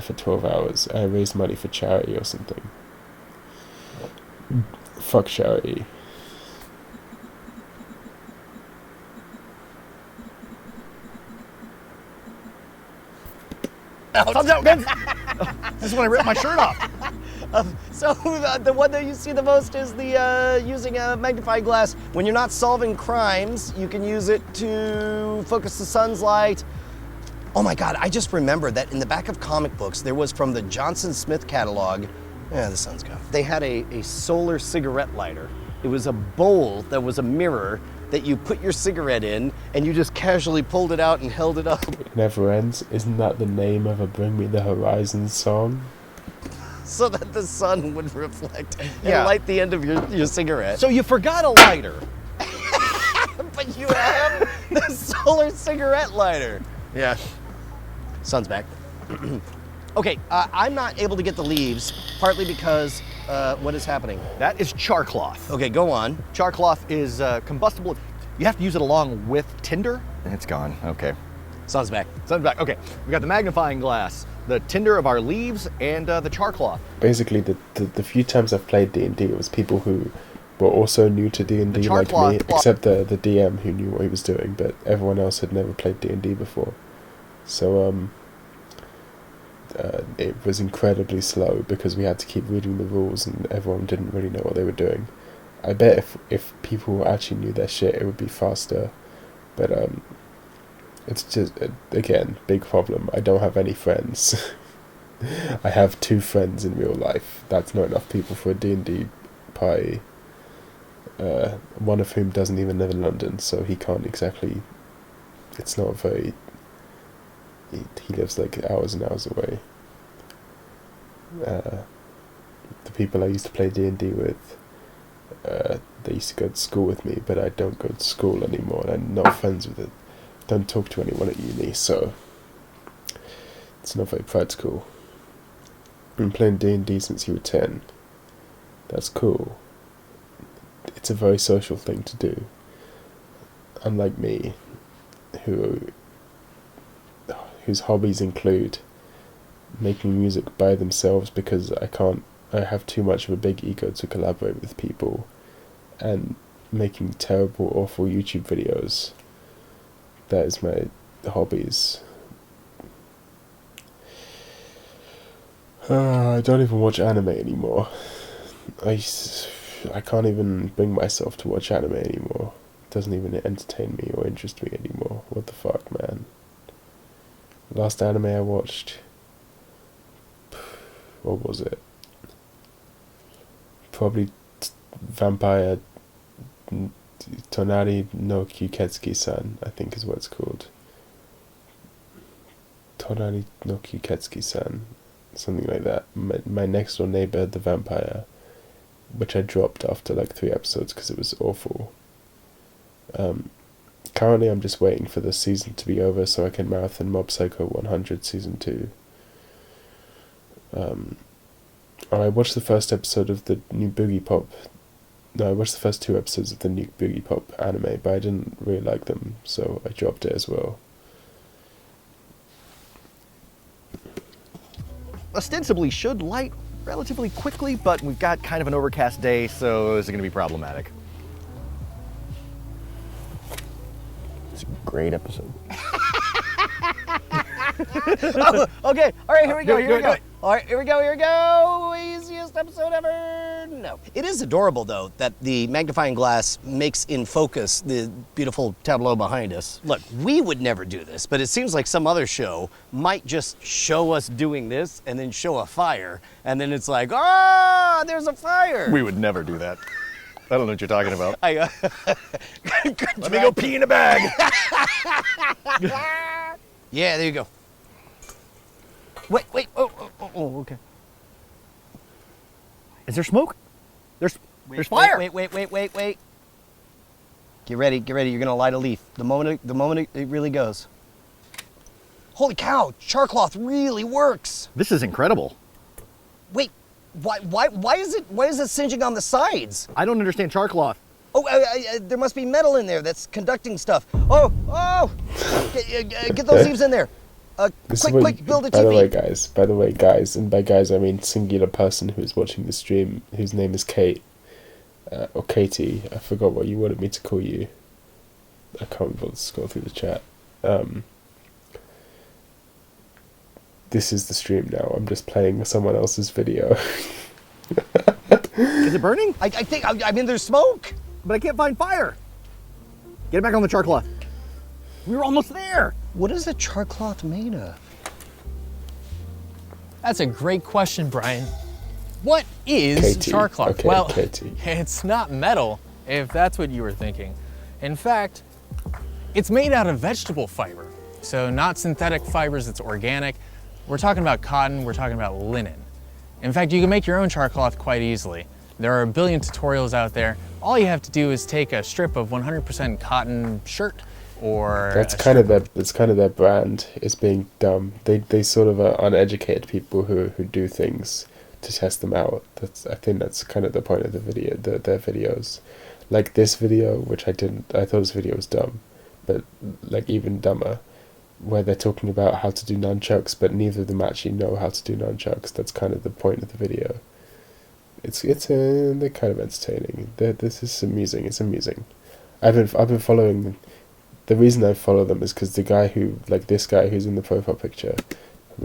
for 12 hours? I raised money for charity or something. Fuck charity. Thumbs out, guns! This is when I ripped my shirt off. So the one that you see the most is the using a magnifying glass. When you're not solving crimes, you can use it to focus the sun's light. Oh my God, I just remembered that in the back of comic books, there was from the Johnson Smith catalog. Yeah, the sun's gone. They had a solar cigarette lighter. It was a bowl that was a mirror that you put your cigarette in, and you just casually pulled it out and held it up. It Never Ends. Isn't that the name of a Bring Me the Horizon song? So that the sun would reflect and light the end of your cigarette. So you forgot a lighter. But you have the solar cigarette lighter. Yeah. Sun's back. Okay, I'm not able to get the leaves, partly because what is happening? That is char cloth. Okay, go on. Char cloth is combustible. You have to use it along with tinder. It's gone. Okay. Sun's back. Sun's back. Okay. We got the magnifying glass. the tinder of our leaves and the char cloth. Basically, the few times I've played D&D, it was people who were also new to D&D like me, except the DM who knew what he was doing, but everyone else had never played D&D before. So it was incredibly slow because we had to keep reading the rules and everyone didn't really know what they were doing. I bet if people actually knew their shit, it would be faster. But it's just, again, big problem. I don't have any friends. I have 2 friends in real life. That's not enough people for a D&D party. One of whom doesn't even live in London, so he can't exactly... It's not very... He lives like hours and hours away. The people I used to play D&D with, they used to go to school with me, but I don't go to school anymore, and I'm not friends with it. Don't talk to anyone at uni, so it's not very practical. Been playing D&D since you were 10. That's cool. It's a very social thing to do. Unlike me, whose hobbies include making music by themselves because I have too much of a big ego to collaborate with people, and making terrible, awful YouTube videos. That is my hobbies. I don't even watch anime anymore. I can't even bring myself to watch anime anymore. It doesn't even entertain me or interest me anymore. What the fuck, man? Last anime I watched... What was it? Probably Vampire Tonari no Kyuketsuki-san, I think is what it's called. Tonari no Kyuketsuki-san. Something like that. My next door neighbor, the vampire, which I dropped after like 3 episodes because it was awful. Currently I'm just waiting for the season to be over so I can marathon Mob Psycho 100 Season 2. I watched the first episode of the new Boogie Pop. No, I watched the first 2 episodes of the new Boogie Pop anime, but I didn't really like them, so I dropped it as well. Ostensibly should light relatively quickly, but we've got kind of an overcast day, so is it going to be problematic? It's a great episode. Oh, okay, all right, here we go. All right, here we go. Easiest episode ever. No. It is adorable, though, that the magnifying glass makes in focus the beautiful tableau behind us. Look, we would never do this, but it seems like some other show might just show us doing this and then show a fire, and then it's like, ah, there's a fire. We would never do that. I don't know what you're talking about. Let me go pee in a bag. Yeah, there you go. Wait, oh, okay. Is there smoke? There's fire. Wait. Get ready, you're gonna light a leaf. The moment it really goes. Holy cow, char cloth really works. This is incredible. Wait, why is it singeing on the sides? I don't understand char cloth. Oh, there must be metal in there that's conducting stuff. Oh! Get those leaves in there. Quick, build a TV. By the way, guys, and by guys I mean singular person who is watching the stream, whose name is Kate, or Katie. I forgot what you wanted me to call you. I can't be able to scroll through the chat. This is the stream now. I'm just playing someone else's video. Is it burning? I mean, there's smoke. But I can't find fire. Get it back on the char cloth. We were almost there. What is a char cloth made of? That's a great question, Brian. What is char cloth? Okay, well, Katie. It's not metal, if that's what you were thinking. In fact, it's made out of vegetable fiber. So not synthetic fibers, it's organic. We're talking about cotton, we're talking about linen. In fact, you can make your own char cloth quite easily. There are a billion tutorials out there. All you have to do is take a strip of 100% cotton shirt, or that's kind of their brand, is being dumb. They sort of are uneducated people who do things to test them out. I think that's kind of the point of the video, their videos. Like this video, which I thought this video was dumb, but like even dumber. where they're talking about how to do nunchucks, but neither of them actually know how to do nunchucks. That's kind of the point of the video. They're kind of entertaining. This is amusing. It's amusing. I've been following. The reason I follow them is because the guy this guy who's in the profile picture.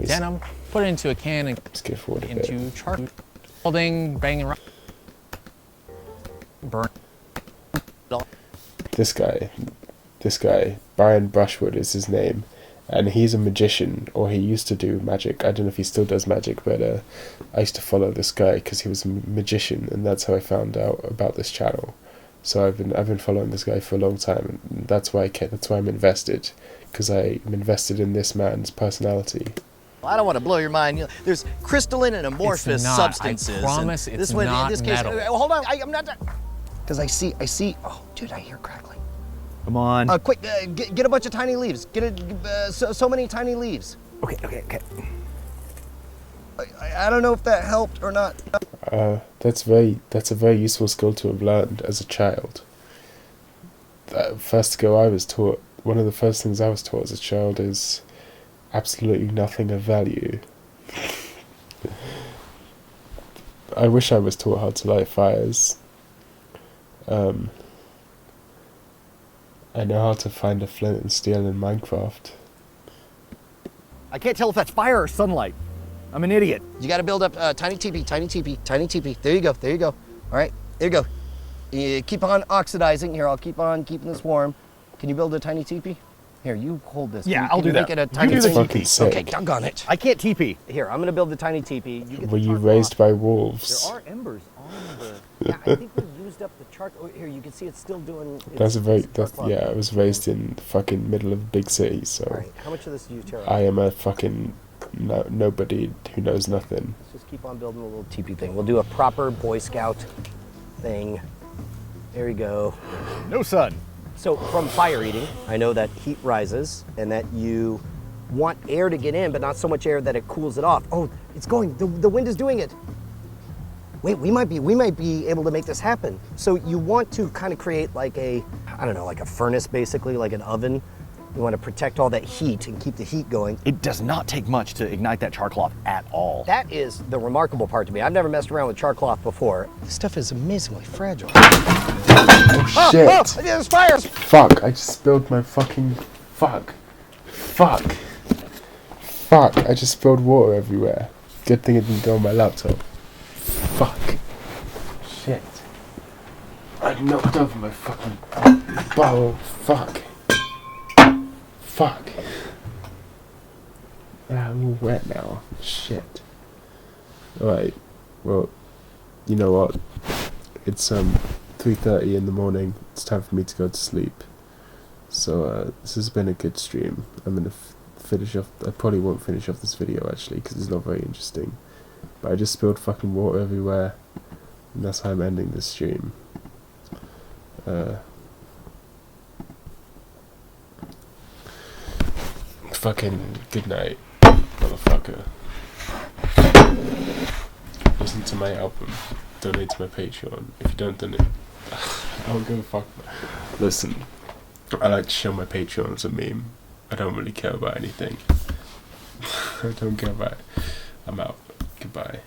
Denim, put it into a can and skip forward a into bit. charcoal, holding, banging, burn. This guy, Brian Brushwood is his name, and he's a magician, or he used to do magic. I don't know if he still does magic, but I used to follow this guy because he was a magician, and that's how I found out about this channel. So I've been following this guy for a long time, and that's why I'm invested, because I'm invested in this man's personality. I don't want to blow your mind. There's crystalline and amorphous It's not. substances. I promise it's in not this case, metal. hold on, I'm not done. Because I see. Oh, dude, I hear crackling. Come on. Quick, get a bunch of tiny leaves. Get so many tiny leaves. Okay. I don't know if that helped or not. That's a very useful skill to have learned as a child. One of the first things I was taught as a child is absolutely nothing of value. I wish I was taught how to light fires. I know how to find a flint and steel in Minecraft. I can't tell if that's fire or sunlight. I'm an idiot. You got to build up tiny teepee. There you go. All right, there you go. You keep on oxidizing. Here, I'll keep on keeping this warm. Can you build a tiny teepee? Here, you hold this. Yeah, Can I'll you do make that. It a tiny You do the teepee? fucking sick. Okay, doggone it. I can't teepee. Here, I'm gonna build the tiny teepee. Were you raised by wolves? There are embers on the. Yeah, I think we used up the charcoal. Oh, here, you can see it's still doing. I was raised in the fucking middle of a big city, so. Alright, how much of this do you tear up? I am a fucking nobody who knows nothing. Let's just keep on building a little teepee thing. We'll do a proper Boy Scout thing. There we go. No sun. So from fire eating, I know that heat rises and that you want air to get in, but not so much air that it cools it off. Oh, it's going. The wind is doing it. Wait, we might be able to make this happen. So you want to kind of create like a furnace, basically, like an oven. You want to protect all that heat and keep the heat going. It does not take much to ignite that char cloth at all. That is the remarkable part to me. I've never messed around with char cloth before. This stuff is amazingly fragile. Oh shit! Oh, there's fire! Fuck! I just spilled my fucking... Fuck! I just spilled water everywhere. Good thing it didn't go on my laptop. Fuck! Shit! I knocked over my fucking bowl. Fuck! I'm all wet now. Shit. Alright. Well, you know what? It's 3:30 in the morning. It's time for me to go to sleep. So this has been a good stream. I'm gonna finish off. I probably won't finish off this video actually because it's not very interesting. But I just spilled fucking water everywhere, and that's how I'm ending this stream. Fucking good night, motherfucker. Listen to my album. Donate to my Patreon. If you don't donate, I don't give a fuck. Listen, I like to show my Patreon as a meme. I don't really care about anything. I don't care about it. I'm out. Goodbye.